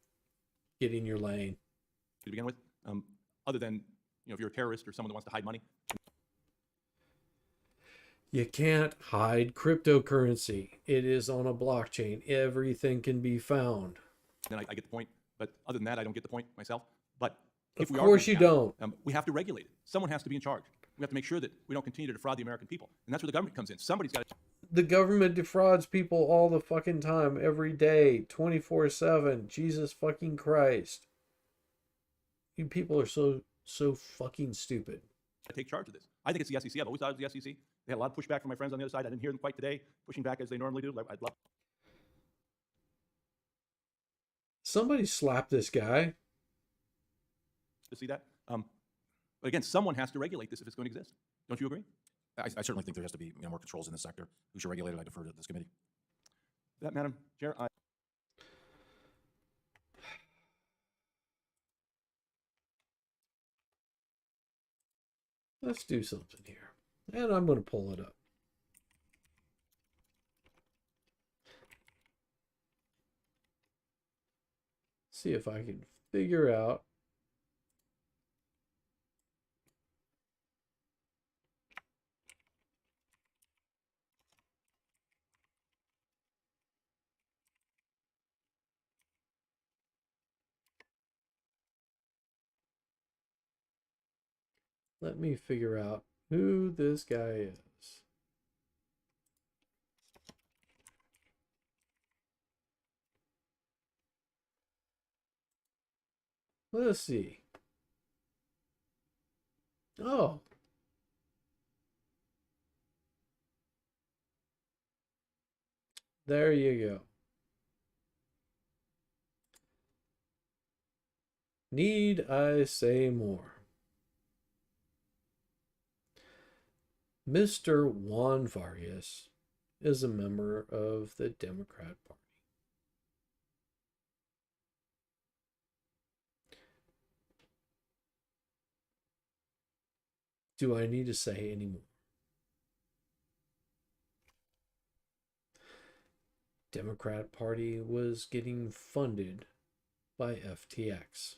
[SPEAKER 1] get in your lane.
[SPEAKER 14] To begin with, other than, if you're a terrorist or someone that wants to hide money.
[SPEAKER 1] You can't hide cryptocurrency. It is on a blockchain. Everything can be found.
[SPEAKER 14] Then I get the point. But other than that, I don't get the point myself. But if
[SPEAKER 1] Of
[SPEAKER 14] we
[SPEAKER 1] course
[SPEAKER 14] are
[SPEAKER 1] you
[SPEAKER 14] going
[SPEAKER 1] don't.
[SPEAKER 14] we have to regulate it. Someone has to be in charge. We have to make sure that we don't continue to defraud the American people. And that's where the government comes in. Somebody's got to.
[SPEAKER 1] The government defrauds people all the fucking time, every day, 24/7. Jesus fucking Christ. You people are so fucking stupid.
[SPEAKER 14] Take charge of this. I think it's the SEC. I've always thought it was the SEC. They had a lot of pushback from my friends on the other side. I didn't hear them quite today, pushing back as they normally do. I'd love
[SPEAKER 1] Somebody slap this guy.
[SPEAKER 14] to see that. But again, someone has to regulate this if it's going to exist. Don't you agree?
[SPEAKER 4] I certainly think there has to be more controls in this sector. Who should regulate it? I defer to this committee.
[SPEAKER 14] That, Madam Chair,
[SPEAKER 1] Let's do something here. And I'm going to pull it up. See if I can figure out let me figure out who this guy is. Let's see. Oh. There you go. Need I say more? Mr. Juan Vargas is a member of the Democrat Party. Do I need to say any more? Democrat Party was getting funded by FTX.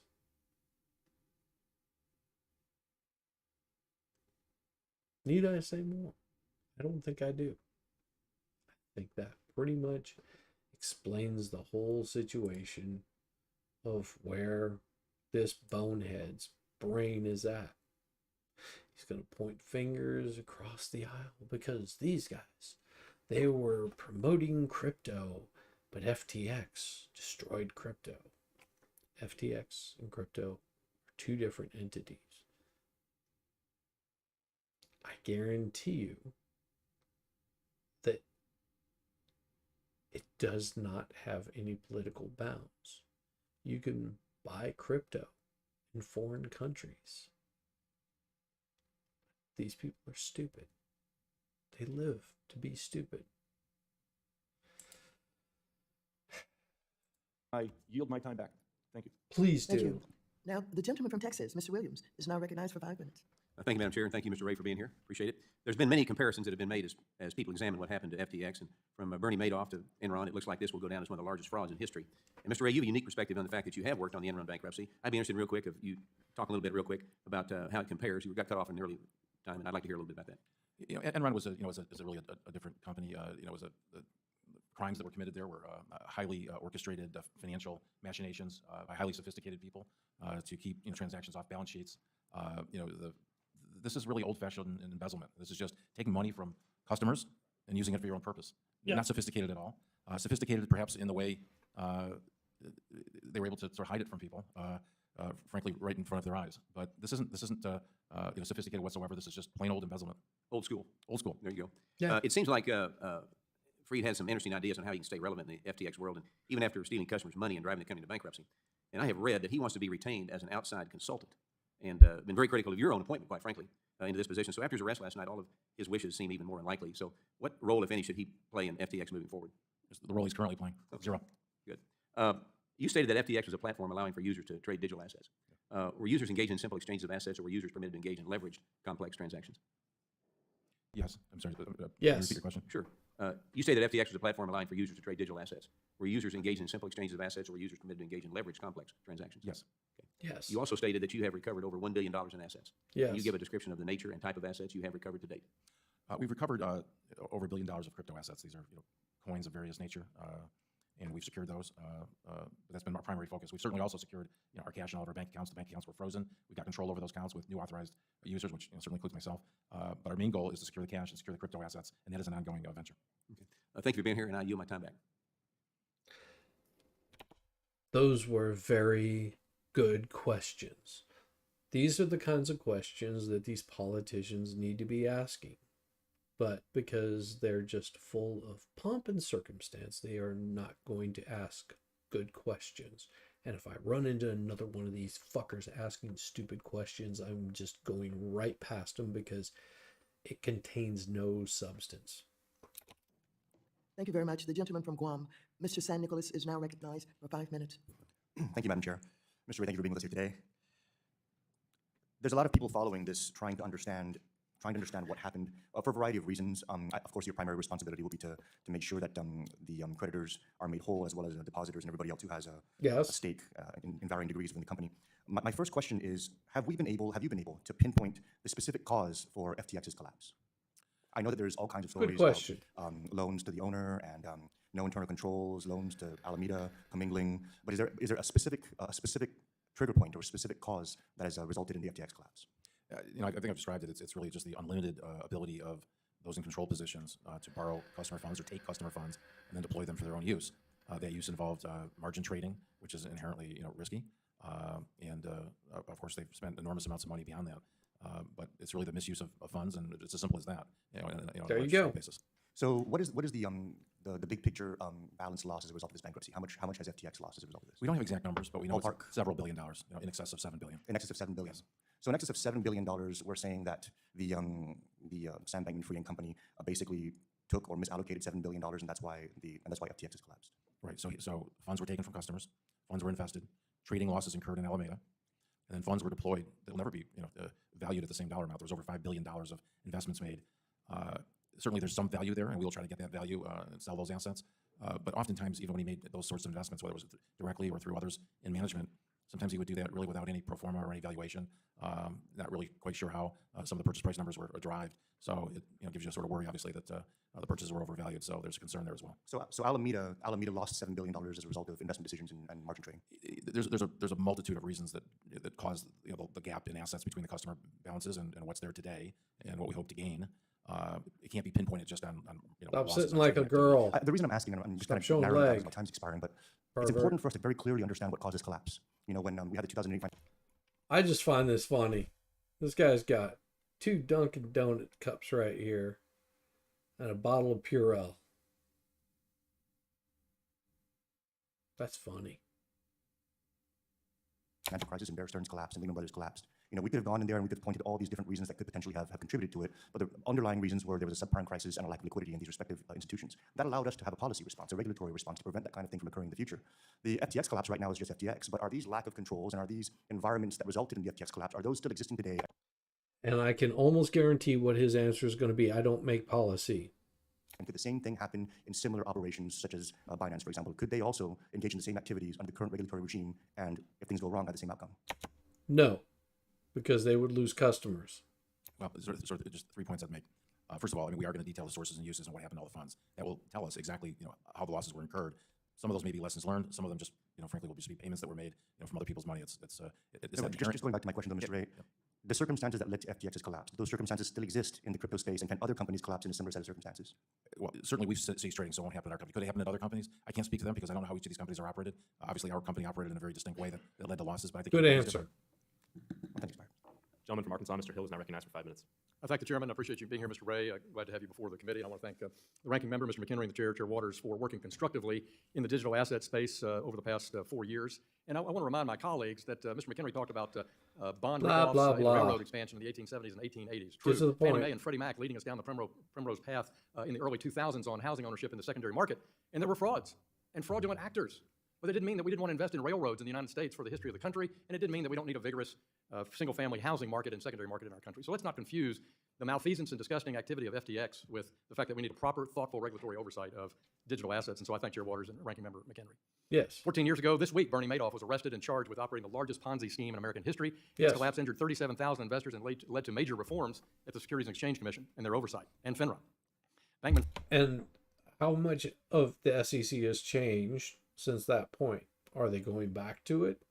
[SPEAKER 1] Need I say more? I don't think I do. I think that pretty much explains the whole situation of where this bonehead's brain is at. He's going to point fingers across the aisle because these guys, they were promoting crypto, but FTX destroyed crypto. FTX and crypto are two different entities. I guarantee you that it does not have any political bounds. You can buy crypto in foreign countries. These people are stupid. They live to be stupid.
[SPEAKER 14] I yield my time back. Thank you.
[SPEAKER 1] Please do.
[SPEAKER 2] Thank you. Now, the gentleman from Texas, Mr. Williams, is now recognized for 5 minutes.
[SPEAKER 15] Thank you, Madam Chair, and thank you, Mr. Ray, for being here. Appreciate it. There's been many comparisons that have been made as people examine what happened to FTX, and from Bernie Madoff to Enron, it looks like this will go down as one of the largest frauds in history. And Mr. Ray, you have a unique perspective on the fact that you have worked on the Enron bankruptcy. I'd be interested real quick if you talk a little bit real quick about how it compares. You got cut off in an early time, and I'd like to hear a little bit about that.
[SPEAKER 4] You know, Enron was a really a different company. You know, the crimes that were committed there were highly orchestrated financial machinations by highly sophisticated people to keep transactions off balance sheets. This is really old-fashioned embezzlement. This is just taking money from customers and using it for your own purpose.
[SPEAKER 1] Yeah.
[SPEAKER 4] Not sophisticated at all. Sophisticated perhaps in the way they were able to sort of hide it from people, frankly, right in front of their eyes. But this isn't sophisticated whatsoever. This is just plain old embezzlement.
[SPEAKER 15] Old school.
[SPEAKER 4] Old school.
[SPEAKER 15] There you go.
[SPEAKER 1] Yeah.
[SPEAKER 15] It seems like Fried has some interesting ideas on how he can stay relevant in the FTX world, and even after stealing customers' money and driving the company into bankruptcy. And I have read that he wants to be retained as an outside consultant, and been very critical of your own appointment, quite frankly, into this position. So after his arrest last night, all of his wishes seem even more unlikely. So what role, if any, should he play in FTX moving forward?
[SPEAKER 4] The role he's currently playing. Zero.
[SPEAKER 15] Good. You stated that FTX was a platform allowing for users to trade digital assets. Were users engaged in simple exchanges of assets, or were users permitted to engage in leveraged, complex transactions?
[SPEAKER 4] Yes. I'm sorry. Can you
[SPEAKER 1] Yes.
[SPEAKER 4] repeat your question?
[SPEAKER 15] Sure. You stated that FTX was a platform allowing for users to trade digital assets. Were users engaged in simple exchanges of assets, or were users permitted to engage in leveraged, complex transactions?
[SPEAKER 4] Yes.
[SPEAKER 1] Yes.
[SPEAKER 15] You also stated that you have recovered over $1 billion in assets.
[SPEAKER 1] Yes.
[SPEAKER 15] Can you give a description of the nature and type of assets you have recovered to date?
[SPEAKER 4] We've recovered over $1 billion of crypto assets. These are coins of various nature, and we've secured those. But that's been our primary focus. We've certainly also secured our cash in all of our bank accounts. The bank accounts were frozen. We got control over those accounts with new authorized users, which certainly includes myself. But our main goal is to secure the cash and secure the crypto assets, and that is an ongoing venture.
[SPEAKER 15] Okay. Thank you for being here, and I yield my time back.
[SPEAKER 1] Those were very good questions. These are the kinds of questions that these politicians need to be asking. But because they're just full of pomp and circumstance, they are not going to ask good questions. And if I run into another one of these fuckers asking stupid questions, I'm just going right past them because it contains no substance.
[SPEAKER 2] Thank you very much. The gentleman from Guam, Mr. San Nicolas, is now recognized for 5 minutes.
[SPEAKER 16] Thank you, Madam Chair. Mr. Ray, thank you for being with us here today. There's a lot of people following this trying to understand what happened for a variety of reasons. Of course, your primary responsibility will be to make sure that the creditors are made whole, as well as depositors and everybody else who has a stake in varying degrees within the company. My first question is, have you been able to pinpoint the specific cause for FTX's collapse? I know that there's all kinds of stories of loans to the owner and no internal controls, loans to Alameda, commingling. But is there a specific trigger point or a specific cause that has resulted in the FTX collapse?
[SPEAKER 4] I think I've described it. It's really just the unlimited ability of those in control positions to borrow customer funds or take customer funds and then deploy them for their own use. That use involved margin trading, which is inherently risky, and of course they've spent enormous amounts of money beyond that. But it's really the misuse of funds, and it's as simple as that.
[SPEAKER 1] There you go.
[SPEAKER 4] Basis.
[SPEAKER 16] So what is the big picture balance loss as a result of this bankruptcy? How much has FTX lost as a result of this?
[SPEAKER 4] We don't have exact numbers, but we know it's several $billion, in excess of $7 billion.
[SPEAKER 16] In excess of $7 billion.
[SPEAKER 4] Yes.
[SPEAKER 16] So in excess of $7 billion, we're saying that the Sam Bankman-Fried company basically took or misallocated $7 billion, and that's why FTX has collapsed.
[SPEAKER 4] Right. So funds were taken from customers, funds were invested, trading losses incurred in Alameda, and then funds were deployed that will never be valued at the same dollar amount. There was over $5 billion of investments made. Certainly there's some value there, and we'll try to get that value and sell those assets. But oftentimes, even when he made those sorts of investments, whether it was directly or through others in management, sometimes he would do that really without any pro forma or any valuation. Not really quite sure how some of the purchase price numbers were derived. So it gives you a sort of worry, obviously, that the purchases were overvalued. So there's a concern there as well.
[SPEAKER 16] So Alameda lost $7 billion as a result of investment decisions and margin trading.
[SPEAKER 4] There's a multitude of reasons that caused the gap in assets between the customer balances and what's there today and what we hope to gain. It can't be pinpointed just on
[SPEAKER 1] Stop sitting like a girl.
[SPEAKER 16] The reason I'm asking, and I'm just kind
[SPEAKER 1] showing
[SPEAKER 16] of narrowing down
[SPEAKER 1] leg.
[SPEAKER 16] as my time's expiring, but it's important for us to very clearly understand what caused this collapse. When we had the 2008.
[SPEAKER 1] I just find this funny. This guy's got 2 Dunkin' Donut cups right here and a bottle of Purell. That's funny.
[SPEAKER 16] financial crisis and Bear Stearns collapsed and Lehman Brothers collapsed. You know, we could have gone in there and we could have pointed to all these different reasons that could potentially have contributed to it, but the underlying reasons were there was a subprime crisis and a lack of liquidity in these respective institutions. That allowed us to have a policy response, a regulatory response to prevent that kind of thing from occurring in the future. The FTX collapse right now is just FTX, but are these lack of controls and are these environments that resulted in the FTX collapse, are those still existing today?
[SPEAKER 1] And I can almost guarantee what his answer is going to be. I don't make policy.
[SPEAKER 16] And could the same thing happen in similar operations, such as Binance, for example? Could they also engage in the same activities under the current regulatory regime, and if things go wrong, have the same outcome?
[SPEAKER 1] No, because they would lose customers.
[SPEAKER 4] Well, just 3 points I'd make. First of all, I mean, we are going to detail the sources and uses and what happened to all the funds. That will tell us exactly, how the losses were incurred. Some of those may be lessons learned. Some of them just, frankly, will just be payments that were made, from other people's money. It's
[SPEAKER 16] No, just going back to my question, though, Mr. Ray, the circumstances that led to FTX's collapse, those circumstances still exist in the crypto space, and can other companies collapse in a similar set of circumstances?
[SPEAKER 4] Well, certainly we've ceased trading, so it won't happen in our company. Could it happen in other companies? I can't speak to them because I don't know how each of these companies are operated. Obviously, our company operated in a very distinct way that led to losses, but I think...
[SPEAKER 1] Good answer.
[SPEAKER 16] Thanks, Byron.
[SPEAKER 14] Gentleman from Arkansas, Mr. Hill, is now recognized for 5 minutes.
[SPEAKER 8] I thank the chairman. I appreciate you being here, Mr. Ray. Glad to have you before the committee. And I want to thank the ranking member, Mr. McHenry, and the chair, Chair Waters, for working constructively in the digital asset space over the past 4 years. And I want to remind my colleagues that Mr. McHenry talked about bond rip-offs and railroad expansion in the 1870s and 1880s. True,
[SPEAKER 1] Get to the
[SPEAKER 8] Fannie
[SPEAKER 1] point.
[SPEAKER 8] Mae and Freddie Mac leading us down the Primrose path in the early 2000s on housing ownership in the secondary market. And there were frauds and fraudulent actors. But it didn't mean that we didn't want to invest in railroads in the United States for the history of the country, and it didn't mean that we don't need a vigorous single-family housing market and secondary market in our country. So let's not confuse the malfeasance and disgusting activity of FTX with the fact that we need a proper, thoughtful regulatory oversight of digital assets. And so I thank Chair Waters and Ranking Member McHenry.
[SPEAKER 1] Yes.
[SPEAKER 8] 14 years ago this week, Bernie Madoff was arrested and charged with operating the largest Ponzi scheme in American history.
[SPEAKER 1] Yes.
[SPEAKER 8] His collapse injured 37,000 investors and led to major reforms at the Securities and Exchange Commission and their oversight, and FINRA. Bankman.
[SPEAKER 1] And how much of the SEC has changed since that point? Are they going back to it?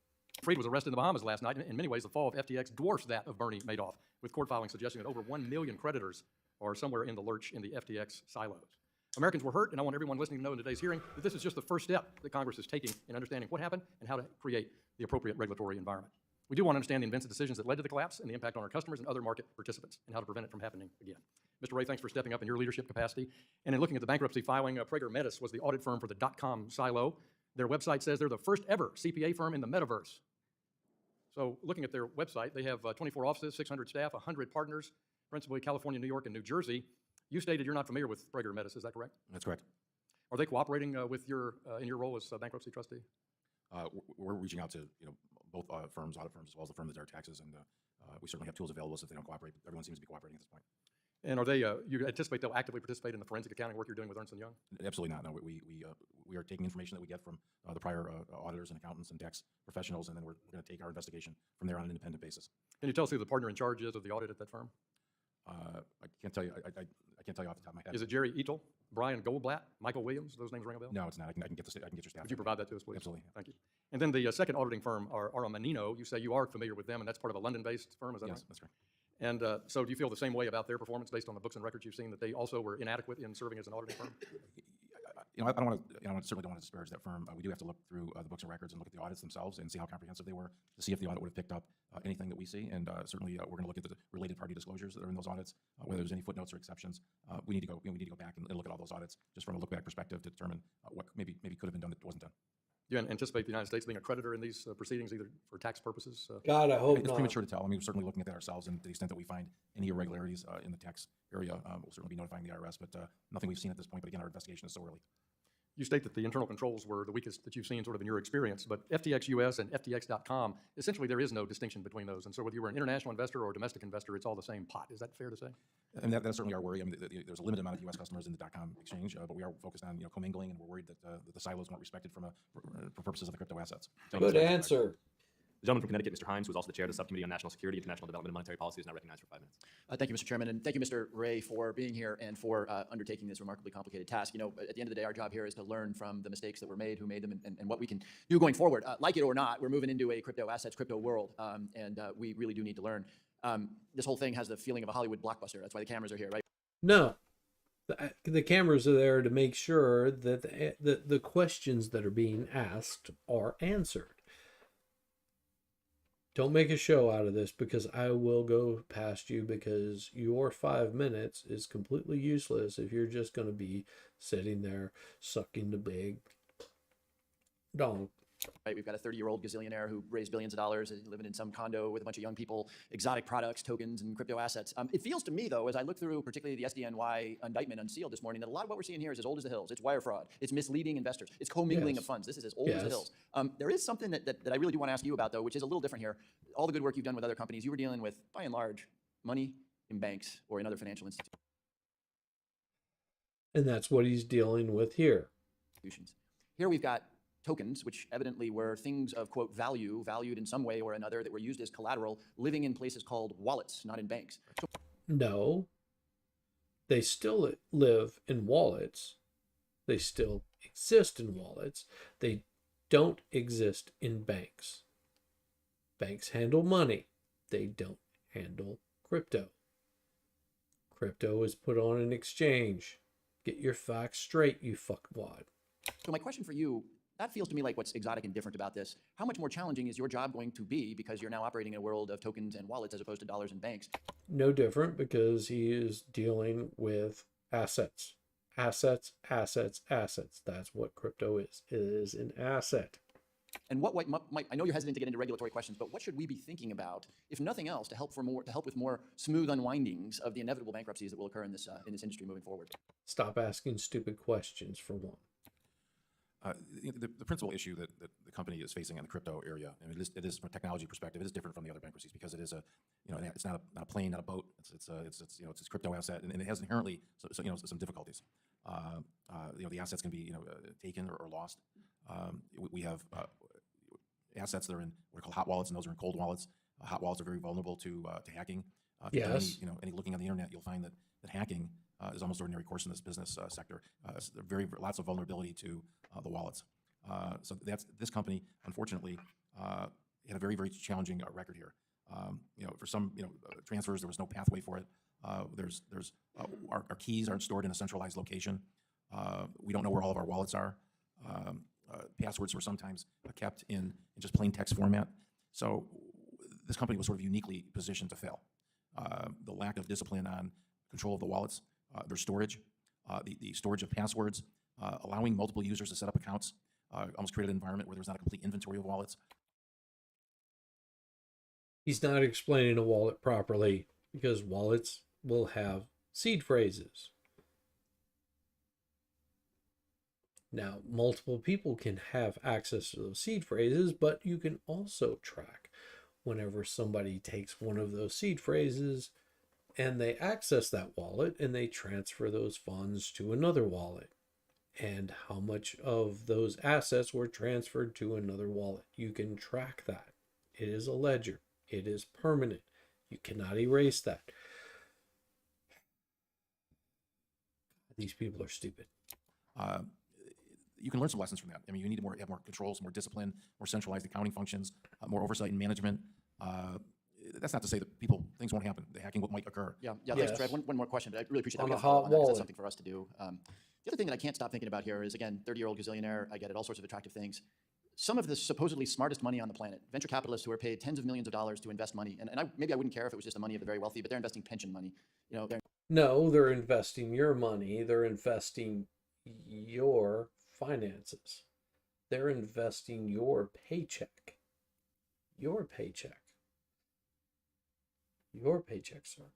[SPEAKER 8] Fried was arrested in the Bahamas last night. In many ways, the fall of FTX dwarfs that of Bernie Madoff, with court filings suggesting that over 1 million creditors are somewhere in the lurch in the FTX silos. Americans were hurt, and I want everyone listening to know in today's hearing that this is just the first step that Congress is taking in understanding what happened and how to create the appropriate regulatory environment. We do want to understand the inventive decisions that led to the collapse and the impact on our customers and other market participants, and how to prevent it from happening again. Mr. Ray, thanks for stepping up in your leadership capacity. And in looking at the bankruptcy filing, Prager Metis was the audit firm for the .com silo. Their website says they're the first ever CPA firm in the metaverse. So looking at their website, they have 24 offices, 600 staff, 100 partners, principally California, New York, and New Jersey. You stated you're not familiar with Prager Metis, is that correct?
[SPEAKER 4] That's correct.
[SPEAKER 8] Are they cooperating with in your role as bankruptcy trustee?
[SPEAKER 4] We're reaching out to both firms, audit firms, as well as the firm that does our taxes, and we certainly have tools available if they don't cooperate. But everyone seems to be cooperating at this point.
[SPEAKER 8] And are they? You anticipate they'll actively participate in the forensic accounting work you're doing with Ernst & Young?
[SPEAKER 4] Absolutely not. No, we are taking information that we get from the prior auditors and accountants and tax professionals, and then we're going to take our investigation from there on an independent basis.
[SPEAKER 8] Can you tell us who the partner in charge is of the audit at that firm?
[SPEAKER 4] I can't tell you. I can't tell you off the top of my head.
[SPEAKER 8] Is it Jerry Etel, Brian Goldblatt, Michael Williams? Those names ring a bell?
[SPEAKER 4] No, it's not. I can get your staff.
[SPEAKER 8] Would you provide that to us, please?
[SPEAKER 4] Absolutely.
[SPEAKER 8] Thank you. And then the second auditing firm, Manino. You say you are familiar with them, and that's part of a London-based firm, is that right?
[SPEAKER 4] Yes, that's right.
[SPEAKER 8] And so do you feel the same way about their performance based on the books and records you've seen, that they also were inadequate in serving as an auditing firm?
[SPEAKER 4] I don't want to. Certainly don't want to disparage that firm. We do have to look through the books and records and look at the audits themselves and see how comprehensive they were to see if the audit would have picked up anything that we see. And certainly we're going to look at the related party disclosures that are in those audits, whether there's any footnotes or exceptions. We need to go. We need to go back and look at all those audits just from a look back perspective to determine what maybe could have been done that wasn't done.
[SPEAKER 8] Do you anticipate the United States being a creditor in these proceedings, either for tax purposes?
[SPEAKER 1] God, I hope
[SPEAKER 4] it's
[SPEAKER 1] not.
[SPEAKER 4] premature to tell. I mean, we're certainly looking at that ourselves, and to the extent that we find any irregularities in the tax area, we'll certainly be notifying the IRS, but nothing we've seen at this point. But again, our investigation is so early.
[SPEAKER 8] You state that the internal controls were the weakest that you've seen sort of in your experience, but FTX US and FTX.com, essentially there is no distinction between those. And so whether you were an international investor or a domestic investor, it's all the same pot. Is that fair to say?
[SPEAKER 4] And that's certainly our worry. I mean, there's a limited amount of U.S. customers in the .com exchange, but we are focused on commingling, and we're worried that the silos weren't respected for purposes of the crypto assets.
[SPEAKER 1] Good answer.
[SPEAKER 14] The gentleman from Connecticut, Mr. Hines, who is also the chair of the Subcommittee on National Security, International Development, and Monetary Policy, is now recognized for 5 minutes.
[SPEAKER 17] Thank you, Mr. Chairman, and thank you, Mr. Ray, for being here and for undertaking this remarkably complicated task. You know, at the end of the day, our job here is to learn from the mistakes that were made, who made them, and what we can do going forward. Like it or not, we're moving into a crypto assets, crypto world, and we really do need to learn. This whole thing has the feeling of a Hollywood blockbuster. That's why the cameras are here, right?
[SPEAKER 1] No. The cameras are there to make sure that the questions that are being asked are answered. Don't make a show out of this, because I will go past you, because your 5 minutes is completely useless if you're just going to be sitting there sucking the big dong.
[SPEAKER 17] Right, we've got a 30-year-old gazillionaire who raised billions of dollars living in some condo with a bunch of young people, exotic products, tokens, and crypto assets. It feels to me, though, as I look through particularly the SDNY indictment unsealed this morning, that a lot of what we're seeing here is as old as the hills. It's wire fraud. It's misleading investors. It's commingling of funds. This is as old as the hills. There is something that I really do want to ask you about, though, which is a little different here. All the good work you've done with other companies, you were dealing with, by and large, money in banks or in other financial institutions.
[SPEAKER 1] And that's what he's dealing with here.
[SPEAKER 17] Here we've got tokens, which evidently were things of, quote, value, valued in some way or another, that were used as collateral, living in places called wallets, not in banks.
[SPEAKER 1] No, they still live in wallets. They still exist in wallets. They don't exist in banks. Banks handle money. They don't handle crypto. Crypto is put on an exchange. Get your facts straight, you fuckwad.
[SPEAKER 17] So my question for you, that feels to me like what's exotic and different about this. How much more challenging is your job going to be because you're now operating in a world of tokens and wallets as opposed to dollars and banks?
[SPEAKER 1] No different, because he is dealing with assets. Assets, assets, assets. That's what crypto is. It is an asset.
[SPEAKER 17] And what might, I know you're hesitant to get into regulatory questions, but what should we be thinking about, if nothing else, to help with more smooth unwindings of the inevitable bankruptcies that will occur in this industry moving forward?
[SPEAKER 1] Stop asking stupid questions, for one.
[SPEAKER 4] The principal issue that the company is facing in the crypto area, I mean, it is from a technology perspective, it is different from the other bankruptcies because it is it's not a plane, not a boat. It's a crypto asset, and it has inherently some difficulties. The assets can be taken or lost. We have assets that are in what are called hot wallets, and those are in cold wallets. Hot wallets are very vulnerable to hacking. If you've done any looking on the internet, you'll find that hacking is almost ordinary course in this business sector. Lots of vulnerability to the wallets. So this company, unfortunately, had a very, very challenging record here. For some transfers, there was no pathway for it. Our keys aren't stored in a centralized location. We don't know where all of our wallets are. Passwords were sometimes kept in just plain text format. So this company was sort of uniquely positioned to fail. The lack of discipline on control of the wallets, their storage, the storage of passwords, allowing multiple users to set up accounts, almost created an environment where there's not a complete inventory of wallets.
[SPEAKER 1] He's not explaining a wallet properly, because wallets will have seed phrases. Now, multiple people can have access to those seed phrases, but you can also track whenever somebody takes one of those seed phrases and they access that wallet and they transfer those funds to another wallet, and how much of those assets were transferred to another wallet. You can track that. It is a ledger. It is permanent. You cannot erase that. These people are stupid.
[SPEAKER 4] You can learn some lessons from that. I mean, you need to have more controls, more discipline, more centralized accounting functions, more oversight and management. That's not to say that things won't happen. The hacking might occur.
[SPEAKER 17] Yeah. Thanks, Trey. One more question, but I really appreciate that.
[SPEAKER 1] On
[SPEAKER 17] We
[SPEAKER 1] a
[SPEAKER 17] gotta follow
[SPEAKER 1] hot
[SPEAKER 17] on that 'cause
[SPEAKER 1] wallet.
[SPEAKER 17] that's something for us to do. The other thing that I can't stop thinking about here is, again, 30-year-old gazillionaire. I get it, all sorts of attractive things. Some of the supposedly smartest money on the planet, venture capitalists who are paid tens of millions of dollars to invest money, and maybe I wouldn't care if it was just the money of the very wealthy, but they're investing pension money.
[SPEAKER 1] No, they're investing your money. They're investing your finances. They're investing your paycheck. Your paycheck. Your paycheck, sir.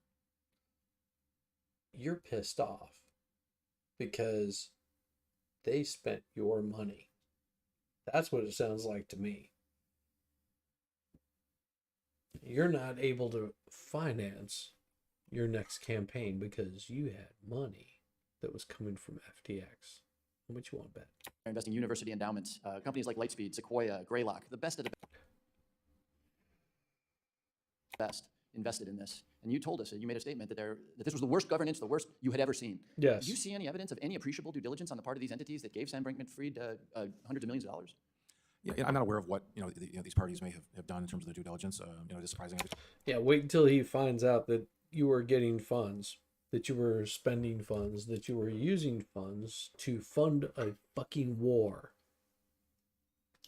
[SPEAKER 1] You're pissed off because they spent your money. That's what it sounds like to me. You're not able to finance your next campaign because you had money that was coming from FTX. How much you want to bet?
[SPEAKER 17] They're investing university endowments, companies like Lightspeed, Sequoia, Greylock, the best of the best invested in this. And you told us, and you made a statement that this was the worst governance, the worst you had ever seen.
[SPEAKER 1] Yes.
[SPEAKER 17] Do you see any evidence of any appreciable due diligence on the part of these entities that gave Sam Bankman-Fried hundreds of millions of dollars?
[SPEAKER 4] Yeah, I'm not aware of what these parties may have done in terms of their due diligence. It's surprising.
[SPEAKER 1] Yeah, wait until he finds out that you were getting funds, that you were spending funds, that you were using funds to fund a fucking war.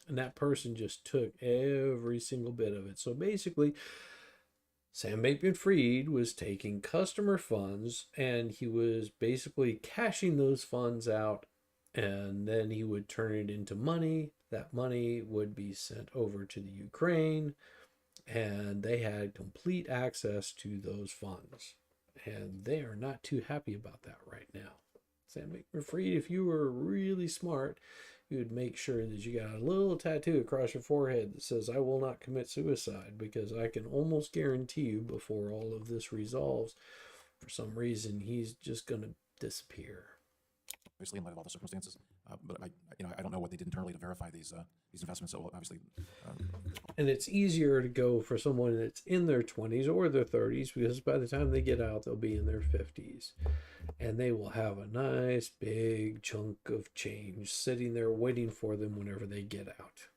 [SPEAKER 1] And that person just took every single bit of it. So basically, Sam Bankman-Fried was taking customer funds and he was basically cashing those funds out, and then he would turn it into money that money would be sent over to the Ukraine, and they had complete access to those funds. And they are not too happy about that right now. Sam Bankman-Fried, if you were really smart, you would make sure that you got a little tattoo across your forehead that says, "I will not commit suicide," because I can almost guarantee you before all of this resolves, for some reason, he's just going to disappear.
[SPEAKER 4] Obviously, in light of all the circumstances, but I don't know what they did internally to verify these investments. So obviously,
[SPEAKER 1] and it's easier to go for someone that's in their 20s or their 30s, because by the time they get out, they'll be in their 50s, and they will have a nice big chunk of change sitting there waiting for them whenever they get out.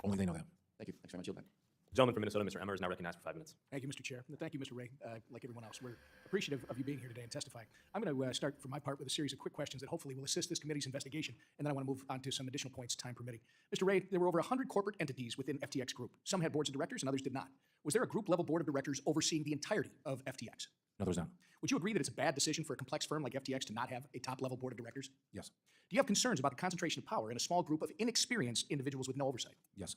[SPEAKER 4] Only they know that.
[SPEAKER 17] Thank you. Thanks very much. Yield back.
[SPEAKER 14] Gentleman from Minnesota, Mr. Emmer, is now recognized for 5 minutes.
[SPEAKER 13] Thank you, Mr. Chair. And thank you, Mr. Ray. Like everyone else, we're appreciative of you being here today and testifying. I'm going to start, for my part, with a series of quick questions that hopefully will assist this committee's investigation, and then I want to move on to some additional points, time permitting. Mr. Ray, there were over 100 corporate entities within FTX Group. Some had boards of directors and others did not. Was there a group-level board of directors overseeing the entirety of FTX?
[SPEAKER 4] No, there's not.
[SPEAKER 13] Would you agree that it's a bad decision for a complex firm like FTX to not have a top-level board of directors?
[SPEAKER 4] Yes.
[SPEAKER 13] Do you have concerns about the concentration of power in a small group of inexperienced individuals with no oversight?
[SPEAKER 4] Yes.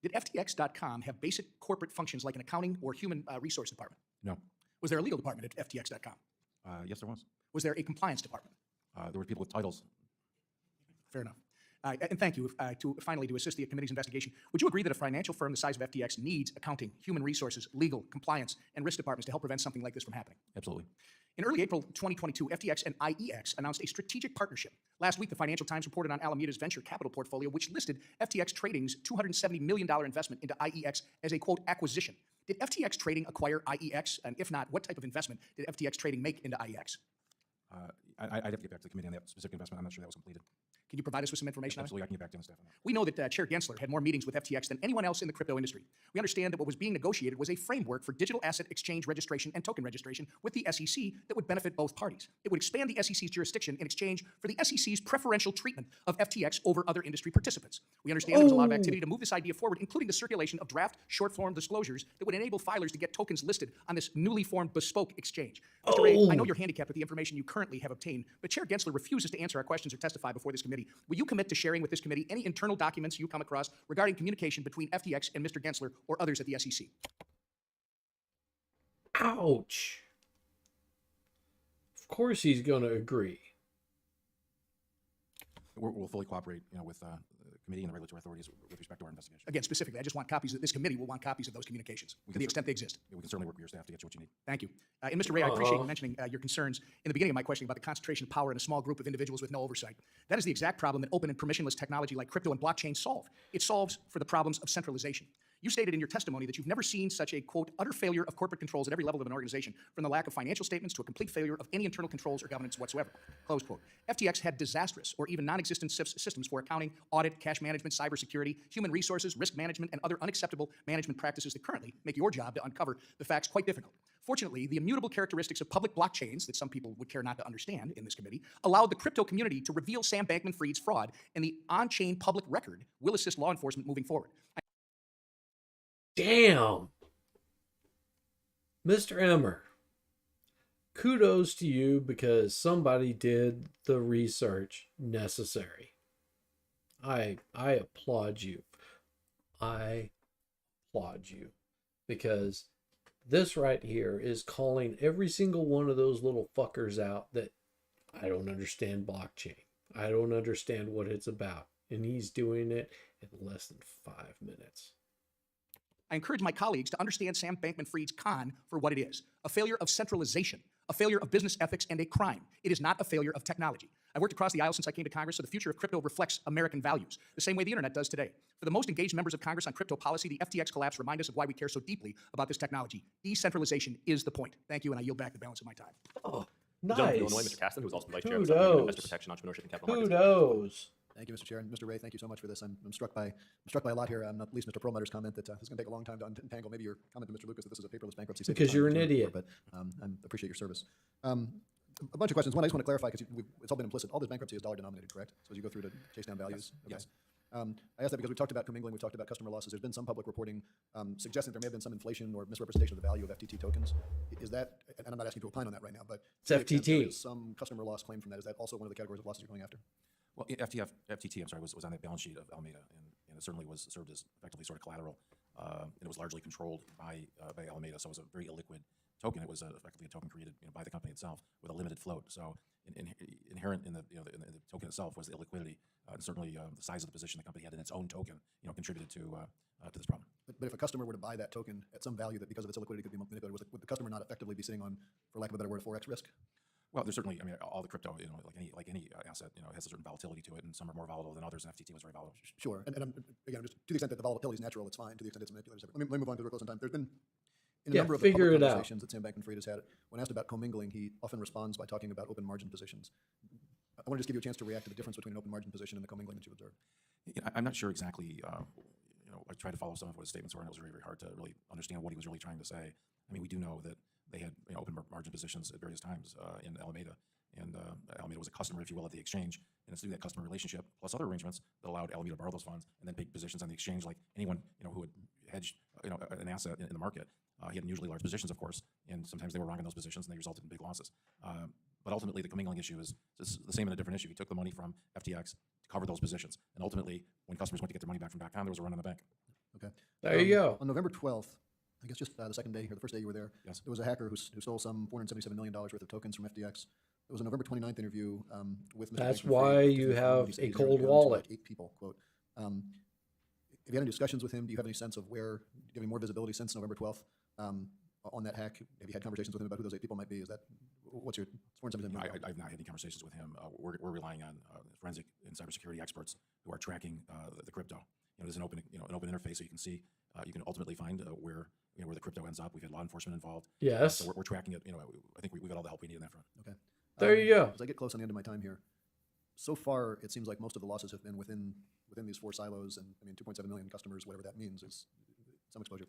[SPEAKER 13] Did FTX.com have basic corporate functions like an accounting or human resource department?
[SPEAKER 4] No.
[SPEAKER 13] Was there a legal department at FTX.com?
[SPEAKER 4] Yes, there was.
[SPEAKER 13] Was there a compliance department?
[SPEAKER 4] There were people with titles.
[SPEAKER 13] Fair enough. And thank you. Finally, to assist the committee's investigation, would you agree that a financial firm the size of FTX needs accounting, human resources, legal, compliance, and risk departments to help prevent something like this from happening?
[SPEAKER 4] Absolutely.
[SPEAKER 13] In early April 2022, FTX and IEX announced a strategic partnership. Last week, the Financial Times reported on Alameda's venture capital portfolio, which listed FTX Trading's $270 million investment into IEX as a, quote, acquisition. Did FTX Trading acquire IEX? And if not, what type of investment did FTX Trading make into IEX?
[SPEAKER 4] I'd have to get back to the committee on that specific investment. I'm not sure that was completed.
[SPEAKER 13] Can you provide us with some information on it?
[SPEAKER 4] Absolutely, I can get back to you on the staff on that.
[SPEAKER 13] We know that Chair Gensler had more meetings with FTX than anyone else in the crypto industry. We understand that what was being negotiated was a framework for digital asset exchange registration and token registration with the SEC that would benefit both parties. It would expand the SEC's jurisdiction in exchange for the SEC's preferential treatment of FTX over other industry participants. We understand there was a lot of activity to move this idea forward, including the circulation of draft short-form disclosures that would enable filers to get tokens listed on this newly formed bespoke exchange. Mr. Ray, I know you're handicapped with the information you currently have obtained, but Chair Gensler refuses to answer our questions or testify before this committee. Will you commit to sharing with this committee any internal documents you come across regarding communication between FTX and Mr. Gensler or others at the SEC?
[SPEAKER 1] Ouch. Of course he's going to agree.
[SPEAKER 4] We'll fully cooperate, with the committee and the regulatory authorities with respect to our investigation.
[SPEAKER 13] Again, specifically, I just want copies. This committee will want copies of those communications to the extent they exist.
[SPEAKER 4] We can certainly work with your staff to get you what you need.
[SPEAKER 13] Thank you. And Mr. Ray, I appreciate you mentioning your concerns in the beginning of my questioning about the concentration of power in a small group of individuals with no oversight. That is the exact problem that open and permissionless technology like crypto and blockchain solve. It solves for the problems of centralization. You stated in your testimony that you've never seen such a, quote, utter failure of corporate controls at every level of an organization, from the lack of financial statements to a complete failure of any internal controls or governance whatsoever, close quote. FTX had disastrous or even non-existent systems for accounting, audit, cash management, cybersecurity, human resources, risk management, and other unacceptable management practices that currently make your job to uncover the facts quite difficult. Fortunately, the immutable characteristics of public blockchains that some people would care not to understand in this committee allowed the crypto community to reveal Sam Bankman-Fried's fraud, and the on-chain public record will assist law enforcement moving forward.
[SPEAKER 1] Damn. Mr. Emmer, kudos to you because somebody did the research necessary. I applaud you. I applaud you because this right here is calling every single one of those little fuckers out that I don't understand blockchain. I don't understand what it's about. And he's doing it in less than 5 minutes.
[SPEAKER 13] I encourage my colleagues to understand Sam Bankman-Fried's con for what it is: a failure of centralization, a failure of business ethics, and a crime. It is not a failure of technology. I've worked across the aisle since I came to Congress, so the future of crypto reflects American values, the same way the internet does today. For the most engaged members of Congress on crypto policy, the FTX collapse reminds us of why we care so deeply about this technology. Decentralization is the point. Thank you, and I yield back the balance of my time.
[SPEAKER 1] Oh,
[SPEAKER 14] The gentleman from
[SPEAKER 1] nice.
[SPEAKER 14] Illinois, Mr. Caston, who's also the Vice Chair of the Subcommittee on Investor Protection, Entrepreneurship, and Capital Markets.
[SPEAKER 1] Kudos.
[SPEAKER 17] Thank you, Mr. Chair. And Mr. Ray, thank you so much for this. I'm struck by a lot here, not least Mr. Perlmutter's comment that this is going to take a long time to untangle. Maybe your comment to Mr. Lucas that this is a paperless bankruptcy.
[SPEAKER 1] Because you're an idiot.
[SPEAKER 17] But I appreciate your service. A bunch of questions. One, I just want to clarify, because it's all been implicit. All this bankruptcy is dollar denominated, correct? So as you go through to chase down values?
[SPEAKER 4] Yes.
[SPEAKER 17] I asked that because we talked about commingling, we talked about customer losses. There's been some public reporting suggesting there may have been some inflation or misrepresentation of the value of FTT tokens. Is that, and I'm not asking you to opine on that right now, but
[SPEAKER 1] It's
[SPEAKER 17] to the extent there
[SPEAKER 1] FTT.
[SPEAKER 17] is some customer loss claim from that. Is that also one of the categories of losses you're going after?
[SPEAKER 4] Well, FTT, I'm sorry, was on the balance sheet of Alameda, and it certainly was served as effectively sort of collateral. And it was largely controlled by Alameda, so it was a very illiquid token. It was effectively a token created by the company itself with a limited float. So inherent in the in the token itself was the illiquidity, and certainly the size of the position the company had in its own token, contributed to this problem.
[SPEAKER 13] But if a customer were to buy that token at some value that because of its illiquidity could be manipulated, would the customer not effectively be sitting on, for lack of a better word, Forex risk?
[SPEAKER 4] Well, there's certainly, I mean, all the crypto, like any asset, has a certain volatility to it, and some are more volatile than others, and FTT was very volatile.
[SPEAKER 13] Sure. And again, just to the extent that the volatility is natural, it's fine. To the extent it's manipulated, it's different. Let me move on because we're close on time. There's been, in a number of the
[SPEAKER 1] figure
[SPEAKER 13] public
[SPEAKER 1] it out.
[SPEAKER 13] conversations that Sam Bankman-Fried has had, when asked about commingling, he often responds by talking about open margin positions. I want to just give you a chance to react to the difference between an open margin position and the commingling that you observed.
[SPEAKER 4] I'm not sure exactly, I tried to follow some of what his statements were, and it was very, very hard to really understand what he was really trying to say. I mean, we do know that they had open margin positions at various times in Alameda, and Alameda was a customer, if you will, at the exchange, and it's through that customer relationship, plus other arrangements, that allowed Alameda to borrow those funds and then take positions on the exchange like anyone, who would hedge, an asset in the market. He had unusually large positions, of course, and sometimes they were wrong in those positions, and they resulted in big losses. But ultimately, the commingling issue is the same and a different issue. He took the money from FTX to cover those positions, and ultimately, when customers went to get their money back from .com, there was a run on the bank.
[SPEAKER 13] Okay.
[SPEAKER 1] There you go.
[SPEAKER 13] On November 12th, I guess just the second day, or the first day you were there,
[SPEAKER 4] yes,
[SPEAKER 13] there was a hacker who stole some $477 million worth of tokens from FTX. There was a November 29th interview with Mr.
[SPEAKER 1] That's
[SPEAKER 13] Bankman-Fried,
[SPEAKER 1] why
[SPEAKER 13] which
[SPEAKER 1] you
[SPEAKER 13] is
[SPEAKER 1] have
[SPEAKER 13] he said
[SPEAKER 1] a
[SPEAKER 13] he's narrowed
[SPEAKER 1] cold
[SPEAKER 13] down to
[SPEAKER 1] wallet.
[SPEAKER 13] like 8 people, quote. Have you had any discussions with him? Do you have any sense of do you have any more visibility since November 12th on that hack? Have you had conversations with him about who those 8 people might be? What's your $477 million?
[SPEAKER 4] I've not had any conversations with him. We're relying on forensic and cybersecurity experts who are tracking the crypto. There's an open interface, so you can see, you can ultimately find where the crypto ends up. We've had law enforcement involved.
[SPEAKER 1] Yes.
[SPEAKER 4] So we're tracking it. I think we've got all the help we need on that front.
[SPEAKER 13] Okay.
[SPEAKER 1] There you go.
[SPEAKER 13] As I get close on the end of my time here, so far it seems like most of the losses have been within these 4 silos, and I mean 2.7 million customers, whatever that means, is some exposure.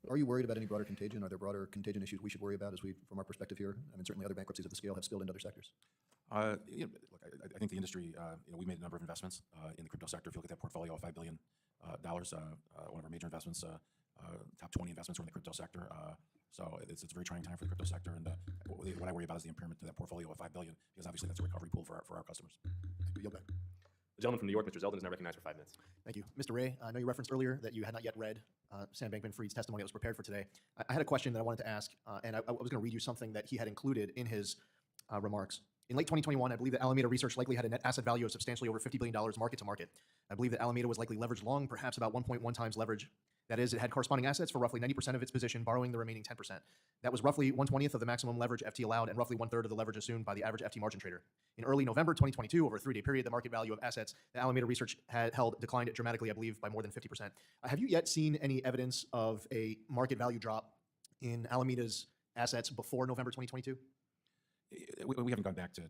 [SPEAKER 13] Are you worried about any broader contagion? Are there broader contagion issues we should worry about from our perspective here? I mean, certainly other bankruptcies of the scale have spilled into other sectors.
[SPEAKER 4] Look, I think the industry, we made a number of investments in the crypto sector. If you look at that portfolio of $5 billion, one of our major investments, top 20 investments were in the crypto sector. So it's a very trying time for the crypto sector, and what I worry about is the impairment to that portfolio of $5 billion, because obviously that's a recovery pool for our customers.
[SPEAKER 13] Yield back.
[SPEAKER 14] The gentleman from New York, Mr. Zeldin, is now recognized for 5 minutes.
[SPEAKER 13] Thank you. Mr. Ray, I know you referenced earlier that you had not yet read Sam Bankman-Fried's testimony that was prepared for today. I had a question that I wanted to ask, and I was going to read you something that he had included in his remarks. In late 2021, I believe that Alameda Research likely had a net asset value of substantially over $50 billion market to market. I believe that Alameda was likely leveraged long, perhaps about 1.1 times leverage. That is, it had corresponding assets for roughly 90% of its position, borrowing the remaining 10%. That was roughly 1/20th of the maximum leverage FT allowed and roughly 1/3 of the leverage assumed by the average FT margin trader. In early November 2022, over a 3-day period, the market value of assets that Alameda Research had held declined dramatically, I believe, by more than 50%. Have you yet seen any evidence of a market value drop in Alameda's assets before November 2022?
[SPEAKER 4] We haven't gone back to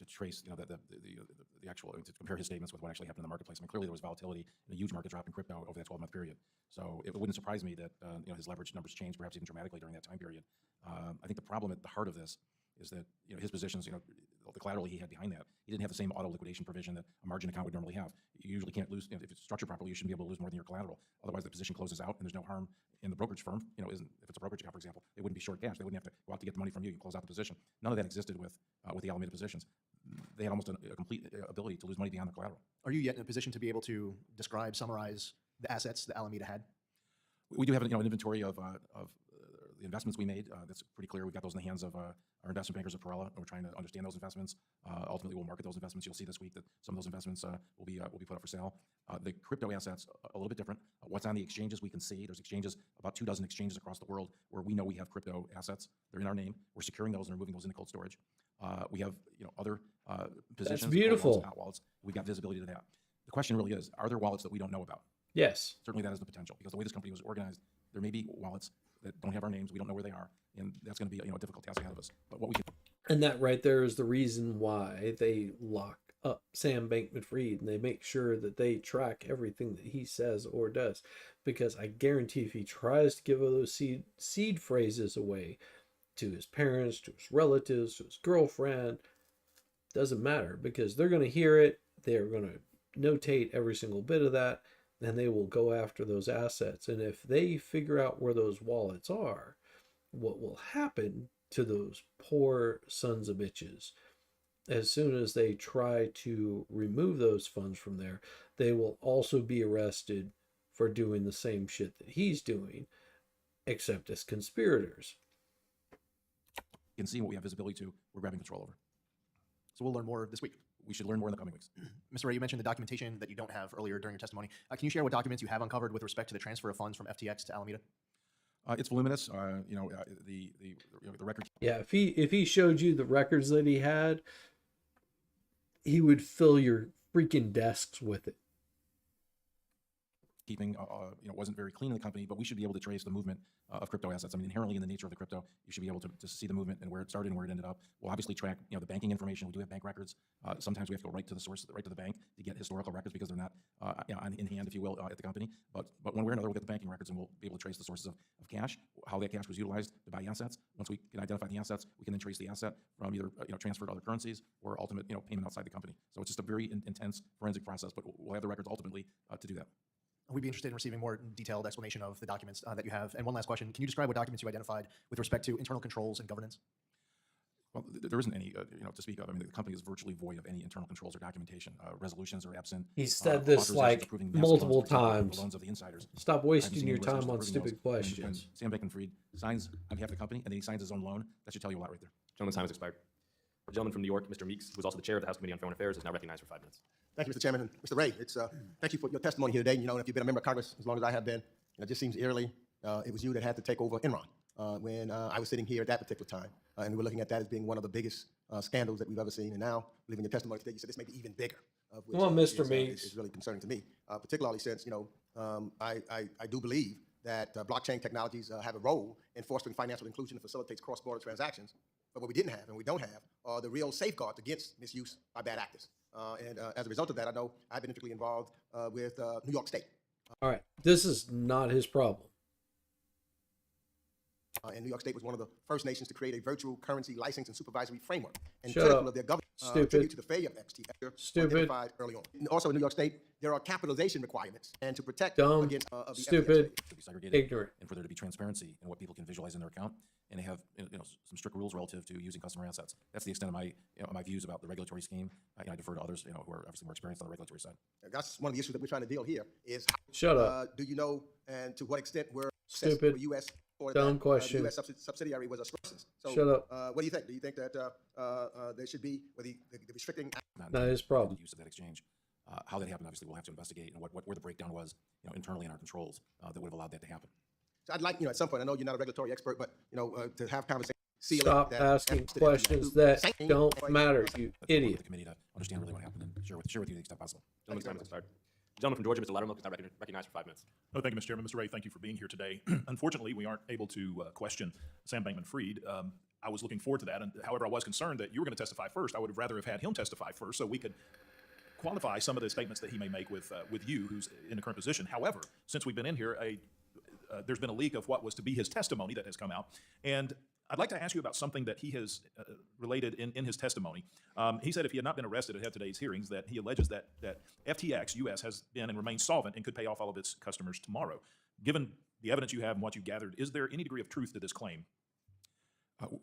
[SPEAKER 4] trace, the actual, to compare his statements with what actually happened in the marketplace. I mean, clearly there was volatility and a huge market drop in crypto over that 12-month period. So it wouldn't surprise me that, his leverage numbers changed, perhaps even dramatically during that time period. I think the problem at the heart of this is that, his positions, the collateral he had behind that, he didn't have the same auto liquidation provision that a margin account would normally have. You usually can't lose, if it's structured properly, you shouldn't be able to lose more than your collateral. Otherwise, the position closes out and there's no harm in the brokerage firm. If it's a brokerage account, for example, they wouldn't be short cash. They wouldn't have to go out to get the money from you and close out the position. None of that existed with the Alameda positions. They had almost a complete ability to lose money beyond the collateral.
[SPEAKER 13] Are you yet in a position to be able to summarize the assets that Alameda had?
[SPEAKER 4] We do have an inventory of the investments we made. That's pretty clear. We've got those in the hands of our investment bankers at Perella, and we're trying to understand those investments. Ultimately, we'll market those investments. You'll see this week that some of those investments will be put up for sale. The crypto assets, a little bit different. What's on the exchanges, we can see. There's exchanges, about 24 exchanges across the world where we know we have crypto assets. They're in our name. We're securing those and moving those into cold storage. We have other positions.
[SPEAKER 1] That's beautiful.
[SPEAKER 4] Wallets, wallets. We've got visibility to that. The question really is, are there wallets that we don't know about?
[SPEAKER 1] Yes.
[SPEAKER 4] Certainly that is the potential, because the way this company was organized, there may be wallets that don't have our names. We don't know where they are, and that's going to be a difficult task ahead of us. But what we can.
[SPEAKER 1] And that right there is the reason why they lock up Sam Bankman-Fried, and they make sure that they track everything that he says or does, because I guarantee if he tries to give those seed phrases away to his parents, to his relatives, to his girlfriend, doesn't matter, because they're going to hear it. They're going to notate every single bit of that. Then they will go after those assets. And if they figure out where those wallets are, what will happen to those poor sons of bitches as soon as they try to remove those funds from there, they will also be arrested for doing the same shit that he's doing, except as conspirators.
[SPEAKER 4] You can see what we have visibility to, we're grabbing control over.
[SPEAKER 13] So we'll learn more this week.
[SPEAKER 4] We should learn more in the coming weeks.
[SPEAKER 13] Mr. Ray, you mentioned the documentation that you don't have earlier during your testimony. Can you share what documents you have uncovered with respect to the transfer of funds from FTX to Alameda?
[SPEAKER 4] It's voluminous. The record.
[SPEAKER 1] Yeah, if he showed you the records that he had, he would fill your freaking desks with it.
[SPEAKER 4] Keeping wasn't very clean in the company, but we should be able to trace the movement of crypto assets. I mean, inherently in the nature of the crypto, you should be able to see the movement and where it started and where it ended up. We'll obviously track the banking information. We do have bank records. Sometimes we have to go right to the source, right to the bank to get historical records because they're not in hand, if you will, at the company. But one way or another, we'll get the banking records and we'll be able to trace the sources of cash, how that cash was utilized to buy assets. Once we can identify the assets, we can then trace the asset from either transfer to other currencies or ultimate payment outside the company. So it's just a very intense forensic process, but we'll have the records ultimately to do that.
[SPEAKER 13] We'd be interested in receiving more detailed explanation of the documents that you have. And one last question, can you describe what documents you identified with respect to internal controls and governance?
[SPEAKER 4] Well, there isn't any, to speak of. I mean, the company is virtually void of any internal controls or documentation. Resolutions are absent.
[SPEAKER 1] He said this like multiple times.
[SPEAKER 4] Loans of the insiders.
[SPEAKER 1] Stop wasting your time on stupid questions.
[SPEAKER 4] When Sam Bankman-Fried signs on behalf of the company and then he signs his own loan, that should tell you a lot right there.
[SPEAKER 18] Gentleman's time has expired. The gentleman from New York, Mr. Meeks, who is also the chair of the House Committee on Foreign Affairs, is now recognized for 5 minutes.
[SPEAKER 11] Thank you, Mr. Chairman. And Mr. Ray, thank you for your testimony here today. If you've been a member of Congress as long as I have been, it just seems eerily it was you that had to take over Enron when I was sitting here at that particular time. And we were looking at that as being one of the biggest scandals that we've ever seen. And now, believing your testimony today, you said this may be even bigger. Which,
[SPEAKER 1] well, Mr. Meeks.
[SPEAKER 11] Is really concerning to me, particularly since, I do believe that blockchain technologies have a role in fostering financial inclusion and facilitates cross-border transactions. But what we didn't have and we don't have are the real safeguards against misuse by bad actors. And as a result of that, I know I've been intricately involved with New York State.
[SPEAKER 1] All right, this is not his problem.
[SPEAKER 11] And New York State was one of the first nations to create a virtual currency license and supervisory framework. And
[SPEAKER 1] Shut
[SPEAKER 11] critical
[SPEAKER 1] up.
[SPEAKER 11] of their government
[SPEAKER 1] Stupid.
[SPEAKER 11] tribute to the failure of FTX
[SPEAKER 1] Stupid.
[SPEAKER 11] identified early on. And also in New York State, there are capitalization requirements and to protect
[SPEAKER 1] Dumb.
[SPEAKER 11] against the
[SPEAKER 1] Stupid.
[SPEAKER 4] To be segregated,
[SPEAKER 1] Ignorant.
[SPEAKER 4] and for there to be transparency in what people can visualize in their account, and they have some strict rules relative to using customer assets. That's the extent of my my views about the regulatory scheme. I defer to others who are obviously more experienced on the regulatory side.
[SPEAKER 11] That's one of the issues that we're trying to deal here is
[SPEAKER 1] Shut up.
[SPEAKER 11] do you know and to what extent we're
[SPEAKER 1] Stupid.
[SPEAKER 11] U.S. or
[SPEAKER 1] Dumb
[SPEAKER 11] that,
[SPEAKER 1] question.
[SPEAKER 11] The U.S. subsidiary was a sources. So,
[SPEAKER 1] Shut up.
[SPEAKER 11] What do you think? Do you think that there should be the restricting?
[SPEAKER 1] Not his problem.
[SPEAKER 4] Use of that exchange. How that happened, obviously, we'll have to investigate, and where the breakdown was, internally in our controls that would have allowed that to happen.
[SPEAKER 11] So I'd like, at some point, I know you're not a regulatory expert, but to have conversation.
[SPEAKER 1] Stop asking questions that don't matter, you idiot.
[SPEAKER 4] The committee to understand really what happened and share with you the extent possible.
[SPEAKER 18] Gentleman's time has expired. The gentleman from Georgia, Mr. Loudermilk, is now recognized for 5 minutes.
[SPEAKER 14] Oh, thank you, Mr. Chairman. Mr. Ray, thank you for being here today. Unfortunately, we aren't able to question Sam Bankman-Fried. I was looking forward to that, and however, I was concerned that you were going to testify first. I would have rather have had him testify first so we could qualify some of the statements that he may make with you, who's in the current position. However, since we've been in here, there's been a leak of what was to be his testimony that has come out, and I'd like to ask you about something that he has related in his testimony. He said if he had not been arrested ahead of today's hearings, that he alleges that FTX US has been and remains solvent and could pay off all of its customers tomorrow. Given the evidence you have and what you've gathered, is there any degree of truth to this claim?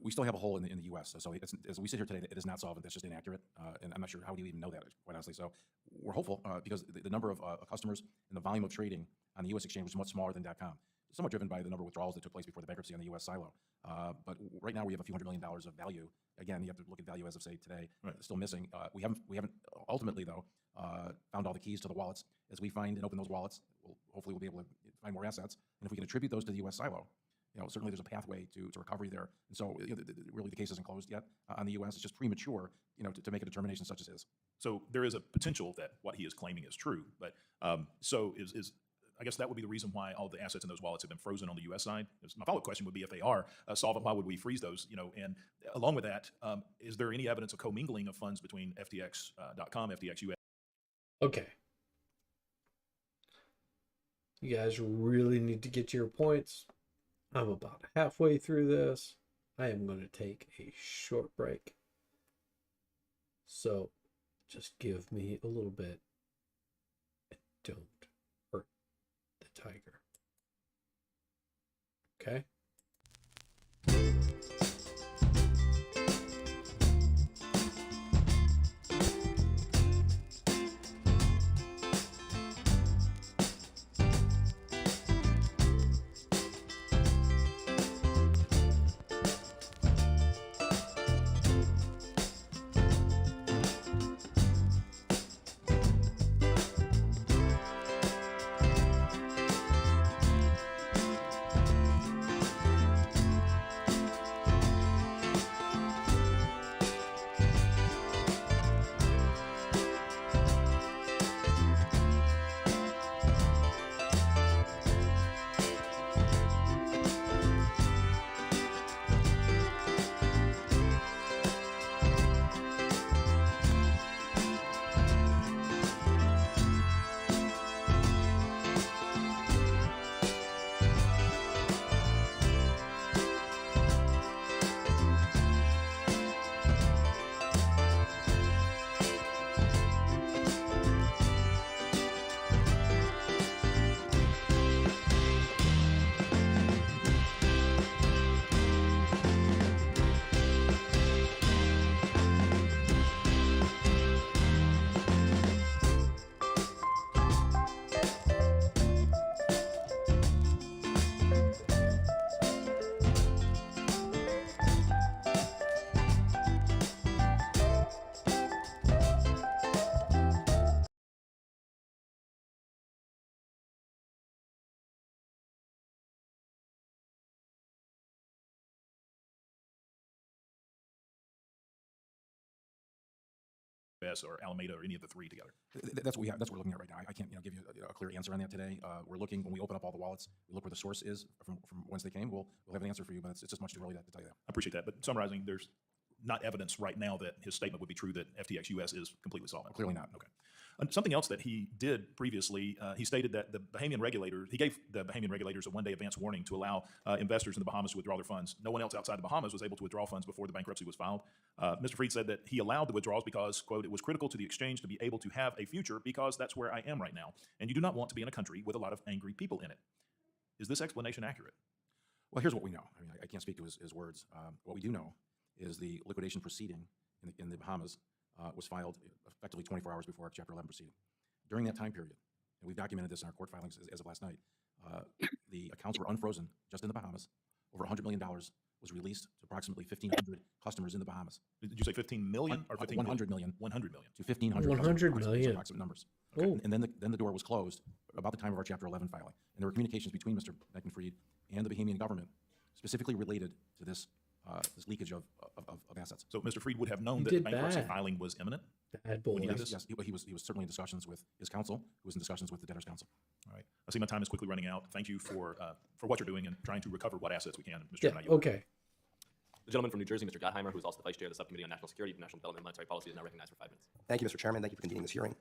[SPEAKER 4] We still have a hole in the U.S., so as we sit here today, it is not solvent. That's just inaccurate, and I'm not sure how do you even know that, quite honestly. So we're hopeful because the number of customers and the volume of trading on the U.S. exchange was much smaller than .com. Somewhat driven by the number of withdrawals that took place before the bankruptcy on the U.S. silo. But right now we have a few $100 million of value. Again, you have to look at value as of say today.
[SPEAKER 14] Right.
[SPEAKER 4] Still missing. We haven't ultimately though found all the keys to the wallets. As we find and open those wallets, hopefully we'll be able to find more assets. And if we can attribute those to the U.S. silo, certainly there's a pathway to recovery there. And so really the case isn't closed yet on the U.S. It's just premature, to make a determination such as his.
[SPEAKER 14] So there is a potential that what he is claiming is true, but so is I guess that would be the reason why all the assets in those wallets have been frozen on the U.S. side. My follow-up question would be if they are solvent, why would we freeze those? And along with that, is there any evidence of commingling of funds between FTX.com, FTX US?
[SPEAKER 1] Okay. You guys really need to get to your points. I'm about halfway through this. I am going to take a short break. So just give me a little bit and don't hurt the tiger. Okay?
[SPEAKER 14] US or Alameda or any of the three together?
[SPEAKER 4] That's what we have. That's what we're looking at right now. I can't, give you a clear answer on that today. We're looking when we open up all the wallets. We look where the source is from whence they came. We'll have an answer for you, but it's just much too early to tell you that.
[SPEAKER 14] I appreciate that. But summarizing, there's not evidence right now that his statement would be true that FTX US is completely solvent.
[SPEAKER 4] Clearly not.
[SPEAKER 14] Okay. Something else that he did previously, he stated that the Bahamian regulators, he gave the Bahamian regulators a one-day advance warning to allow investors in the Bahamas to withdraw their funds. No one else outside the Bahamas was able to withdraw funds before the bankruptcy was filed. Mr. Fried said that he allowed the withdrawals because, quote, it was critical to the exchange to be able to have a future because that's where I am right now. And you do not want to be in a country with a lot of angry people in it. Is this explanation accurate?
[SPEAKER 4] Well, here's what we know. I mean, I can't speak to his words. What we do know is the liquidation proceeding in the Bahamas was filed effectively 24 hours before our Chapter 11 proceeding. During that time period, and we've documented this in our court filings as of last night, the accounts were unfrozen just in the Bahamas. Over $100 million was released to approximately 1,500 customers in the Bahamas.
[SPEAKER 14] Did you say 15 million or 15
[SPEAKER 4] 100 million?
[SPEAKER 14] 100 million.
[SPEAKER 4] To 1,500
[SPEAKER 1] 100
[SPEAKER 4] customers,
[SPEAKER 1] million.
[SPEAKER 4] approximate numbers.
[SPEAKER 1] Oh.
[SPEAKER 4] And then the door was closed about the time of our Chapter 11 filing. And there were communications between Mr. Bankman-Fried and the Bahamian government specifically related to this leakage of assets.
[SPEAKER 14] So Mr. Fried would have known
[SPEAKER 1] He
[SPEAKER 14] that
[SPEAKER 1] did
[SPEAKER 14] bankruptcy
[SPEAKER 1] bad.
[SPEAKER 14] filing was imminent?
[SPEAKER 1] Bad boy.
[SPEAKER 14] When he did
[SPEAKER 4] Yes,
[SPEAKER 14] this?
[SPEAKER 4] yes, he was certainly in discussions with his counsel, who was in discussions with the debtor's counsel.
[SPEAKER 14] All right. I see my time is quickly running out. Thank you for what you're doing and trying to recover what assets we can, Mr.
[SPEAKER 1] Yeah,
[SPEAKER 14] Chairman.
[SPEAKER 1] okay.
[SPEAKER 18] The gentleman from New Jersey, Mr. Gottheimer, who is also the vice chair of the Subcommittee on National Security, National Development, and Monetary Policy, is now recognized for 5 minutes.
[SPEAKER 16] Thank you, Mr. Chairman. Thank you for convening this hearing.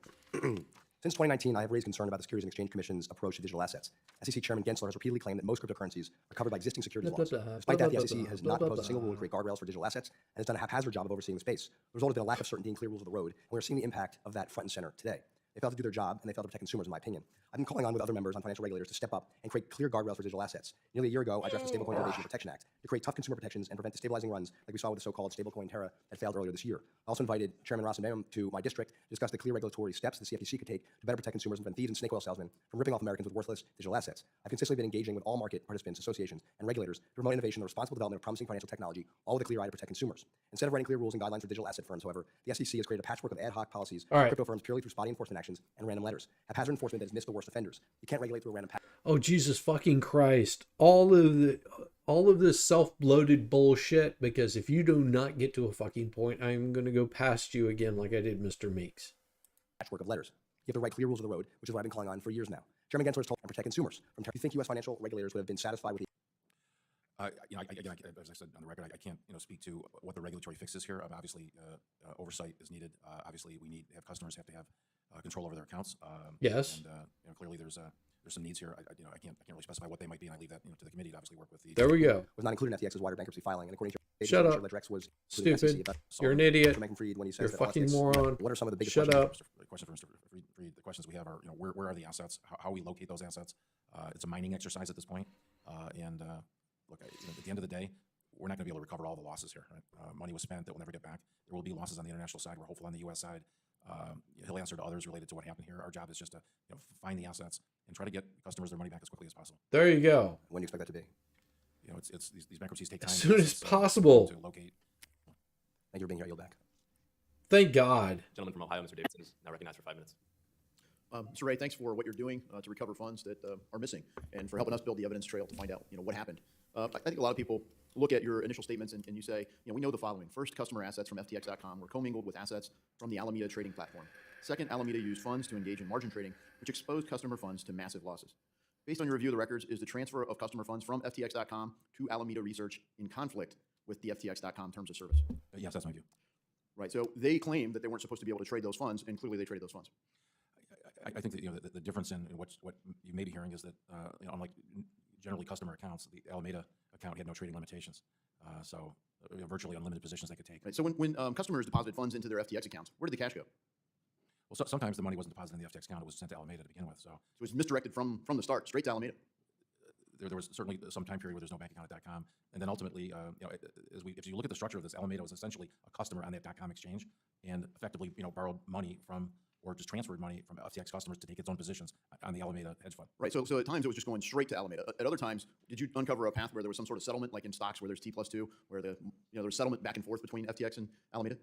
[SPEAKER 16] Since 2019, I have raised concern about the Securities and Exchange Commission's approach to digital assets. SEC Chairman Gensler has repeatedly claimed that most cryptocurrencies are covered by existing securities laws. Despite that, the SEC has not proposed a single rule to create guardrails for digital assets and has done a haphazard job of overseeing the space. The result has been a lack of certainty and clear rules of the road, and we're seeing the impact of that front and center today. They failed to do their job, and they failed to protect consumers, in my opinion. I've been calling on with other members on financial regulators to step up and create clear guardrails for digital assets. Nearly a year ago, I addressed the Stablecoin Innovation Protection Act to create tough consumer protections and prevent the stabilizing runs like we saw with the so-called stablecoin Terra that failed earlier this year. I also invited Chairman Rosenbaum to my district to discuss the clear regulatory steps the CFTC could take to better protect consumers and prevent thieves and snake oil salesmen from ripping off Americans with worthless digital assets. I've consistently been engaging with all market participants, associations, and regulators to promote innovation and the responsible development of promising financial technology, all with a clear eye to protect consumers. Instead of writing clear rules and guidelines for digital asset firms, however, the SEC has created a patchwork of ad hoc policies for crypto firms purely through spotty enforcement actions and random letters. Haphazard enforcement that has missed the worst offenders. You can't regulate through a random
[SPEAKER 1] Oh, Jesus fucking Christ. All of this self-bloated bullshit, because if you do not get to a fucking point, I'm going to go past you again like I did Mr. Meeks.
[SPEAKER 16] patchwork of letters. You have to write clear rules of the road, which is what I've been calling on for years now. Chairman Gensler has told and protect consumers. Do you think U.S. financial regulators would have been satisfied with the
[SPEAKER 4] As I said on the record, I can't speak to what the regulatory fix is here. Obviously, oversight is needed. Obviously, we need to have customers have to have control over their accounts.
[SPEAKER 1] Yes.
[SPEAKER 4] And clearly there's some needs here. I can't really specify what they might be, and I leave that to the committee to obviously work with the.
[SPEAKER 1] There we go.
[SPEAKER 16] Was not included in FTX's wider bankruptcy filing, and according to
[SPEAKER 1] Shut up.
[SPEAKER 16] Ledrex was
[SPEAKER 1] Stupid. You're an idiot.
[SPEAKER 16] Bankman-Fried when he
[SPEAKER 1] You're
[SPEAKER 16] says
[SPEAKER 1] a
[SPEAKER 16] that
[SPEAKER 1] fucking
[SPEAKER 16] assets-
[SPEAKER 1] moron.
[SPEAKER 16] What are some of the biggest
[SPEAKER 1] Shut
[SPEAKER 16] questions?
[SPEAKER 1] up.
[SPEAKER 4] The question for Mr. Fried, the questions we have are, where are the assets? How we locate those assets? It's a mining exercise at this point. Look, at the end of the day, we're not going to be able to recover all the losses here. Right? Money was spent that we'll never get back. There will be losses on the international side. We're hopeful on the U.S. side. He'll answer to others related to what happened here. Our job is just to find the assets and try to get customers their money back as quickly as possible.
[SPEAKER 1] There you go.
[SPEAKER 16] When do you expect that to be?
[SPEAKER 4] It's these bankruptcies take time.
[SPEAKER 1] As soon as possible.
[SPEAKER 4] To locate.
[SPEAKER 16] Thank you for being here. I yield back.
[SPEAKER 1] Thank God.
[SPEAKER 18] Gentleman from Ohio, Mr. Davidson, is now recognized for 5 minutes.
[SPEAKER 17] Mr. Ray, thanks for what you're doing to recover funds that are missing and for helping us build the evidence trail to find out what happened. I think a lot of people look at your initial statements and you say, we know the following. First, customer assets from FTX.com were commingled with assets from the Alameda trading platform. Second, Alameda used funds to engage in margin trading, which exposed customer funds to massive losses. Based on your review of the records, is the transfer of customer funds from FTX.com to Alameda Research in conflict with the FTX.com terms of service?
[SPEAKER 4] Yes, that's my view.
[SPEAKER 17] Right, so they claim that they weren't supposed to be able to trade those funds, and clearly they traded those funds.
[SPEAKER 4] I think that the difference in what you may be hearing is that unlike generally customer accounts, the Alameda account had no trading limitations, so virtually unlimited positions they could take.
[SPEAKER 17] Right, so when customers deposited funds into their FTX accounts, where did the cash go?
[SPEAKER 4] Well, sometimes the money wasn't deposited in the FTX account; it was sent to Alameda to begin with. So
[SPEAKER 17] it was misdirected from the start, straight to Alameda.
[SPEAKER 4] There was certainly some time period where there's no bank account at .com, and then ultimately, if you look at the structure of this, Alameda was essentially a customer on that .com exchange, and effectively, borrowed money from or just transferred money from FTX customers to take its own positions on the Alameda hedge fund.
[SPEAKER 17] Right. So at times it was just going straight to Alameda. At other times, did you uncover a path where there was some sort of settlement, like in stocks where there's T+2, where there was settlement back and forth between FTX and Alameda?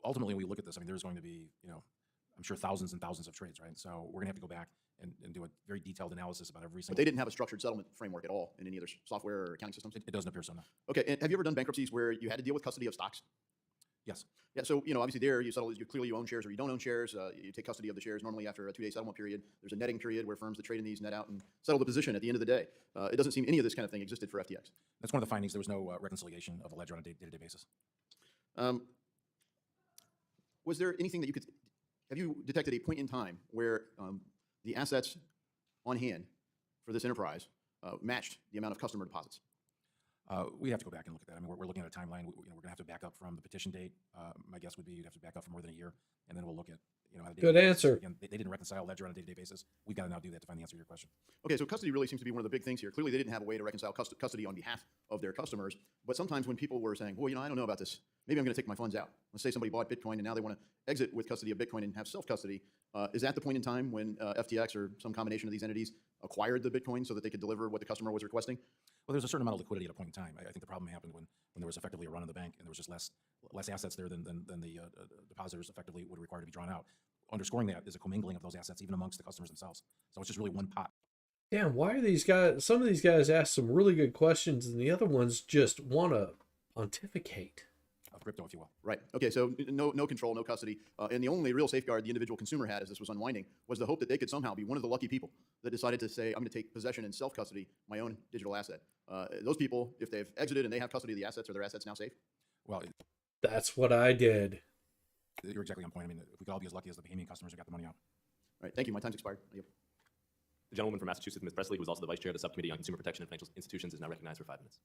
[SPEAKER 4] Ultimately, when we look at this, there's going to be, I'm sure thousands and thousands of trades, right? So we're going to have to go back and do a very detailed analysis about every single.
[SPEAKER 17] But they didn't have a structured settlement framework at all in any of their software or accounting systems?
[SPEAKER 4] It doesn't appear so, no.
[SPEAKER 17] Okay. And have you ever done bankruptcies where you had to deal with custody of stocks?
[SPEAKER 4] Yes.
[SPEAKER 17] Yeah, so, obviously there, you settle, clearly you own shares or you don't own shares. You take custody of the shares normally after a 2-day settlement period. There's a netting period where firms that trade in these net out and settle the position at the end of the day. It doesn't seem any of this kind of thing existed for FTX.
[SPEAKER 4] That's one of the findings. There was no reconciliation of a ledger on a day-to-day basis.
[SPEAKER 17] Was there anything that have you detected a point in time where the assets on hand for this enterprise matched the amount of customer deposits?
[SPEAKER 4] We have to go back and look at that. I mean, we're looking at a timeline. We're going to have to back up from the petition date. My guess would be you'd have to back up for more than a year, and then we'll look at, how the
[SPEAKER 1] Good
[SPEAKER 4] day-to-day
[SPEAKER 1] answer.
[SPEAKER 4] basis. Again, they didn't reconcile ledger on a day-to-day basis. We've got to now do that to find the answer to your question.
[SPEAKER 17] Okay, so custody really seems to be one of the big things here. Clearly, they didn't have a way to reconcile custody on behalf of their customers. But sometimes when people were saying, well, I don't know about this, maybe I'm going to take my funds out. Let's say somebody bought Bitcoin and now they want to exit with custody of Bitcoin and have self-custody. Is that the point in time when FTX or some combination of these entities acquired the Bitcoin so that they could deliver what the customer was requesting?
[SPEAKER 4] Well, there's a certain amount of liquidity at a point in time. I think the problem happened when there was effectively a run on the bank and there was just less assets there than the depositors effectively would require to be drawn out. Underscoring that is a commingling of those assets even amongst the customers themselves. So it's just really one pot.
[SPEAKER 1] Damn, why are these guys, some of these guys ask some really good questions and the other ones just want to pontificate.
[SPEAKER 4] Of crypto, if you will.
[SPEAKER 17] Right. Okay, so no control, no custody. And the only real safeguard the individual consumer had as this was unwinding was the hope that they could somehow be one of the lucky people that decided to say, I'm going to take possession and self-custody my own digital asset. Those people, if they've exited and they have custody of the assets, are their assets now safe?
[SPEAKER 4] Well,
[SPEAKER 1] that's what I did.
[SPEAKER 4] You're exactly on point. I mean, if we could all be as lucky as the Bahamian customers who got the money out.
[SPEAKER 17] All right, thank you. My time's expired.
[SPEAKER 18] The gentleman from Massachusetts, Ms. Presley, who is also the Vice Chair of the Subcommittee on Consumer Protection and Financial Institutions, is now recognized for 5 minutes.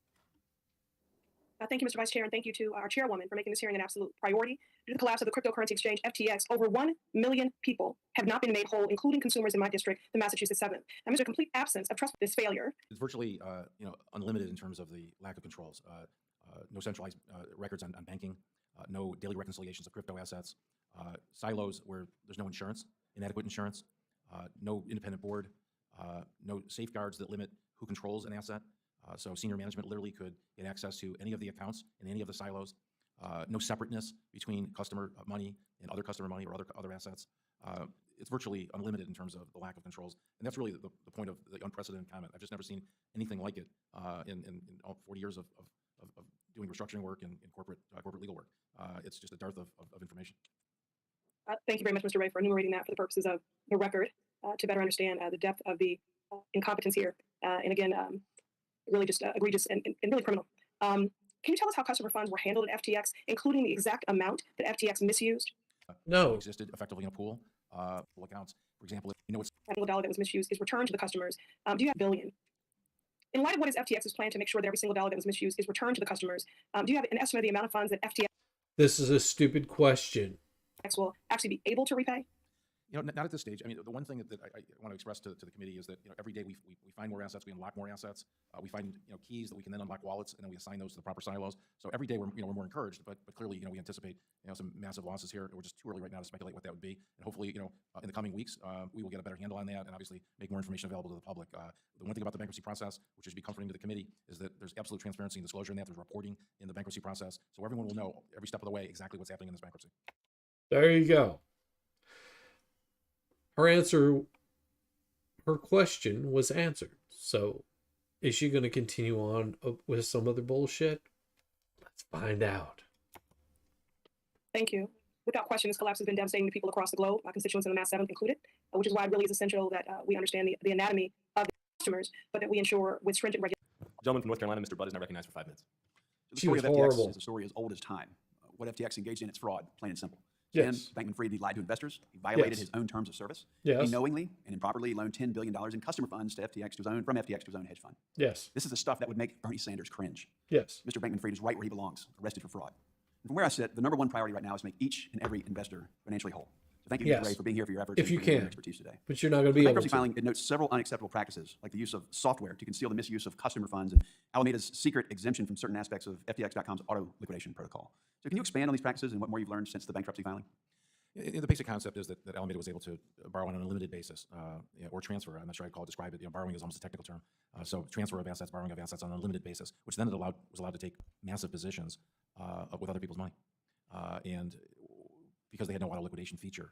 [SPEAKER 19] Thank you, Mr. Vice Chair, and thank you to our chairwoman for making this hearing an absolute priority. Due to the collapse of the cryptocurrency exchange FTX, over 1 million people have not been made whole, including consumers in my district, the Massachusetts 7th. Now, Mr. Complete absence of trust, this failure.
[SPEAKER 4] It's virtually unlimited in terms of the lack of controls. No centralized records on banking, no daily reconciliations of crypto assets, silos where there's no insurance, inadequate insurance, no independent board, no safeguards that limit who controls an asset. So senior management literally could get access to any of the accounts in any of the silos. No separateness between customer money and other customer money or other assets. It's virtually unlimited in terms of the lack of controls. And that's really the point of the unprecedented comment. I've just never seen anything like it in all 40 years of doing restructuring work and corporate legal work. It's just a dearth of information.
[SPEAKER 19] Thank you very much, Mr. Ray, for enumerating that for the purposes of the record to better understand the depth of the incompetence here. And again, really just egregious and really criminal. Can you tell us how customer funds were handled at FTX, including the exact amount that FTX misused?
[SPEAKER 1] No.
[SPEAKER 4] Existed effectively in a pool, pool accounts. For example, it's
[SPEAKER 19] every single dollar that was misused is returned to the customers. Do you have a billion? In light of what is FTX's plan to make sure that every single dollar that was misused is returned to the customers, do you have an estimate of the amount of funds that FTX
[SPEAKER 1] This is a stupid question.
[SPEAKER 19] will actually be able to repay?
[SPEAKER 4] Not at this stage. I mean, the one thing that I want to express to the committee is that every day we find more assets, we unlock more assets, we find keys that we can then unlock wallets, and then we assign those to the proper silos. So every day we're more encouraged, but clearly we anticipate some massive losses here. We're just too early right now to speculate what that would be, and hopefully in the coming weeks we will get a better handle on that, and obviously make more information available to the public. The one thing about the bankruptcy process, which should be comforting to the committee, is that there's absolute transparency and disclosure in that. There's reporting in the bankruptcy process, so everyone will know every step of the way exactly what's happening in this bankruptcy.
[SPEAKER 1] There you go. Her question was answered. So is she going to continue on with some other bullshit? Let's find out.
[SPEAKER 19] Thank you. Without question, this collapse has been devastating to people across the globe, my constituents in the Mass 7th included, which is why it really is essential that we understand the anatomy of the customers, but that we ensure with stringent regulations.
[SPEAKER 18] Gentleman from North Carolina, Mr. Budd, is now recognized for 5 minutes.
[SPEAKER 20] The story of FTX is a story as old as time. What FTX engaged in, it's fraud, plain and simple.
[SPEAKER 1] Yes.
[SPEAKER 20] Sam Bankman-Fried, he lied to investors. He violated his own terms of service.
[SPEAKER 1] Yes.
[SPEAKER 20] He knowingly and improperly loaned $10 billion in customer funds to FTX from FTX to his own hedge fund.
[SPEAKER 1] Yes.
[SPEAKER 20] This is the stuff that would make Bernie Sanders cringe.
[SPEAKER 1] Yes.
[SPEAKER 20] Mr. Bankman-Fried is right where he belongs, arrested for fraud. And from where I sit, the #1 priority right now is to make each and every investor financially whole. So thank you, Mr. Ray, for being here for your efforts.
[SPEAKER 1] If you
[SPEAKER 20] and for your
[SPEAKER 1] can.
[SPEAKER 20] expertise today.
[SPEAKER 1] But you're not going to be
[SPEAKER 20] The
[SPEAKER 1] able
[SPEAKER 20] bankruptcy
[SPEAKER 1] to.
[SPEAKER 20] filing, it notes several unacceptable practices, like the use of software to conceal the misuse of customer funds and Alameda's secret exemption from certain aspects of FTX.com's auto liquidation protocol. So can you expand on these practices and what more you've learned since the bankruptcy filing?
[SPEAKER 4] The basic concept is that Alameda was able to borrow on an unlimited basis, or transfer. I'm not sure I'd describe it. Borrowing is almost a technical term. So transfer of assets, borrowing of assets on an unlimited basis, which then was allowed to take massive positions with other people's money. And because they had no auto liquidation feature,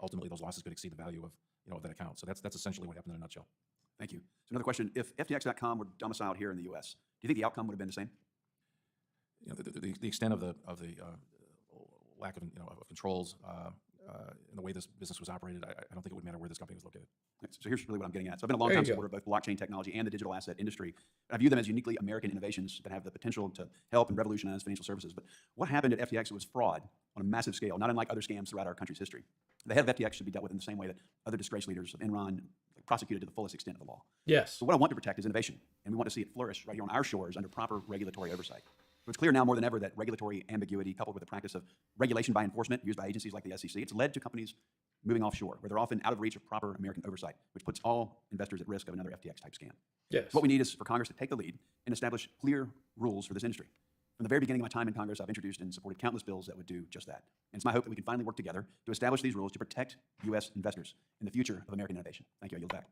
[SPEAKER 4] ultimately those losses could exceed the value of that account. So that's essentially what happened in a nutshell.
[SPEAKER 20] Thank you. So another question: if FTX.com were domiciled here in the U.S., do you think the outcome would have been the same?
[SPEAKER 4] you know, the extent of the lack of, you know, of controls in the way this business was operated, I don't think it would matter where this company was located.
[SPEAKER 20] So here's really what I'm getting at. So I've been a long
[SPEAKER 1] There
[SPEAKER 20] time
[SPEAKER 1] you go.
[SPEAKER 20] supporter of both blockchain technology and the digital asset industry. I view them as uniquely American innovations that have the potential to help and revolutionize financial services. But what happened at FTX was fraud on a massive scale, not unlike other scams throughout our country's history. The head of FTX should be dealt with in the same way that other disgraced leaders of Enron prosecuted to the fullest extent of the law.
[SPEAKER 1] Yes.
[SPEAKER 20] So what I want to protect is innovation, and we want to see it flourish right here on our shores under proper regulatory oversight. So it's clear now more than ever that regulatory ambiguity coupled with the practice of regulation by enforcement used by agencies like the SEC, it's led to companies moving offshore, where they're often out of reach of proper American oversight, which puts all investors at risk of another FTX-type scam.
[SPEAKER 1] Yes.
[SPEAKER 20] What we need is for Congress to take the lead and establish clear rules for this industry. From the very beginning of my time in Congress, I've introduced and supported countless bills that would do just that. And it's my hope that we can finally work together to establish these rules to protect U.S. investors in the future of American innovation. Thank you. I yield back.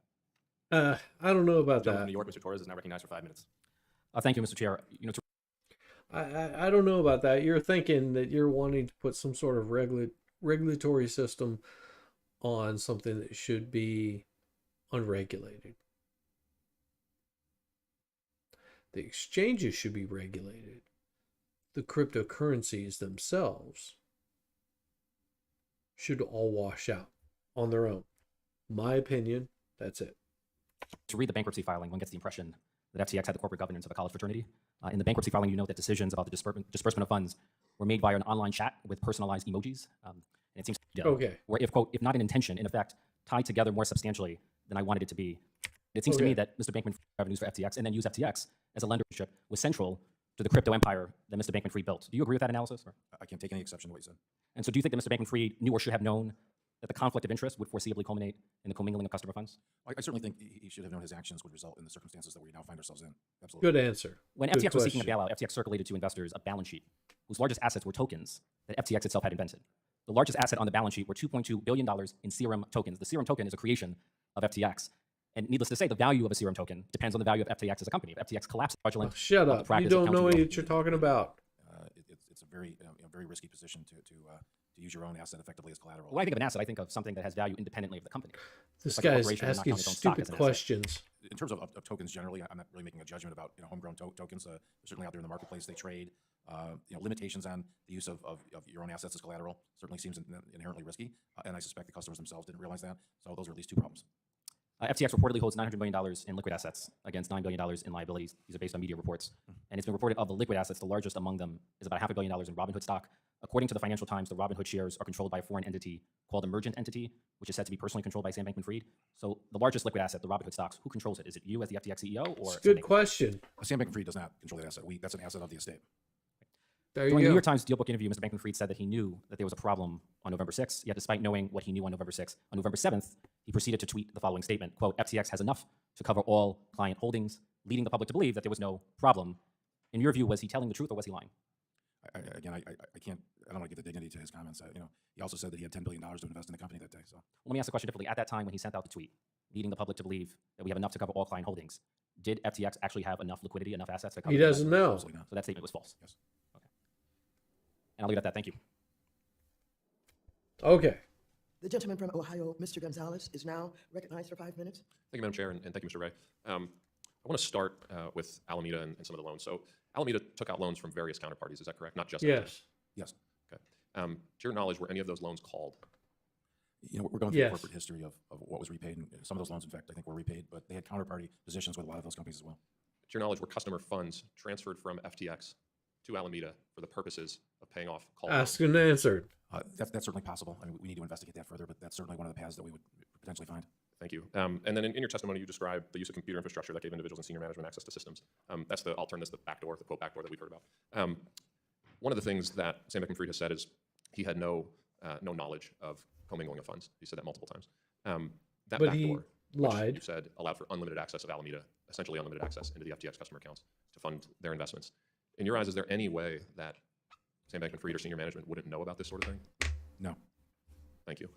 [SPEAKER 1] I don't know about
[SPEAKER 18] Gentleman from
[SPEAKER 1] that.
[SPEAKER 18] New York, Mr. Torres, is now recognized for 5 minutes.
[SPEAKER 3] Thank you, Mr. Chair. You know,
[SPEAKER 1] I don't know about that. You're thinking that you're wanting to put some sort of regulatory system on something that should be unregulated. The exchanges should be regulated. The cryptocurrencies themselves should all wash out on their own. My opinion, that's it.
[SPEAKER 3] to read the bankruptcy filing, one gets the impression that FTX had the corporate governance of a college fraternity. In the bankruptcy filing, you note that decisions about the disbursement of funds were made via an online chat with personalized emojis. And it seems
[SPEAKER 1] Okay.
[SPEAKER 3] where if, quote, if not an intention, in effect, tied together more substantially than I wanted it to be. It seems to me
[SPEAKER 1] Okay.
[SPEAKER 3] that Mr. Bankman revenues for FTX and then use FTX as a lendership was central to the crypto empire that Mr. Bankman-Fried built. Do you agree with that analysis? Or?
[SPEAKER 4] I can't take any exception to what you said.
[SPEAKER 3] And so do you think that Mr. Bankman-Fried knew or should have known that the conflict of interest would foreseeably culminate in the commingling of customer funds?
[SPEAKER 4] I certainly think he should have known his actions would result in the circumstances that we now find ourselves in. Absolutely.
[SPEAKER 1] Good answer.
[SPEAKER 3] When
[SPEAKER 1] Good
[SPEAKER 3] FTX was seeking a
[SPEAKER 1] question.
[SPEAKER 3] bailout, FTX circulated to investors a balance sheet whose largest assets were tokens that FTX itself had invented. The largest asset on the balance sheet were $2.2 billion in Serum tokens. The Serum token is a creation of FTX. And needless to say, the value of a Serum token depends on the value of FTX as a company. If FTX collapses, fraudulent.
[SPEAKER 1] Shut
[SPEAKER 3] the
[SPEAKER 1] up. You
[SPEAKER 3] practice of
[SPEAKER 1] don't know
[SPEAKER 3] counting
[SPEAKER 1] what you're talking about.
[SPEAKER 4] It's a very, very risky position to use your own asset effectively as collateral.
[SPEAKER 3] When I think of an asset, I think of something that has value independently of the company.
[SPEAKER 1] This
[SPEAKER 3] It's like a
[SPEAKER 1] guy's
[SPEAKER 3] corporation not
[SPEAKER 1] asking
[SPEAKER 3] counting its own stock
[SPEAKER 1] stupid
[SPEAKER 3] as an asset.
[SPEAKER 1] questions.
[SPEAKER 4] In terms of tokens generally, I'm not really making a judgment about homegrown tokens. They're certainly out there in the marketplace. They trade. Limitations on the use of your own assets as collateral certainly seems inherently risky, and I suspect the customers themselves didn't realize that. So those are at least two problems.
[SPEAKER 3] FTX reportedly holds $900 million in liquid assets against $9 billion in liabilities. These are based on media reports. And it's been reported of the liquid assets, the largest among them is about $500 million in Robinhood stock. According to the Financial Times, the Robinhood shares are controlled by a foreign entity called Emergent Entity, which is said to be personally controlled by Sam Bankman-Fried. So the largest liquid asset, the Robinhood stocks, who controls it? Is it you as the FTX CEO or?
[SPEAKER 1] It's a good question.
[SPEAKER 4] Sam Bankman-Fried does not control that asset. That's an asset of the estate.
[SPEAKER 1] There you
[SPEAKER 3] During the
[SPEAKER 1] go.
[SPEAKER 3] New York Times Dealbook interview, Mr. Bankman-Fried said that he knew that there was a problem on November 6th, yet despite knowing what he knew on November 6th, on November 7th, he proceeded to tweet the following statement, quote, FTX has enough to cover all client holdings, leading the public to believe that there was no problem. In your view, was he telling the truth or was he lying?
[SPEAKER 4] I can't. I don't want to give the dignity to his comments. He also said that he had $10 billion to invest in the company that day. So
[SPEAKER 3] Let me ask the question differently. At that time when he sent out the tweet, leading the public to believe that we have enough to cover all client holdings, did FTX actually have enough liquidity, enough assets to cover?
[SPEAKER 1] He doesn't know.
[SPEAKER 3] So that statement was false. Yes. Okay. And I'll leave it at that. Thank you.
[SPEAKER 1] Okay.
[SPEAKER 2] The gentleman from Ohio, Mr. Gonzalez, is now recognized for 5 minutes.
[SPEAKER 18] Thank you, Madam Chair, and thank you, Mr. Ray. I want to start with Alameda and some of the loans. So Alameda took out loans from various counterparties, is that correct? Not just
[SPEAKER 1] Yes.
[SPEAKER 4] Yes.
[SPEAKER 18] Okay. To your knowledge, were any of those loans called?
[SPEAKER 4] We're going through
[SPEAKER 1] Yes.
[SPEAKER 4] the corporate history of what was repaid, and some of those loans, in fact, I think were repaid, but they had counterparty positions with a lot of those companies as well.
[SPEAKER 18] To your knowledge, were customer funds transferred from FTX to Alameda for the purposes of paying off call
[SPEAKER 1] Asked and answered.
[SPEAKER 4] That's certainly possible. I mean, we need to investigate that further, but that's certainly one of the paths that we would potentially find.
[SPEAKER 18] Thank you. And then in your testimony, you described the use of computer infrastructure that gave individuals in senior management access to systems. I'll turn this the backdoor, the quote backdoor that we've heard about. One of the things that Sam Bankman-Fried has said is he had no knowledge of commingling of funds. He said that multiple times. That
[SPEAKER 1] But he
[SPEAKER 18] backdoor,
[SPEAKER 1] lied.
[SPEAKER 18] which you said allowed for unlimited access of Alameda, essentially unlimited access into the FTX customer accounts to fund their investments. In your eyes, is there any way that Sam Bankman-Fried or senior management wouldn't know about this sort of thing?
[SPEAKER 4] No.
[SPEAKER 18] Thank you.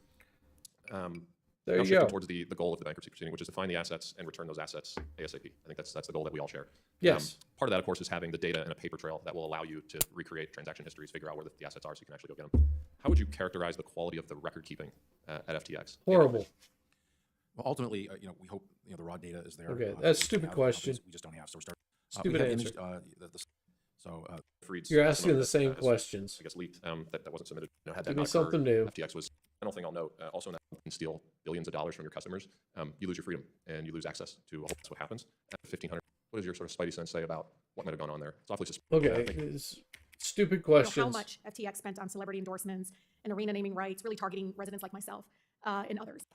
[SPEAKER 1] There
[SPEAKER 18] now
[SPEAKER 1] you
[SPEAKER 18] shifting
[SPEAKER 1] go.
[SPEAKER 18] towards the goal of the bankruptcy proceeding, which is to find the assets and return those assets ASAP. I think that's the goal that we all share.
[SPEAKER 1] Yes.
[SPEAKER 18] Part of that, of course, is having the data and a paper trail that will allow you to recreate transaction histories, figure out where the assets are so you can actually go get them. How would you characterize the quality of the record keeping at FTX?
[SPEAKER 1] Horrible.
[SPEAKER 4] Well, ultimately, we hope the raw data is there.
[SPEAKER 1] Okay,
[SPEAKER 4] that
[SPEAKER 1] that's
[SPEAKER 4] we
[SPEAKER 1] stupid
[SPEAKER 4] have,
[SPEAKER 1] question.
[SPEAKER 4] we just don't have. So we're starting.
[SPEAKER 1] Stupid
[SPEAKER 4] we have
[SPEAKER 1] answer.
[SPEAKER 4] the So
[SPEAKER 18] Freed's
[SPEAKER 1] You're asking
[SPEAKER 18] testimony
[SPEAKER 1] the
[SPEAKER 18] that,
[SPEAKER 1] same
[SPEAKER 18] is,
[SPEAKER 1] questions.
[SPEAKER 18] I guess leaked, that wasn't submitted. Had that
[SPEAKER 1] Give me
[SPEAKER 18] not
[SPEAKER 1] something
[SPEAKER 18] occurred,
[SPEAKER 1] new.
[SPEAKER 18] FTX was. Final thing I'll note, also now you can steal billions of dollars from your customers. You lose your freedom and you lose access to a whole. That's what happens. At 1,500. What does your sort of spidey sense say about what might have gone on there? It's awfully suspicious.
[SPEAKER 1] Okay, it's stupid
[SPEAKER 19] You know,
[SPEAKER 1] questions.
[SPEAKER 19] how much FTX spent on celebrity endorsements and arena naming rights, really targeting residents like myself and others.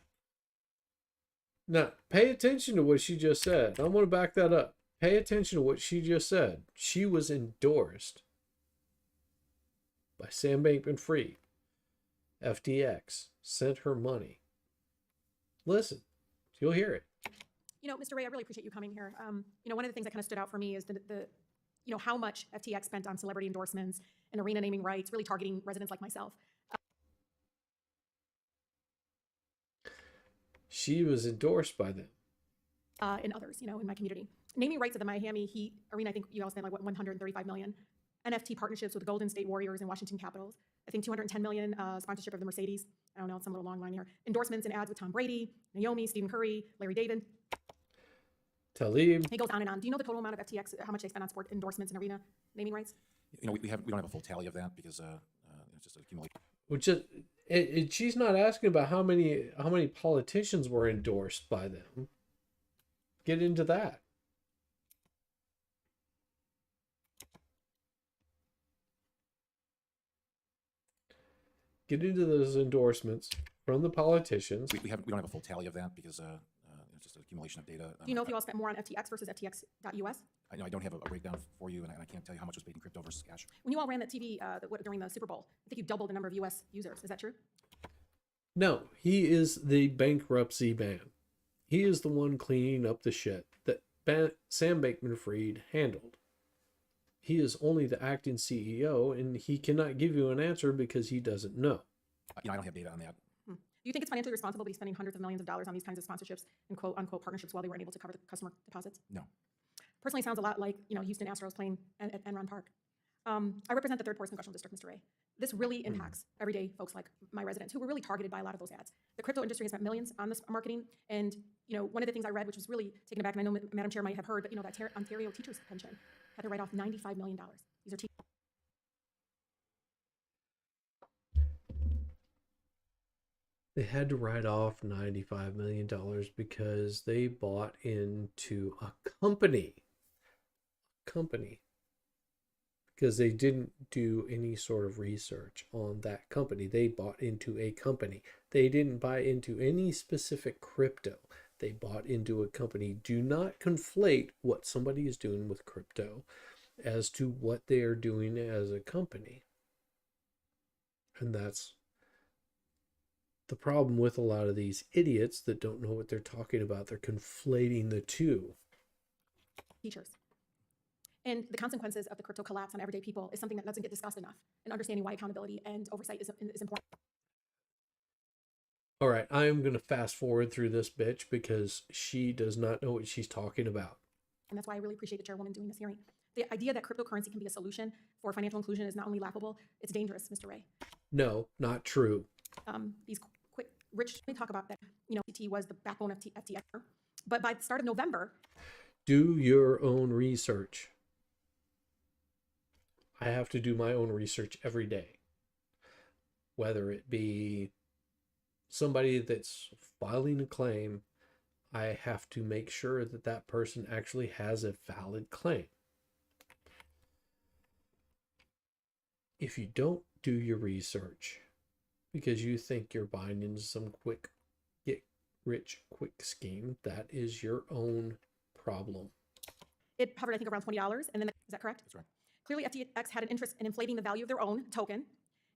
[SPEAKER 1] Now, pay attention to what she just said. I want to back that up. Pay attention to what she just said. She was endorsed by Sam Bankman-Fried. FTX sent her money. Listen, you'll hear it.
[SPEAKER 19] You know, Mr. Ray, I really appreciate you coming here. You know, one of the things that kind of stood out for me is you know, how much FTX spent on celebrity endorsements and arena naming rights, really targeting residents like myself.
[SPEAKER 1] She was endorsed by them.
[SPEAKER 19] And others, you know, in my community. Naming rights of the Miami Heat arena, I think you all spent like, what, $135 million. NFT partnerships with the Golden State Warriors and Washington Capitals. I think $210 million sponsorship of the Mercedes. I don't know, it's some little long line here. Endorsements and ads with Tom Brady, Naomi, Stephen Curry, Larry David.
[SPEAKER 1] Talib.
[SPEAKER 19] It goes on and on. Do you know the total amount of FTX, how much they spent on sport endorsements and arena naming rights?
[SPEAKER 4] You know, we don't have a full tally of that because it's just accumulated.
[SPEAKER 1] Which she's not asking about how many politicians were endorsed by them. Get into that. Get into those endorsements from the politicians.
[SPEAKER 4] We don't have a full tally of that because it's just an accumulation of data.
[SPEAKER 19] Do you know if you all spent more on FTX versus FTX.us?
[SPEAKER 4] I know I don't have a breakdown for you, and I can't tell you how much was paid in crypto versus cash.
[SPEAKER 19] When you all ran that TV during the Super Bowl, I think you doubled the number of US users. Is that true?
[SPEAKER 1] No, he is the bankruptcy man. He is the one cleaning up the shit that Sam Bankman-Fried handled. He is only the acting CEO, and he cannot give you an answer because he doesn't know.
[SPEAKER 4] You know, I don't have data on that.
[SPEAKER 19] Do you think it's financially responsible to be spending hundreds of millions of dollars on these kinds of sponsorships and quote-unquote partnerships while they weren't able to cover the customer deposits?
[SPEAKER 4] No.
[SPEAKER 19] Personally, sounds a lot like, you know, Houston Astros playing at Enron Park. I represent the 3rd Forest Congressional District, Mr. Ray. This really impacts everyday folks like my residents who were really targeted by a lot of those ads. The crypto industry has spent millions on this marketing, and you know, one of the things I read, which was really taken aback, and I know Madam Chair might have heard, but you know, that Ontario teachers pension had to write off $95 million. These are teachers.
[SPEAKER 1] They had to write off $95 million because they bought into a company. Because they didn't do any sort of research on that company. They bought into a company. They didn't buy into any specific crypto. They bought into a company. Do not conflate what somebody is doing with crypto as to what they are doing as a company. And that's the problem with a lot of these idiots that don't know what they're talking about. They're conflating the two.
[SPEAKER 19] Teachers. And the consequences of the crypto collapse on everyday people is something that doesn't get discussed enough. And understanding why accountability and oversight is important.
[SPEAKER 1] All right, I am going to fast forward through this bitch because she does not know what she's talking about.
[SPEAKER 19] And that's why I really appreciate the chairwoman doing this hearing. The idea that cryptocurrency can be a solution for financial inclusion is not only laughable, it's dangerous, Mr. Ray.
[SPEAKER 1] No, not true.
[SPEAKER 19] These quick, rich, they talk about that, you know, PT was the backbone of FTX. But by the start of November,
[SPEAKER 1] do your own research. I have to do my own research every day. Whether it be somebody that's filing a claim, I have to make sure that that person actually has a valid claim. If you don't do your research because you think you're buying into some quick get rich quick scheme, that is your own problem.
[SPEAKER 19] it hovered, I think, around $20, and then, is that correct?
[SPEAKER 4] That's right.
[SPEAKER 19] Clearly, FTX had an interest in inflating the value of their own token,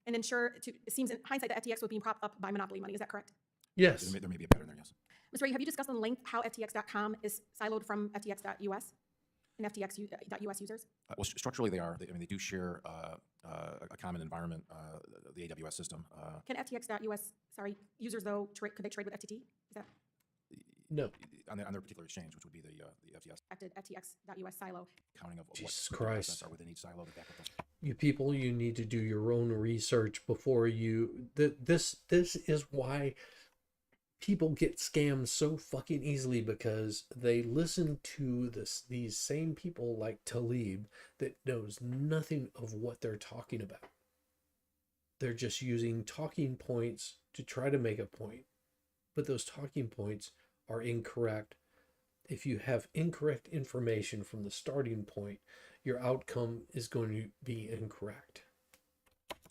[SPEAKER 19] and ensure, it seems in hindsight that FTX was being propped up by monopoly money. Is that correct?
[SPEAKER 1] Yes.
[SPEAKER 4] There may be a pattern there, yes.
[SPEAKER 19] Mr. Ray, have you discussed in length how FTX.com is siloed from FTX.us and FTX.us users?
[SPEAKER 4] Well, structurally they are. I mean, they do share a common environment, the AWS system.
[SPEAKER 19] Can FTX.us, users though, could they trade with FTT? Is that
[SPEAKER 1] No.
[SPEAKER 4] On their particular exchange, which would be the FTS.
[SPEAKER 19] FTX.us silo?
[SPEAKER 4] Counting of
[SPEAKER 1] Jesus
[SPEAKER 4] what
[SPEAKER 1] Christ.
[SPEAKER 4] assets are within each silo.
[SPEAKER 1] You people, you need to do your own research before you. This is why people get scammed so fucking easily because they listen to these same people like Talib that knows nothing of what they're talking about. They're just using talking points to try to make a point, but those talking points are incorrect. If you have incorrect information from the starting point, your outcome is going to be incorrect.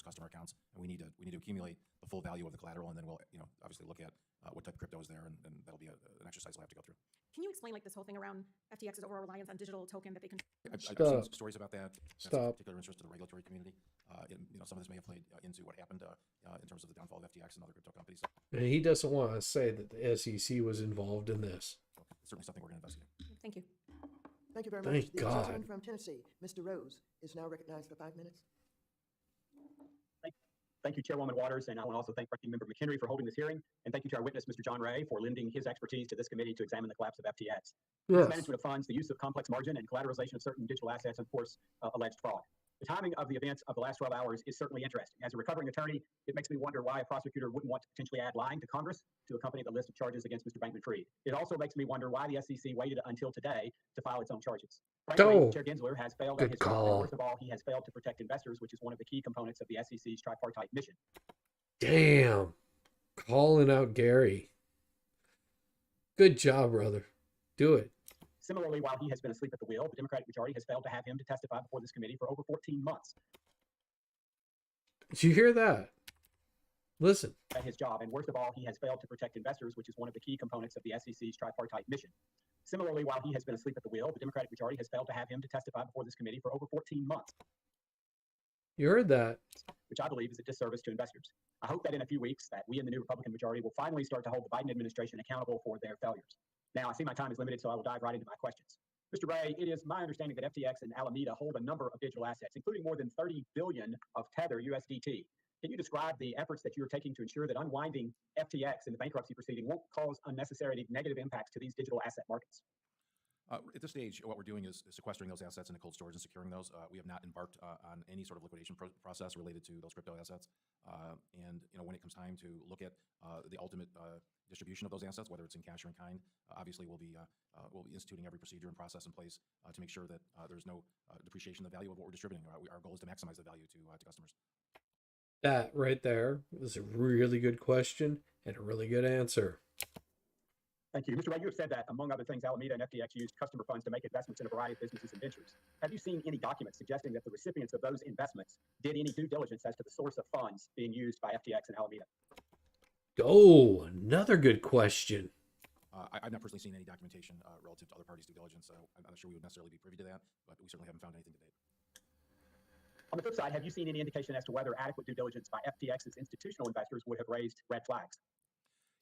[SPEAKER 4] Customer accounts, and we need to accumulate the full value of the collateral, and then we'll obviously look at what type of crypto is there, and that'll be an exercise we'll have to go through.
[SPEAKER 21] Can you explain like this whole thing around FTX's overall reliance on digital token that they can?
[SPEAKER 4] I've seen stories about that. That's of particular interest to the regulatory community. Some of this may have played into what happened in terms of the downfall of FTX and other crypto companies.
[SPEAKER 1] And he doesn't want to say that the SEC was involved in this.
[SPEAKER 4] It's certainly something we're going to investigate.
[SPEAKER 21] Thank you.
[SPEAKER 2] Thank you very much.
[SPEAKER 1] Thank
[SPEAKER 2] The
[SPEAKER 1] God.
[SPEAKER 2] gentleman from Tennessee, Mr. Rose, is now recognized for 5 minutes.
[SPEAKER 22] Thank you, Chairwoman Waters, and I want to also thank Ranking Member McHenry for holding this hearing, and thank you to our witness, Mr. John Ray, for lending his expertise to this committee to examine the collapse of FTX.
[SPEAKER 1] Yes.
[SPEAKER 22] Management of funds, the use of complex margin, and collateralization of certain digital assets, and of course, alleged fraud. The timing of the events of the last 12 hours is certainly interesting. As a recovering attorney, it makes me wonder why a prosecutor wouldn't want to potentially add lying to Congress to accompany the list of charges against Mr. Bankman-Fried. It also makes me wonder why the SEC waited until today to file its own charges. Frankly, Chair Gensler has failed at his job, and worst of all, he has failed to protect investors, which is one of the key components of the SEC's tripartite mission.
[SPEAKER 1] Damn. Calling out Gary. Good job, brother. Do it.
[SPEAKER 22] Similarly, while he has been asleep at the wheel, the Democratic majority has failed to have him to testify before this committee for over 14 months.
[SPEAKER 1] Did you hear that? Listen.
[SPEAKER 22] At his job, and worst of all, he has failed to protect investors, which is one of the key components of the SEC's tripartite mission. Similarly, while he has been asleep at the wheel, the Democratic majority has failed to have him to testify before this committee for over 14 months.
[SPEAKER 1] You heard that.
[SPEAKER 22] Which I believe is a disservice to investors. I hope that in a few weeks that we in the new Republican majority will finally start to hold the Biden administration accountable for their failures. Now, I see my time is limited, so I will dive right into my questions. Mr. Ray, it is my understanding that FTX and Alameda hold a number of digital assets, including more than 30 billion of Tether USDT. Can you describe the efforts that you're taking to ensure that unwinding FTX in the bankruptcy proceeding won't cause unnecessary negative impacts to these digital asset markets?
[SPEAKER 4] At this stage, what we're doing is sequestering those assets into cold storage and securing those. We have not embarked on any sort of liquidation process related to those crypto assets. And when it comes time to look at the ultimate distribution of those assets, whether it's in cash or in kind, obviously we'll be instituting every procedure and process in place to make sure that there's no depreciation of the value of what we're distributing. Our goal is to maximize the value to customers.
[SPEAKER 1] That right there was a really good question and a really good answer.
[SPEAKER 22] Thank you. Mr. Ray, you have said that, among other things, Alameda and FTX used customer funds to make investments in a variety of businesses and ventures. Have you seen any documents suggesting that the recipients of those investments did any due diligence as to the source of funds being used by FTX and Alameda?
[SPEAKER 1] Oh, another good question.
[SPEAKER 4] I've not personally seen any documentation relative to other parties' due diligence, so I'm not sure we would necessarily be privy to that, but we certainly haven't found anything to date.
[SPEAKER 22] On the flip side, have you seen any indication as to whether adequate due diligence by FTX's institutional investors would have raised red flags?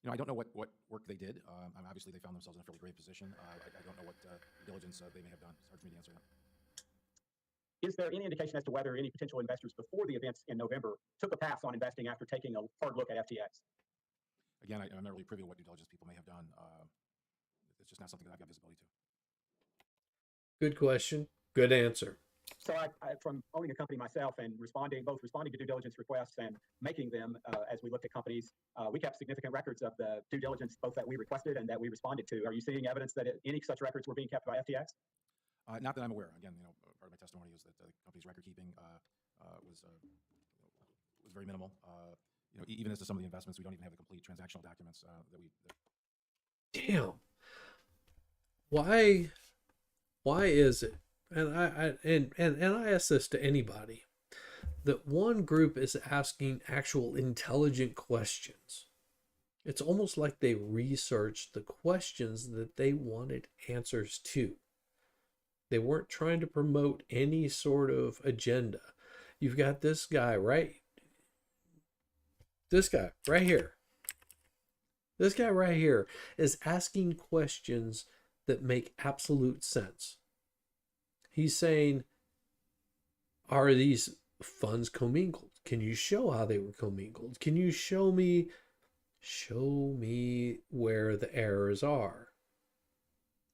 [SPEAKER 4] I don't know what work they did. Obviously, they found themselves in a fairly grave position. I don't know what diligence they may have done. It's hard for me to answer that.
[SPEAKER 22] Is there any indication as to whether any potential investors before the events in November took a pass on investing after taking a hard look at FTX?
[SPEAKER 4] Again, I'm not really privy to what due diligence people may have done. It's just not something that I've got visibility to.
[SPEAKER 1] Good question. Good answer.
[SPEAKER 22] So from owning a company myself and both responding to due diligence requests and making them as we looked at companies, we kept significant records of the due diligence both that we requested and that we responded to. Are you seeing evidence that any such records were being kept by FTX?
[SPEAKER 4] Not that I'm aware. Again, part of my testimony is that the company's record keeping was very minimal. Even as to some of the investments, we don't even have the complete transactional documents that we.
[SPEAKER 1] Damn. Why is it? And I ask this to anybody, that one group is asking actual intelligent questions. It's almost like they researched the questions that they wanted answers to. They weren't trying to promote any sort of agenda. You've got this guy, right? This guy right here. This guy right here is asking questions that make absolute sense. He's saying, are these funds commingled? Can you show how they were commingled? Can you show me where the errors are?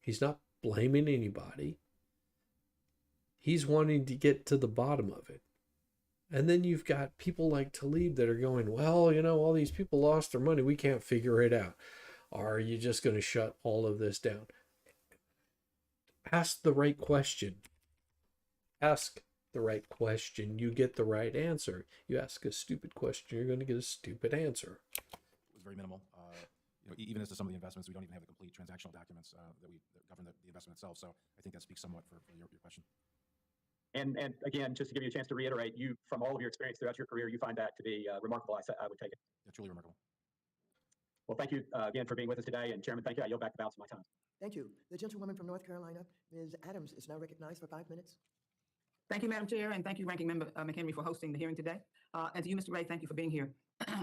[SPEAKER 1] He's not blaming anybody. He's wanting to get to the bottom of it. And then you've got people like Talib that are going, well, you know, all these people lost their money. We can't figure it out. Are you just going to shut all of this down? Ask the right question. Ask the right question. You get the right answer. You ask a stupid question, you're going to get a stupid answer.
[SPEAKER 4] It was very minimal. You know, even as to some of the investments, we don't even have the complete transactional documents that govern the investment itself. So I think that speaks somewhat for your question.
[SPEAKER 22] And again, just to give you a chance to reiterate, you, from all of your experience throughout your career, you find that to be remarkable. I would take it.
[SPEAKER 4] Yeah, truly remarkable.
[SPEAKER 22] Well, thank you again for being with us today. And Chairman, thank you. I yield back the balance of my time.
[SPEAKER 2] Thank you. The gentlewoman from North Carolina, Ms. Adams, is now recognized for 5 minutes.
[SPEAKER 12] Thank you, Madam Chair, and thank you, Ranking Member McHenry, for hosting the hearing today. And to you, Mr. Ray, thank you for being here.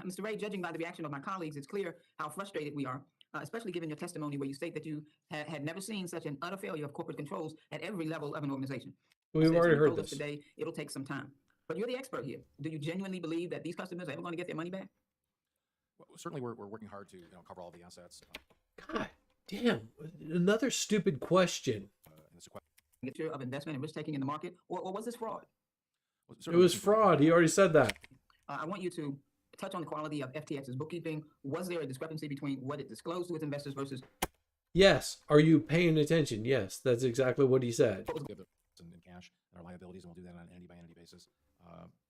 [SPEAKER 12] Mr. Ray, judging by the reaction of my colleagues, it's clear how frustrated we are, especially given your testimony where you state that you had never seen such an utter failure of corporate controls at every level of an organization.
[SPEAKER 1] We've already
[SPEAKER 12] You
[SPEAKER 1] heard
[SPEAKER 12] told us
[SPEAKER 1] this.
[SPEAKER 12] today it'll take some time. But you're the expert here. Do you genuinely believe that these customers are ever going to get their money back?
[SPEAKER 4] Well, certainly, we're working hard to cover all the assets.
[SPEAKER 1] God damn, another stupid question.
[SPEAKER 12] Of investment and risk taking in the market, or was this fraud?
[SPEAKER 1] It was fraud. He already said that.
[SPEAKER 12] I want you to touch on the quality of FTX's bookkeeping. Was there a discrepancy between what it disclosed to its investors versus?
[SPEAKER 1] Yes. Are you paying attention? Yes, that's exactly what he said.
[SPEAKER 4] We have in cash and our liabilities, and we'll do that on an entity-by-entity basis.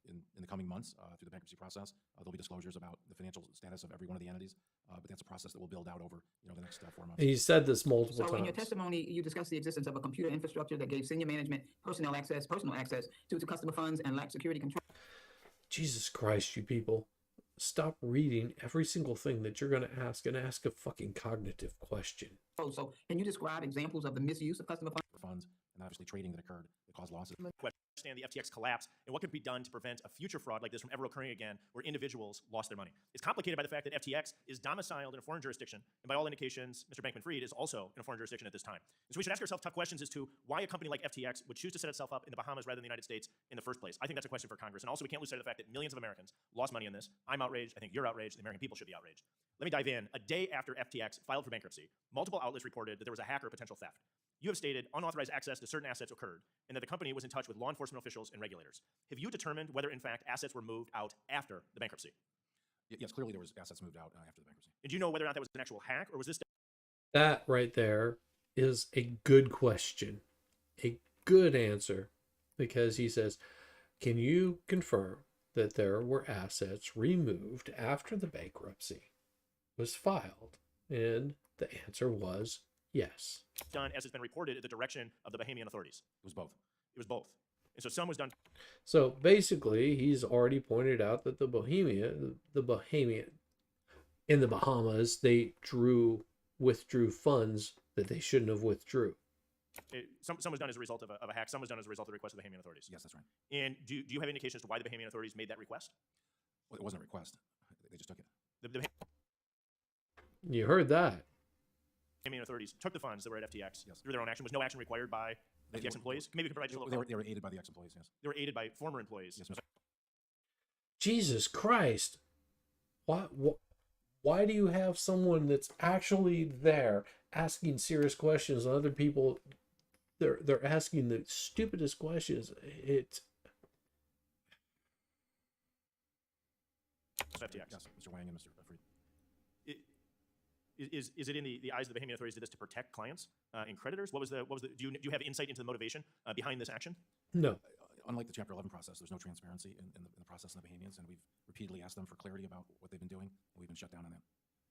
[SPEAKER 4] In the coming months, through the bankruptcy process, there'll be disclosures about the financial status of every one of the entities, but that's a process that will build out over the next 4 months.
[SPEAKER 1] He said this multiple
[SPEAKER 12] So
[SPEAKER 1] times.
[SPEAKER 12] in your testimony, you discussed the existence of a computer infrastructure that gave senior management personal access to customer funds and lacked security control.
[SPEAKER 1] Jesus Christ, you people. Stop reading every single thing that you're going to ask and ask a fucking cognitive question.
[SPEAKER 12] So can you describe examples of the misuse of customer
[SPEAKER 4] funds and obviously trading that occurred that caused losses?
[SPEAKER 10] Understand the FTX collapse and what could be done to prevent a future fraud like this from ever occurring again where individuals lost their money. It's complicated by the fact that FTX is domiciled in a foreign jurisdiction, and by all indications, Mr. Bankman-Fried is also in a foreign jurisdiction at this time. And so we should ask ourselves tough questions as to why a company like FTX would choose to set itself up in the Bahamas rather than the United States in the first place. I think that's a question for Congress. And also, we can't lose sight of the fact that millions of Americans lost money in this. I'm outraged. I think you're outraged. The American people should be outraged. Let me dive in. A day after FTX filed for bankruptcy, multiple outlets reported that there was a hack or potential theft. You have stated unauthorized access to certain assets occurred and that the company was in touch with law enforcement officials and regulators. Have you determined whether, in fact, assets were moved out after the bankruptcy?
[SPEAKER 4] Yes, clearly there was assets moved out after the bankruptcy.
[SPEAKER 10] And do you know whether or not that was an actual hack, or was this...
[SPEAKER 1] That right there is a good question, a good answer, because he says, can you confirm that there were assets removed after the bankruptcy was filed? And the answer was yes.
[SPEAKER 10] Done, as has been reported, at the direction of the Bahamian authorities.
[SPEAKER 4] It was both.
[SPEAKER 10] It was both. And so some was done.
[SPEAKER 1] So basically, he's already pointed out that the Bahamian, in the Bahamas, they withdrew funds that they shouldn't have withdrew.
[SPEAKER 10] Some was done as a result of a hack. Some was done as a result of the request of the Bahamian authorities.
[SPEAKER 4] Yes, that's right.
[SPEAKER 10] And do you have indications as to why the Bahamian authorities made that request?
[SPEAKER 4] Well, it wasn't a request. They just took it.
[SPEAKER 1] You heard that.
[SPEAKER 10] Bahamian authorities took the funds that were at FTX through their own action. Was no action required by FTX employees? Maybe you can provide just a little...
[SPEAKER 4] They were aided by the ex-employees, yes.
[SPEAKER 10] They were aided by former employees.
[SPEAKER 4] Yes, Mr.
[SPEAKER 1] Jesus Christ. Why do you have someone that's actually there asking serious questions and other people, they're asking the stupidest questions? It's...
[SPEAKER 10] FTX.
[SPEAKER 4] Yes, Mr. Wang and Mr. Fried.
[SPEAKER 10] Is it in the eyes of the Bahamian authorities did this to protect clients and creditors? What was the do you have insight into the motivation behind this action?
[SPEAKER 1] No.
[SPEAKER 4] Unlike the Chapter 11 process, there's no transparency in the process in the Bahamians, and we've repeatedly asked them for clarity about what they've been doing, and we've been shut down on that.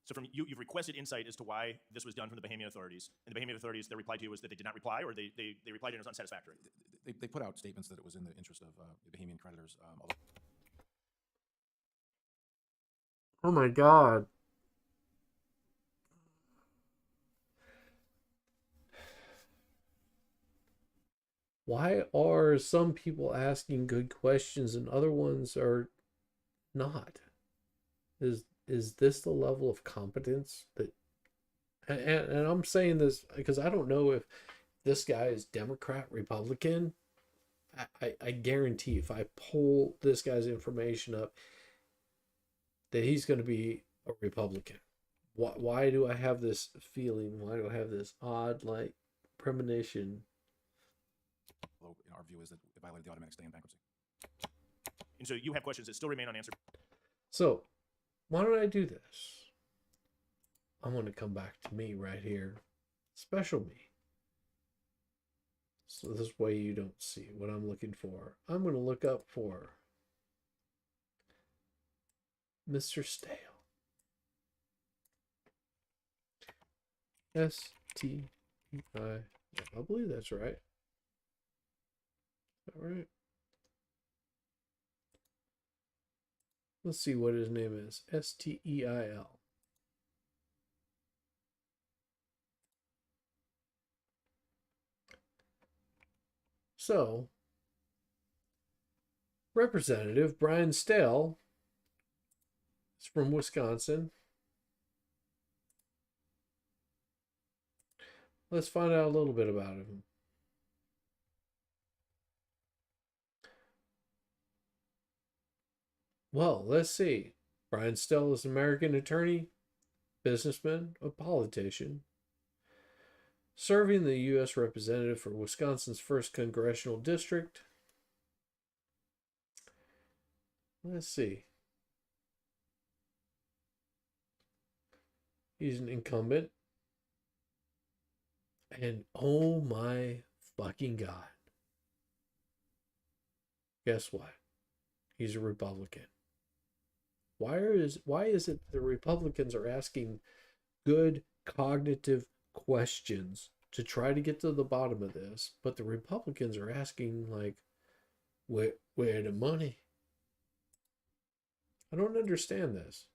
[SPEAKER 10] So from you've requested insight as to why this was done from the Bahamian authorities, and the Bahamian authorities, their reply to you was that they did not reply, or they replied and it was unsatisfactory?
[SPEAKER 4] They put out statements that it was in the interest of the Bahamian creditors.
[SPEAKER 1] Oh my God. Why are some people asking good questions and other ones are not? Is this the level of competence that... And I'm saying this because I don't know if this guy is Democrat, Republican. I guarantee if I pull this guy's information up, that he's going to be a Republican. Why do I have this feeling? Why do I have this odd, like, premonition?
[SPEAKER 4] In our view, is that it violated the automatic stay in bankruptcy.
[SPEAKER 10] And so you have questions that still remain unanswered.
[SPEAKER 1] So, why don't I do this? I'm going to come back to me right here. Special me. So this way you don't see what I'm looking for. I'm going to look up for Mr. Stale. S-T-E-I. I believe that's right. Is that right? Let's see what his name is. S-T-E-I-L. So, Representative Brian Stale is from Wisconsin. Let's find out a little bit about him. Well, let's see. Brian Stale is an American attorney, businessman, a politician, serving the U.S. representative for Wisconsin's 1st Congressional District. Let's see. He's an incumbent. And oh my fucking God. Guess what? He's a Republican. Why is it the Republicans are asking good cognitive questions to try to get to the bottom of this, but the Republicans are asking like, where the money? I don't understand this.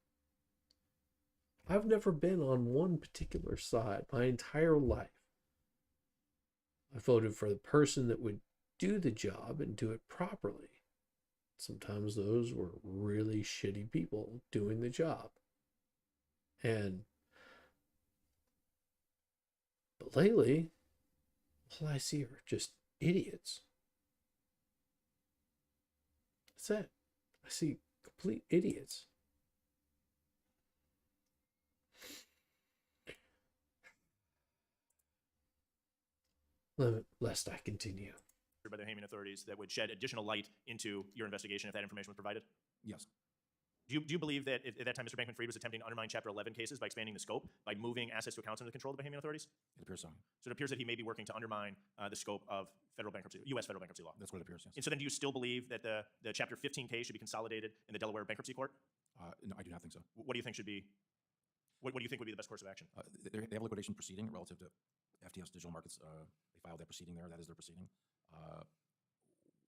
[SPEAKER 1] I've never been on one particular side my entire life. I voted for the person that would do the job and do it properly. Sometimes those were really shitty people doing the job. But lately, all I see are just idiots. That's it. I see complete idiots. Lest I continue.
[SPEAKER 10] By the Bahamian authorities that would shed additional light into your investigation if that information was provided?
[SPEAKER 4] Yes.
[SPEAKER 10] Do you believe that at that time Mr. Bankman-Fried was attempting to undermine Chapter 11 cases by expanding the scope, by moving assets to accounts under the control of the Bahamian authorities?
[SPEAKER 4] It appears so.
[SPEAKER 10] So it appears that he may be working to undermine the scope of federal bankruptcy, U.S. federal bankruptcy law.
[SPEAKER 4] That's what it appears, yes.
[SPEAKER 10] And so then do you still believe that the Chapter 15 case should be consolidated in the Delaware Bankruptcy Court?
[SPEAKER 4] No, I do not think so.
[SPEAKER 10] What do you think should be, what do you think would be the best course of action?
[SPEAKER 4] They have a liquidation proceeding relative to FTS Digital Markets. They filed that proceeding there. That is their proceeding.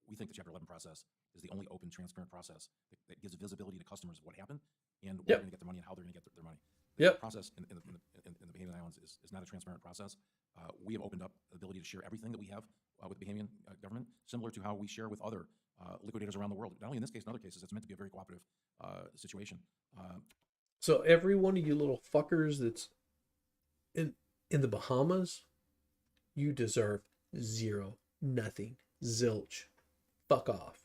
[SPEAKER 4] We think the Chapter 11 process is the only open, transparent process that gives visibility to customers of what happened and where they're going to get their money and how they're going to get their money. The process in the Bahamian Islands is not a transparent process. We have opened up the ability to share everything that we have with the Bahamian government, similar to how we share with other liquidators around the world. Not only in this case, in other cases, it's meant to be a very cooperative situation.
[SPEAKER 1] So every one of you little fuckers that's in the Bahamas, you deserve zero, nothing, zilch. Fuck off.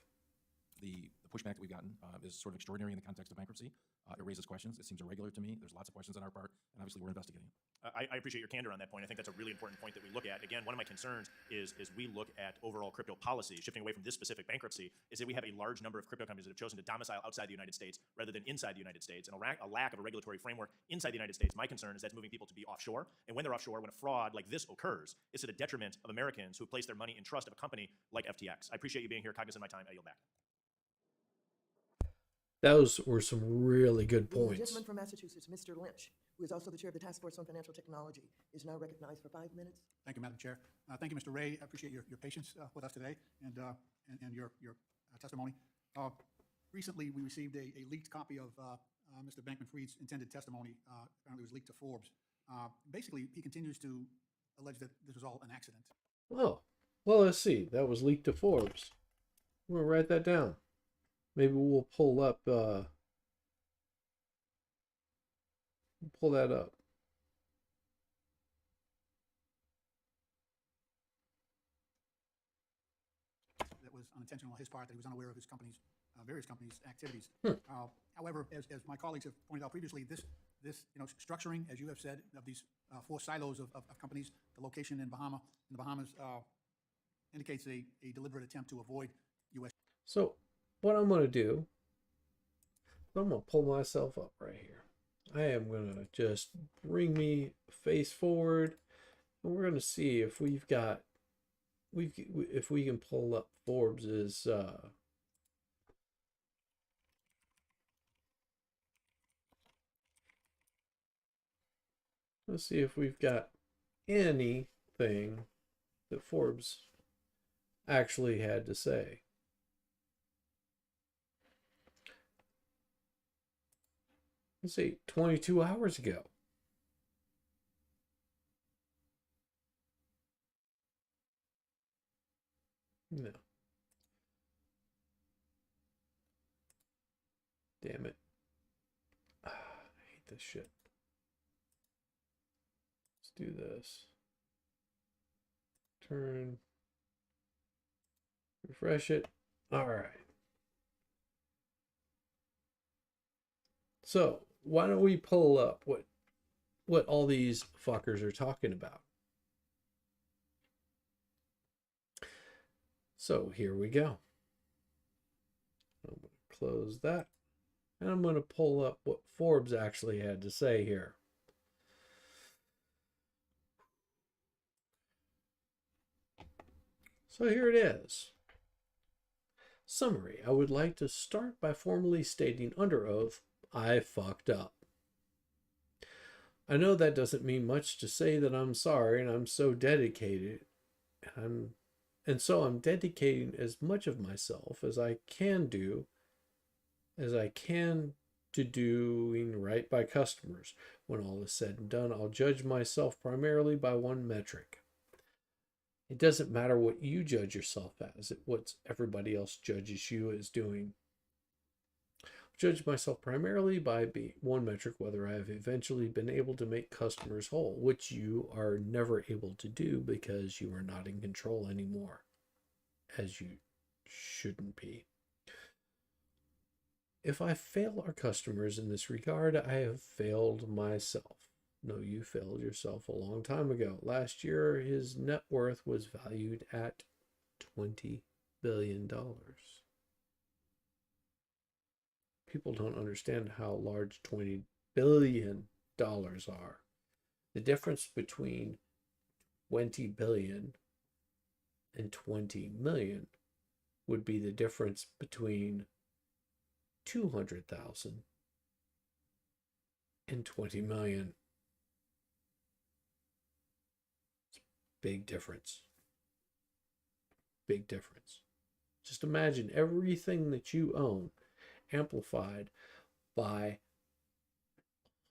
[SPEAKER 4] The pushback that we've gotten is sort of extraordinary in the context of bankruptcy. It raises questions. It seems irregular to me. There's lots of questions on our part, and obviously we're investigating.
[SPEAKER 10] I appreciate your candor on that point. I think that's a really important point that we look at. Again, one of my concerns is we look at overall crypto policy, shifting away from this specific bankruptcy, is that we have a large number of crypto companies that have chosen to domicile outside the United States rather than inside the United States, and a lack of a regulatory framework inside the United States. My concern is that's moving people to be offshore, and when they're offshore, when a fraud like this occurs, it's at a detriment of Americans who place their money in trust of a company like FTX. I appreciate you being here, cognizant of my time. I yield back.
[SPEAKER 1] Those were some really good
[SPEAKER 2] The
[SPEAKER 1] points.
[SPEAKER 2] gentleman from Massachusetts, Mr. Lynch, who is also the chair of the Task Force on Financial Technology, is now recognized for 5 minutes.
[SPEAKER 13] Thank you, Madam Chair. Thank you, Mr. Ray. I appreciate your patience with us today and your testimony. Recently, we received a leaked copy of Mr. Bankman-Fried's intended testimony. Apparently, it was leaked to Forbes. Basically, he continues to allege that this was all an accident.
[SPEAKER 1] Oh, well, let's see. That was leaked to Forbes. We'll write that down. Maybe we'll pull up, pull that up.
[SPEAKER 13] That was unintentional on his part, that he was unaware of his company's, various companies' activities. However, as my colleagues have pointed out previously, this structuring, as you have said, of these 4 silos of companies, the location in the Bahamas, indicates a deliberate attempt to avoid U.S.
[SPEAKER 1] So what I'm going to do, I'm going to pull myself up right here. I am going to just bring me face forward, and we're going to see if we've got, if we can pull up Forbes's, let's see if we've got anything that Forbes actually had to say. Let's see, 22 hours ago. No. Damn it. I hate this shit. Let's do this. Turn. Refresh it. All right. So why don't we pull up what all these fuckers are talking about? So here we go. I'm going to close that. And I'm going to pull up what Forbes actually had to say here. So here it is. Summary. I would like to start by formally stating under oath, I fucked up. I know that doesn't mean much to say that I'm sorry, and I'm so dedicated. And so I'm dedicating as much of myself as I can to doing right by customers. When all is said and done, I'll judge myself primarily by one metric. It doesn't matter what you judge yourself as, it's what everybody else judges you as doing. I'll judge myself primarily by one metric, whether I have eventually been able to make customers whole, which you are never able to do because you are not in control anymore, as you shouldn't be. If I fail our customers in this regard, I have failed myself. No, you failed yourself a long time ago. Last year, his net worth was valued at $20 billion. People don't understand how large $20 billion are. The difference between 20 billion and 20 million would be the difference between 200,000 and 20 million. Big difference. Big difference. Just imagine everything that you own amplified by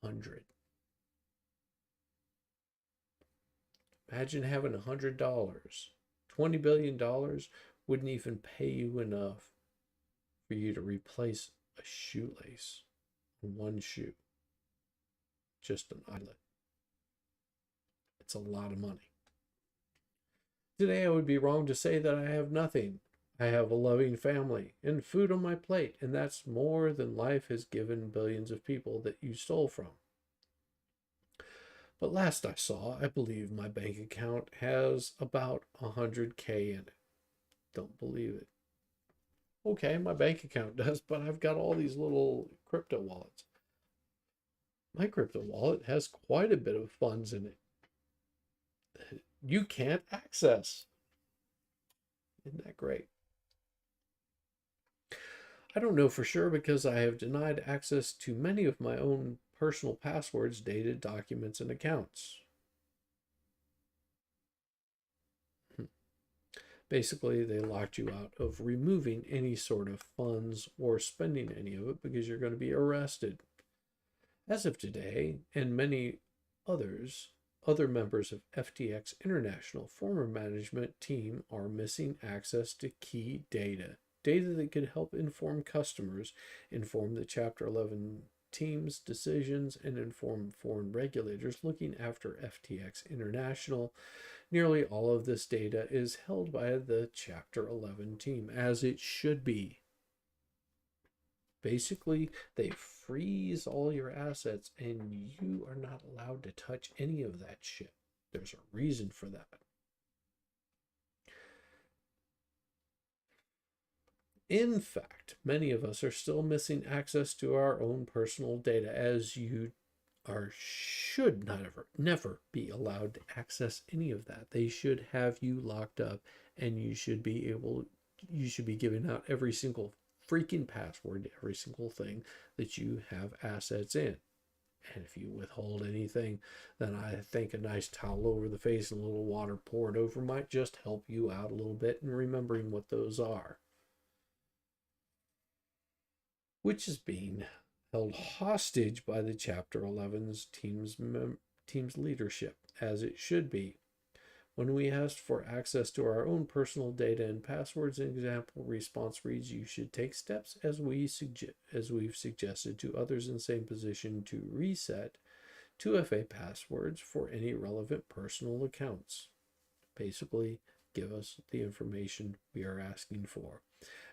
[SPEAKER 1] 100. Imagine having $100. $20 billion wouldn't even pay you enough for you to replace a shoelace on one shoe. Just an eyelet. It's a lot of money. Today I would be wrong to say that I have nothing. I have a loving family and food on my plate, and that's more than life has given billions of people that you stole from. But last I saw, I believe my bank account has about 100K in it. Don't believe it. Okay, my bank account does, but I've got all these little crypto wallets. My crypto wallet has quite a bit of funds in it you can't access. Isn't that great? I don't know for sure because I have denied access to many of my own personal passwords, dated documents, and accounts. Basically, they locked you out of removing any sort of funds or spending any of it because you're going to be arrested. As of today, and many other members of FTX International former management team are missing access to key data that could help inform customers, inform the Chapter 11 team's decisions, and inform foreign regulators looking after FTX International. Nearly all of this data is held by the Chapter 11 team, as it should be. Basically, they freeze all your assets and you are not allowed to touch any of that shit. There's a reason for that. In fact, many of us are still missing access to our own personal data, as you should never be allowed to access any of that. They should have you locked up, and you should be giving out every single freaking password to every single thing that you have assets in. And if you withhold anything, then I think a nice towel over the face and a little water poured over might just help you out a little bit in remembering what those are. Which is being held hostage by the Chapter 11's team's leadership, as it should be. When we asked for access to our own personal data and passwords, an example response reads, "You should take steps as we've suggested to others in the same position to reset 2FA passwords for any relevant personal accounts." Basically, give us the information we are asking for.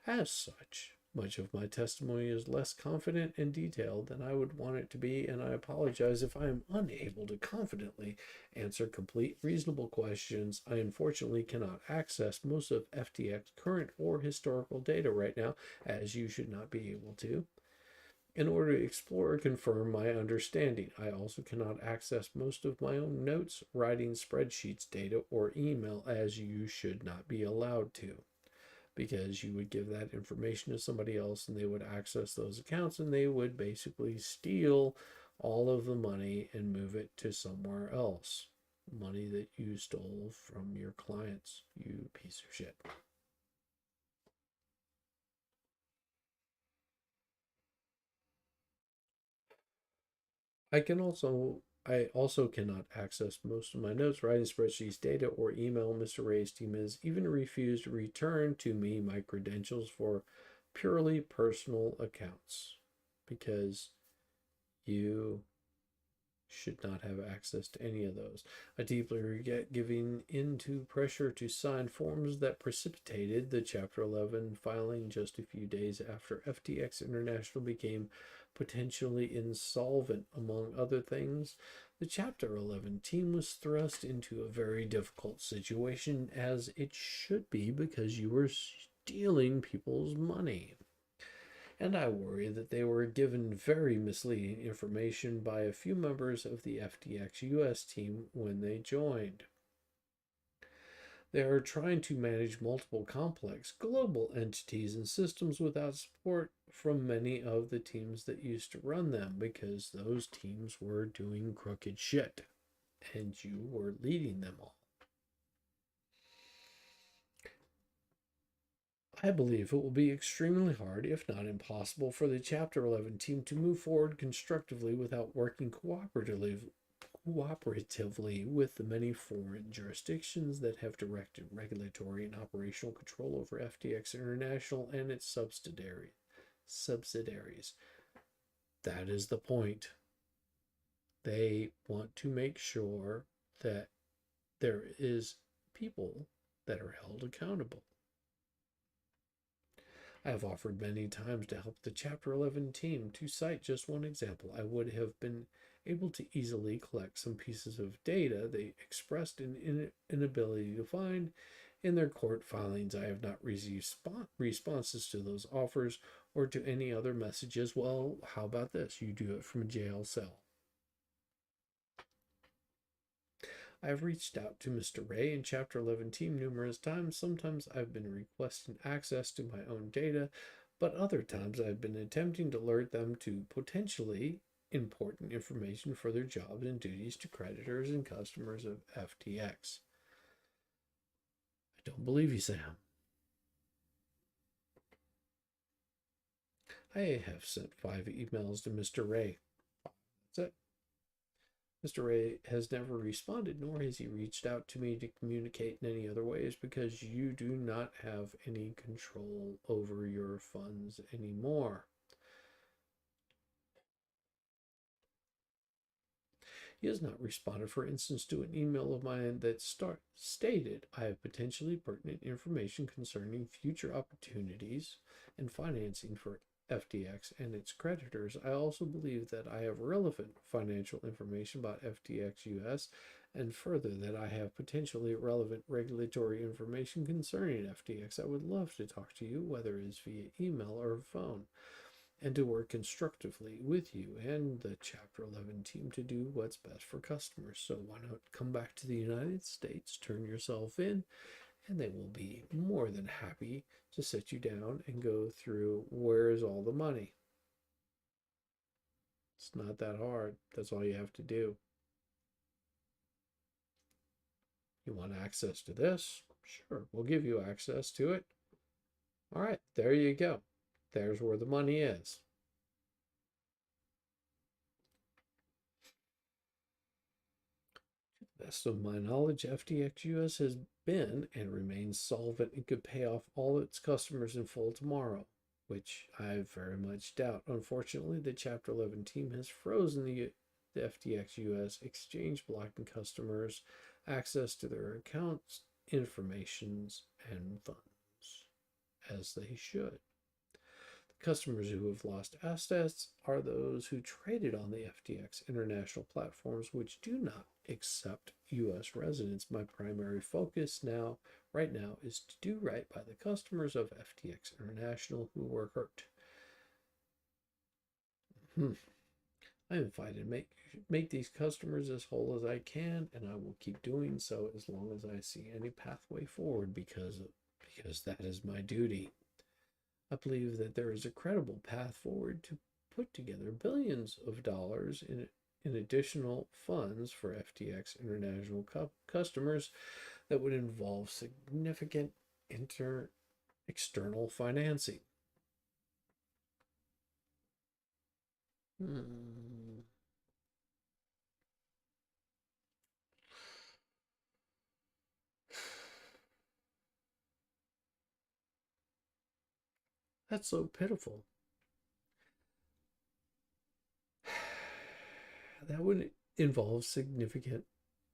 [SPEAKER 1] As such, much of my testimony is less confident and detailed than I would want it to be, and I apologize if I am unable to confidently answer complete, reasonable questions. I unfortunately cannot access most of FTX current or historical data right now, as you should not be able to, in order to explore or confirm my understanding. I also cannot access most of my own notes, writing, spreadsheets, data, or email, as you should not be allowed to, because you would give that information to somebody else and they would access those accounts and they would basically steal all of the money and move it to somewhere else. Money that you stole from your clients, you piece of shit. I also cannot access most of my notes, writing, spreadsheets, data, or email. Mr. Ray's team has even refused to return to me my credentials for purely personal accounts, because you should not have access to any of those. I deeply regret giving in to pressure to sign forms that precipitated the Chapter 11 filing just a few days after FTX International became potentially insolvent. Among other things, the Chapter 11 team was thrust into a very difficult situation, as it should be, because you were stealing people's money. And I worry that they were given very misleading information by a few members of the FTX US team when they joined. They are trying to manage multiple complex global entities and systems without support from many of the teams that used to run them, because those teams were doing crooked shit and you were leading them all. I believe it will be extremely hard, if not impossible, for the Chapter 11 team to move forward constructively without working cooperatively with the many foreign jurisdictions that have directed regulatory and operational control over FTX International and its subsidiaries. That is the point. They want to make sure that there is people that are held accountable. I have offered many times to help the Chapter 11 team. To cite just one example, I would have been able to easily collect some pieces of data they expressed an inability to find in their court filings. I have not received responses to those offers or to any other messages. Well, how about this? You do it from a jail cell. I have reached out to Mr. Ray and Chapter 11 team numerous times. Sometimes I've been requesting access to my own data, but other times I've been attempting to alert them to potentially important information for their jobs and duties to creditors and customers of FTX. I don't believe you, Sam. I have sent 5 emails to Mr. Ray. That's it. Mr. Ray has never responded, nor has he reached out to me to communicate in any other ways, because you do not have any control over your funds anymore. He has not responded, for instance, to an email of mine that stated, "I have potentially pertinent information concerning future opportunities and financing for FTX and its creditors. I also believe that I have relevant financial information about FTX US, and further that I have potentially relevant regulatory information concerning FTX. I would love to talk to you, whether it is via email or phone, and to work constructively with you and the Chapter 11 team to do what's best for customers. So why not come back to the United States, turn yourself in, and they will be more than happy to sit you down and go through where is all the money. It's not that hard. That's all you have to do. You want access to this? Sure, we'll give you access to it. All right, there you go. There's where the money is. To the best of my knowledge, FTX US has been and remains solvent and could pay off all its customers in full tomorrow, which I very much doubt. Unfortunately, the Chapter 11 team has frozen the FTX US exchange, blocking customers access to their accounts, informations, and funds, as they should. The customers who have lost assets are those who traded on the FTX international platforms, which do not accept U.S. residents. My primary focus right now, is to do right by the customers of FTX International who were hurt. I am fighting to make these customers as whole as I can, and I will keep doing so as long as I see any pathway forward, because that is my duty. I believe that there is a credible path forward to put together billions of dollars in additional funds for FTX International customers that would involve significant external financing. That's so pitiful. That would involve significant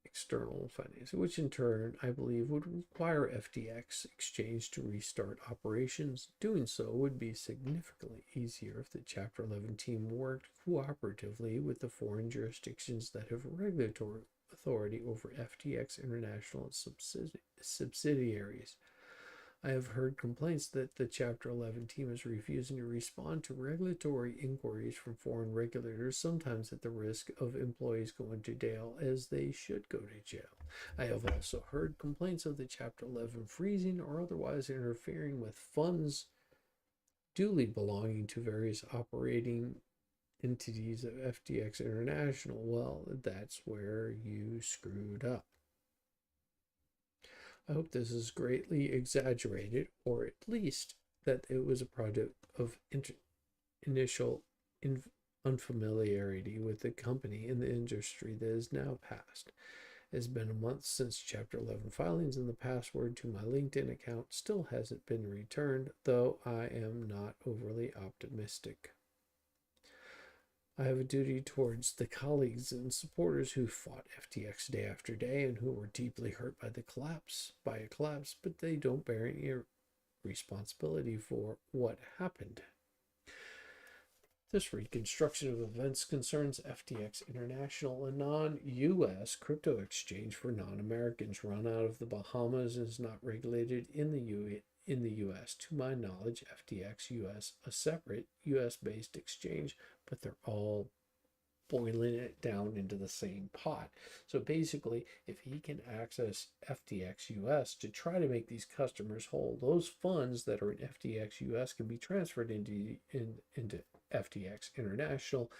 [SPEAKER 1] external financing, which in turn I believe would require FTX exchange to restart operations. Doing so would be significantly easier if the Chapter 11 team worked cooperatively with the foreign jurisdictions that have regulatory authority over FTX International and subsidiaries. I have heard complaints that the Chapter 11 team is refusing to respond to regulatory inquiries from foreign regulators, sometimes at the risk of employees going to jail, as they should go to jail. I have also heard complaints of the Chapter 11 freezing or otherwise interfering with funds duly belonging to various operating entities of FTX International. Well, that's where you screwed up. I hope this is greatly exaggerated, or at least that it was a product of initial unfamiliarity with the company in the industry that is now past. It has been a month since Chapter 11 filings, and the password to my LinkedIn account still hasn't been returned, though I am not overly optimistic. I have a duty towards the colleagues and supporters who fought FTX day after day and who were deeply hurt by a collapse, but they don't bear any responsibility for what happened. This reconstruction of events concerns FTX International, a non-U.S. crypto exchange for non-Americans run out of the Bahamas and is not regulated in the U.S. To my knowledge, FTX US, a separate U.S.-based exchange, but they're all boiling it down into the same pot. So basically, if he can access FTX US to try to make these customers whole, those funds that are in FTX US can be transferred into FTX International,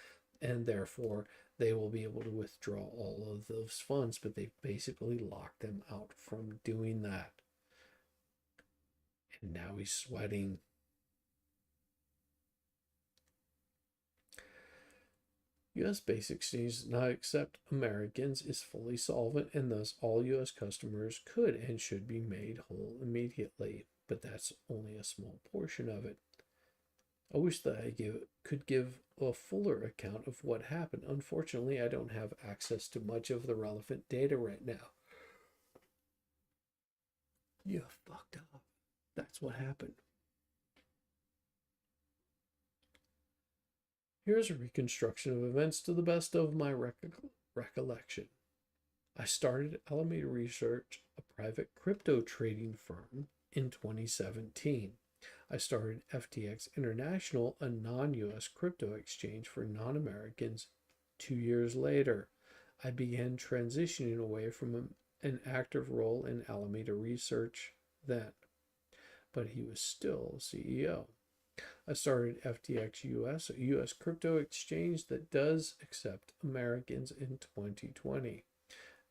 [SPEAKER 1] and therefore they will be able to withdraw all of those funds, but they basically locked them out from doing that. And now he's sweating. U.S.-based exchange does not accept Americans, is fully solvent, and thus all U.S. customers could and should be made whole immediately. But that's only a small portion of it. I wish that I could give a fuller account of what happened. Unfortunately, I don't have access to much of the relevant data right now. You fucked up. That's what happened. Here's a reconstruction of events to the best of my recollection. I started Alameda Research, a private crypto trading firm, in 2017. I started FTX International, a non-US crypto exchange for non-Americans, 2 years later. I began transitioning away from an active role in Alameda Research then, but he was still CEO. I started FTX US, a US crypto exchange that does accept Americans, in 2020.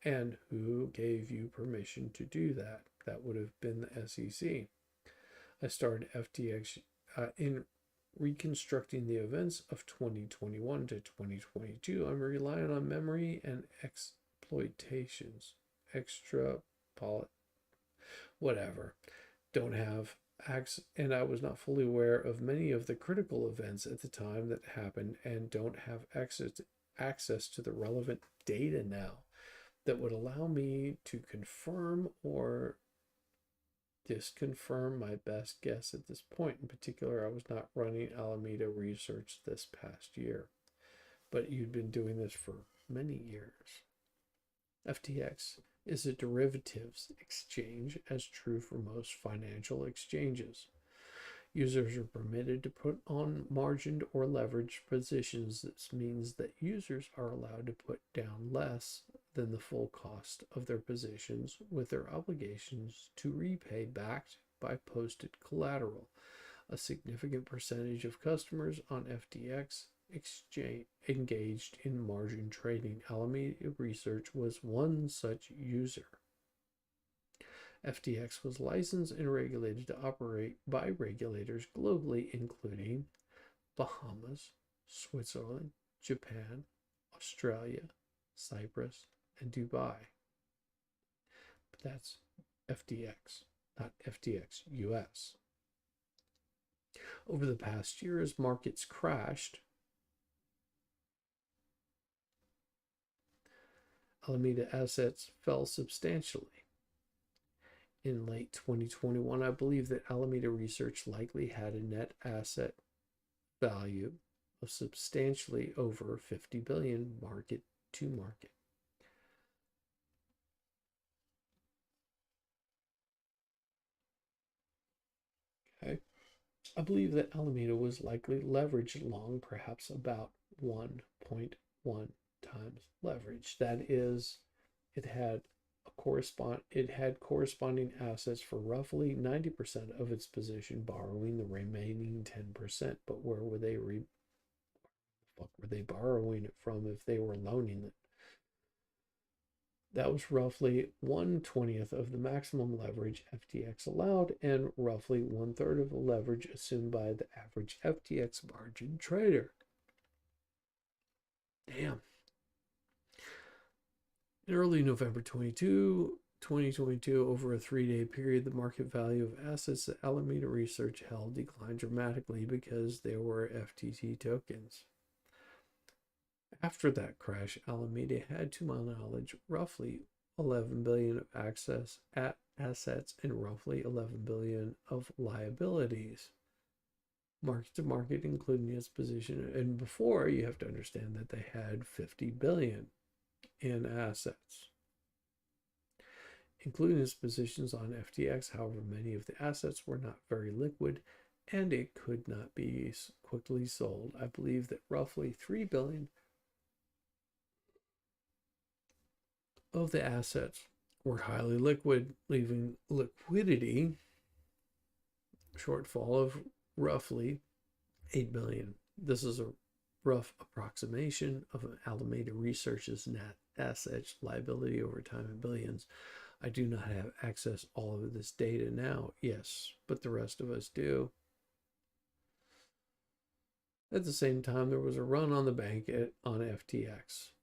[SPEAKER 1] And who gave you permission to do that? That would have been the SEC. I started FTX in reconstructing the events of 2021 to 2022. I'm relying on memory and exploitations. Whatever. Don't have access, and I was not fully aware of many of the critical events at the time that happened, and don't have access to the relevant data now that would allow me to confirm or disconfirm my best guess at this point. In particular, I was not running Alameda Research this past year, but you'd been doing this for many years. FTX is a derivatives exchange, as true for most financial exchanges. Users are permitted to put on margined or leveraged positions. This means that users are allowed to put down less than the full cost of their positions, with their obligations to repay backed by posted collateral. A significant percentage of customers on FTX exchange engaged in margin trading. Alameda Research was one such user. FTX was licensed and regulated to operate by regulators globally, including Bahamas, Switzerland, Japan, Australia, Cyprus, and Dubai. But that's FTX, not FTX US. Over the past year, as markets crashed, Alameda assets fell substantially. In late 2021, I believe that Alameda Research likely had a net asset value of substantially over 50 billion market to market. Okay. I believe that Alameda was likely leveraged long, perhaps about 1.1 times leverage. That is, it had corresponding assets for roughly 90% of its position, borrowing the remaining 10%. But where were they borrowing it from if they were loaning it? That was roughly 1/20th of the maximum leverage FTX allowed, and roughly 1/3 of the leverage assumed by the average FTX margin trader. Damn. In early November 2022, over a 3-day period, the market value of assets that Alameda Research held declined dramatically because there were FTT tokens. After that crash, Alameda had, to my knowledge, roughly 11 billion of assets and roughly 11 billion of liabilities. Market to market, including its position. And before, you have to understand that they had 50 billion in assets, including its positions on FTX. However, many of the assets were not very liquid, and it could not be quickly sold. I believe that roughly 3 billion of the assets were highly liquid, leaving liquidity shortfall of roughly 8 billion. This is a rough approximation of Alameda Research's net assets liability over time in billions. I do not have access all of this data now, yes, but the rest of us do. At the same time, there was a run on the bank on FTX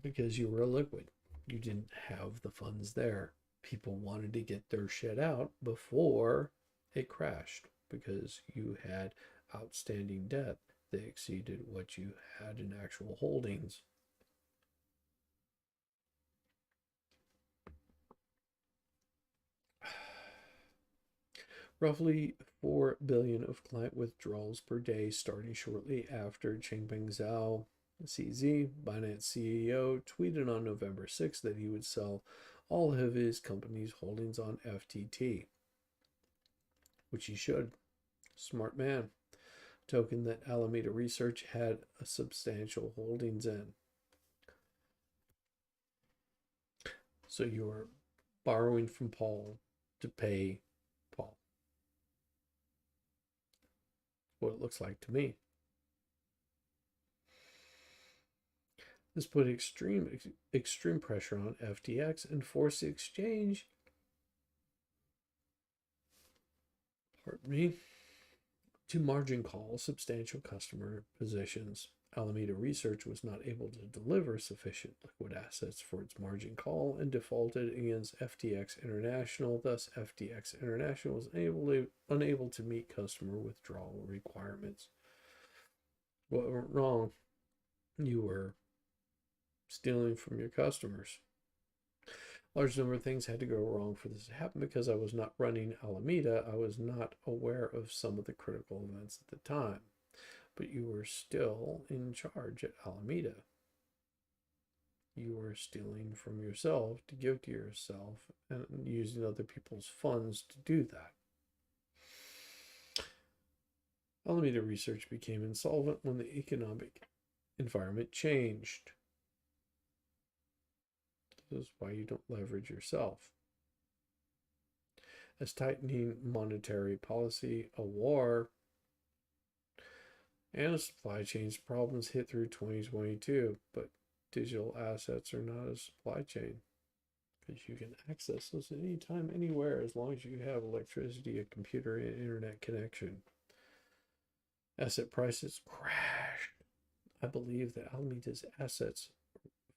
[SPEAKER 1] because you were liquid. You didn't have the funds there. People wanted to get their shit out before it crashed because you had outstanding debt that exceeded what you had in actual holdings. Roughly 4 billion of client withdrawals per day starting shortly after Changpeng Zhao, CZ, Binance CEO, tweeted on November 6th that he would sell all of his company's holdings on FTT, which he should. Smart man. Token that Alameda Research had a substantial holdings in. So you are borrowing from Paul to pay Paul. What it looks like to me. This put extreme pressure on FTX and forced the exchange, pardon me, to margin call substantial customer positions. Alameda Research was not able to deliver sufficient liquid assets for its margin call and defaulted against FTX International. Thus, FTX International was unable to meet customer withdrawal requirements. What went wrong? You were stealing from your customers. Large number of things had to go wrong for this to happen because I was not running Alameda. I was not aware of some of the critical events at the time. But you were still in charge at Alameda. You were stealing from yourself to give to yourself and using other people's funds to do that. Alameda Research became insolvent when the economic environment changed. This is why you don't leverage yourself. As tightening monetary policy, a war, and a supply chain problems hit through 2022, but digital assets are not a supply chain because you can access those anytime, anywhere, as long as you have electricity, a computer, and internet connection. Asset prices crashed. I believe that Alameda's assets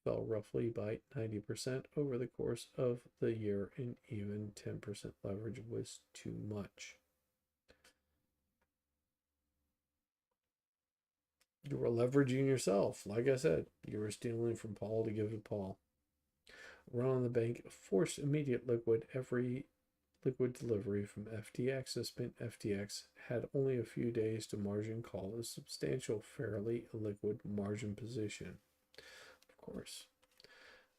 [SPEAKER 1] fell roughly by 90% over the course of the year, and even 10% leverage was too much. You were leveraging yourself. Like I said, you were stealing from Paul to give to Paul. Run on the bank forced immediate liquid delivery from FTX. This meant FTX had only a few days to margin call a substantial, fairly liquid margin position. Of course.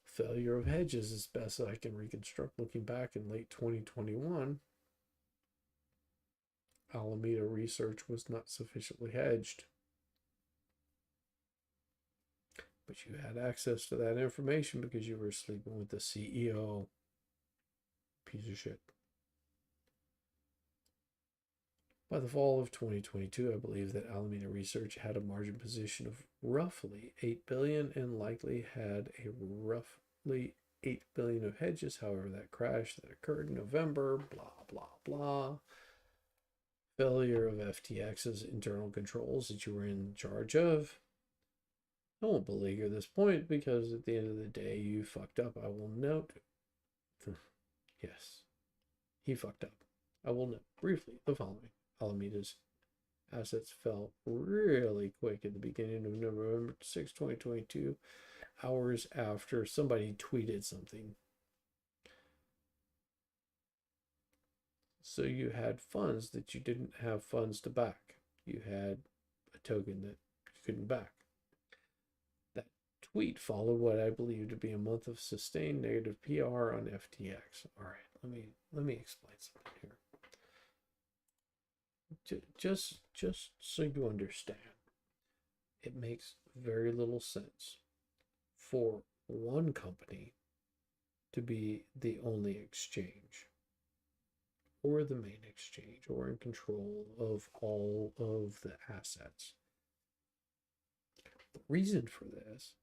[SPEAKER 1] Failure of hedges is best I can reconstruct looking back in late 2021. Alameda Research was not sufficiently hedged. But you had access to that information because you were sleeping with the CEO. Piece of shit. By the fall of 2022, I believe that Alameda Research had a margin position of roughly $8 billion and likely had a roughly $8 billion of hedges. However, that crash that occurred in November, blah, blah, blah. Failure of FTX's internal controls that you were in charge of. I won't beleaguer this point because at the end of the day, you fucked up. I will note. Yes, he fucked up. I will note briefly the following. Alameda's assets fell really quick at the beginning of November 6, 2022, hours after somebody tweeted something. So you had funds that you didn't have funds to back. You had a token that you couldn't back. That tweet followed what I believe to be a month of sustained negative PR on FTX. All right, let me explain something here. Just so you understand, it makes very little sense for one company to be the only exchange or the main exchange or in control of all of the assets. The reason for this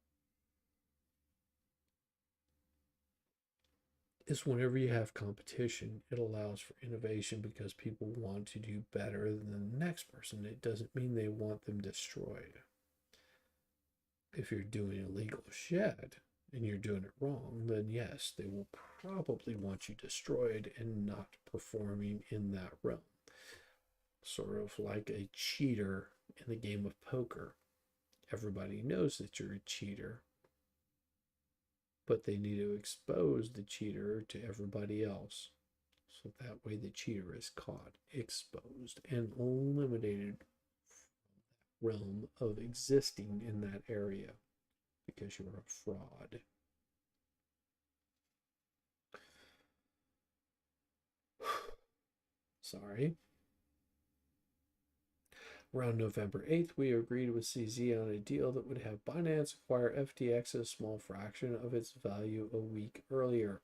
[SPEAKER 1] is whenever you have competition, it allows for innovation because people want to do better than the next person. It doesn't mean they want them destroyed. If you're doing illegal shit and you're doing it wrong, then yes, they will probably want you destroyed and not performing in that realm. Sort of like a cheater in the game of poker. Everybody knows that you're a cheater, but they need to expose the cheater to everybody else. So that way the cheater is caught, exposed, and eliminated from that realm of existing in that area because you're a fraud. Sorry. Around November 8th, we agreed with CZ on a deal that would have Binance acquire FTX a small fraction of its value a week earlier.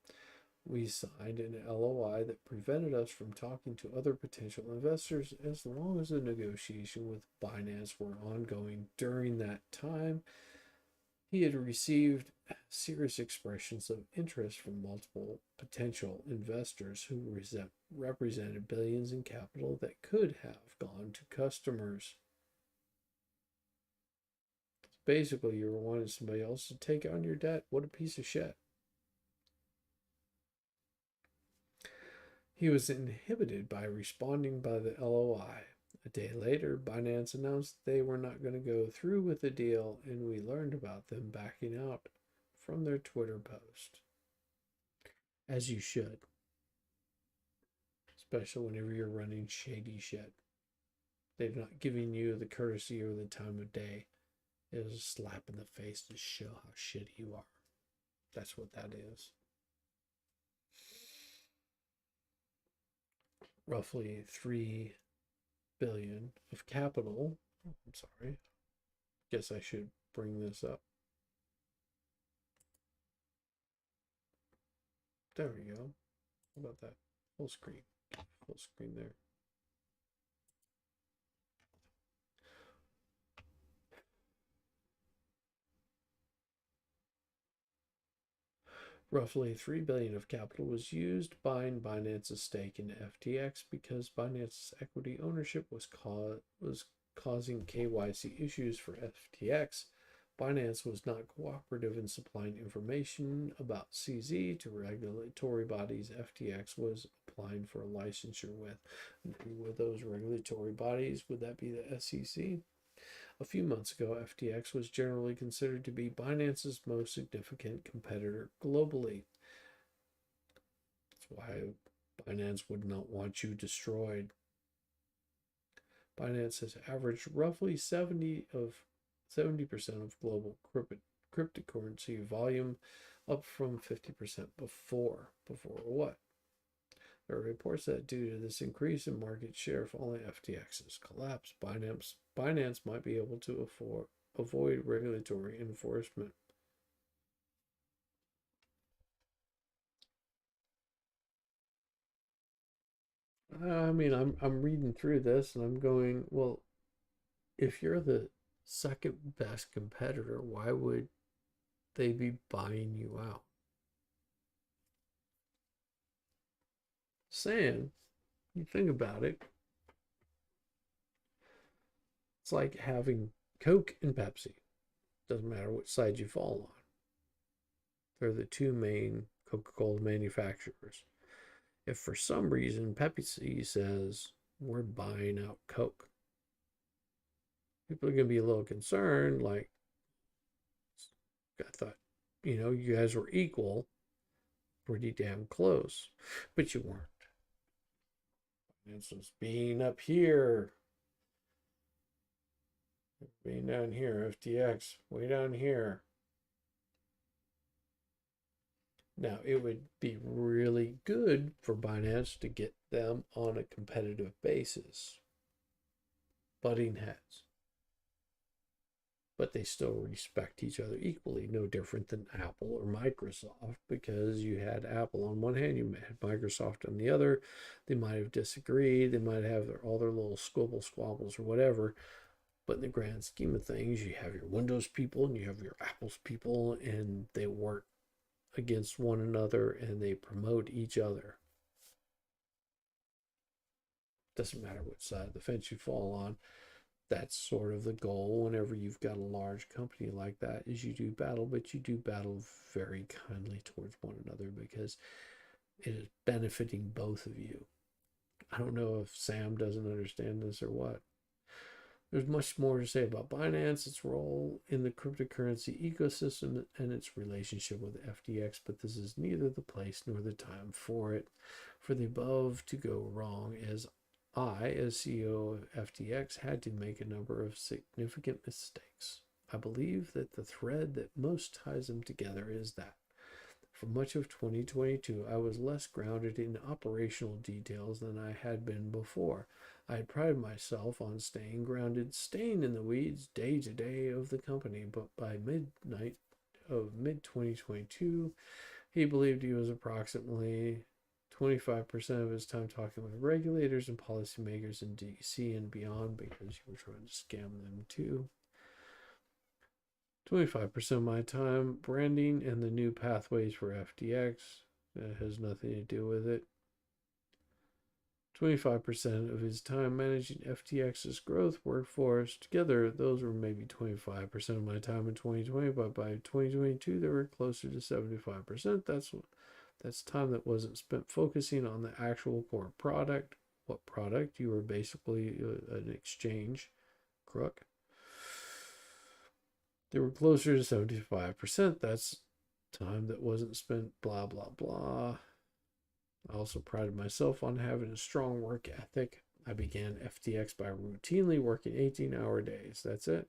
[SPEAKER 1] We signed an LOI that prevented us from talking to other potential investors as long as the negotiation with Binance were ongoing. During that time, he had received serious expressions of interest from multiple potential investors who represented billions in capital that could have gone to customers. Basically, you were wanting somebody else to take on your debt. What a piece of shit. He was inhibited by responding by the LOI. A day later, Binance announced they were not going to go through with the deal, and we learned about them backing out from their Twitter post. As you should. Especially whenever you're running shady shit. They're not giving you the courtesy or the time of day. It is a slap in the face to show how shitty you are. That's what that is. Roughly $3 billion of capital. Oh, I'm sorry. Guess I should bring this up. There we go. How about that? Full screen. Full screen there. Roughly $3 billion of capital was used buying Binance's stake in FTX because Binance's equity ownership was causing KYC issues for FTX. Binance was not cooperative in supplying information about CZ to regulatory bodies FTX was applying for a licensure with. And who were those regulatory bodies? Would that be the SEC? A few months ago, FTX was generally considered to be Binance's most significant competitor globally. That's why Binance would not want you destroyed. Binance has averaged roughly 70% of global cryptocurrency volume, up from 50% before. Before what? There are reports that due to this increase in market share following FTX's collapse, Binance might be able to avoid regulatory enforcement. I mean, I'm reading through this and I'm going, well, if you're the second best competitor, why would they be buying you out? Saying, you think about it, it's like having Coke and Pepsi. Doesn't matter which side you fall on. They're the two main Coca-Cola manufacturers. If for some reason Pepsi says, we're buying out Coke, people are going to be a little concerned, like, I thought, you guys were equal, pretty damn close, but you weren't. Binance was being up here, being down here, FTX, way down here. Now, it would be really good for Binance to get them on a competitive basis, butting heads. But they still respect each other equally, no different than Apple or Microsoft, because you had Apple on one hand, you had Microsoft on the other. They might have disagreed, they might have all their little squabbles or whatever, but in the grand scheme of things, you have your Windows people and you have your Apple's people, and they work against one another and they promote each other. Doesn't matter which side of the fence you fall on. That's sort of the goal whenever you've got a large company like that, is you do battle, but you do battle very kindly towards one another because it is benefiting both of you. I don't know if Sam doesn't understand this or what. There's much more to say about Binance, its role in the cryptocurrency ecosystem, and its relationship with FTX, but this is neither the place nor the time for it. For the above to go wrong, as I, as CEO of FTX, had to make a number of significant mistakes. I believe that the thread that most ties them together is that for much of 2022, I was less grounded in operational details than I had been before. I had prided myself on staying grounded, staying in the weeds day to day of the company, but by midnight of mid-2022, he believed he was approximately 25% of his time talking with regulators and policymakers in DC and beyond because you were trying to scam them too. 25% of my time branding and the new pathways for FTX. That has nothing to do with it. 25% of his time managing FTX's growth workforce. Together, those were maybe 25% of my time in 2020, but by 2022, they were closer to 75%. That's time that wasn't spent focusing on the actual core product. What product? You were basically an exchange crook. They were closer to 75%. That's time that wasn't spent blah, blah, blah. I also prided myself on having a strong work ethic. I began FTX by routinely working 18-hour days. That's it.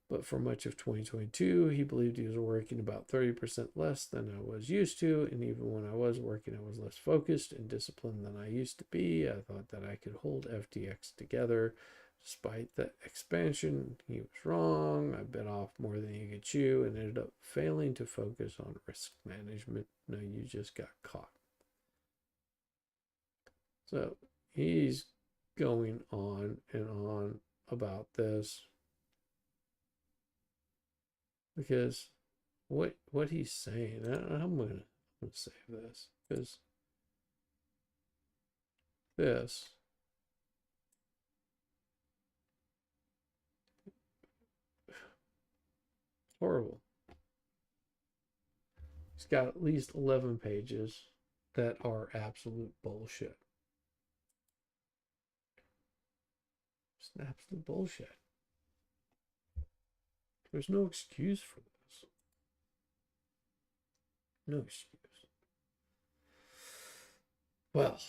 [SPEAKER 1] But for much of 2022, he believed he was working about 30% less than I was used to. And even when I was working, I was less focused and disciplined than I used to be. I thought that I could hold FTX together. Despite the expansion, he was wrong. I bit off more than he could chew and ended up failing to focus on risk management. No, you just got caught. So he's going on and on about this because what he's saying, I'm gonna save this because this horrible. He's got at least 11 pages that are absolute bullshit. It's an absolute bullshit. There's no excuse for this. No excuse. Well,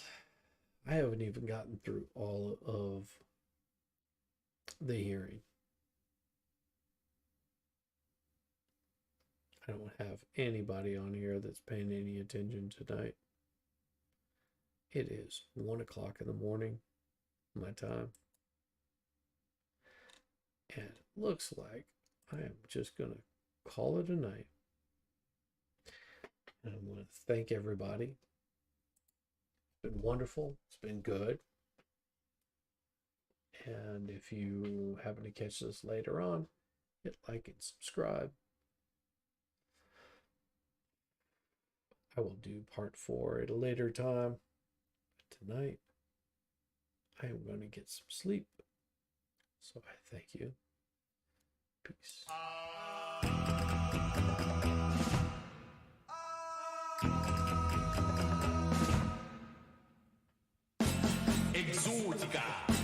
[SPEAKER 1] I haven't even gotten through all of the hearing. I don't have anybody on here that's paying any attention tonight. It is 1 o'clock in the morning, my time. And it looks like I am just going to call it a night. And I'm going to thank everybody. It's been wonderful. It's been good. And if you happen to catch this later on, hit like and subscribe. I will do part 4 at a later time. But tonight, I am going to get some sleep. So I thank you. Peace.
[SPEAKER 5] Exótica.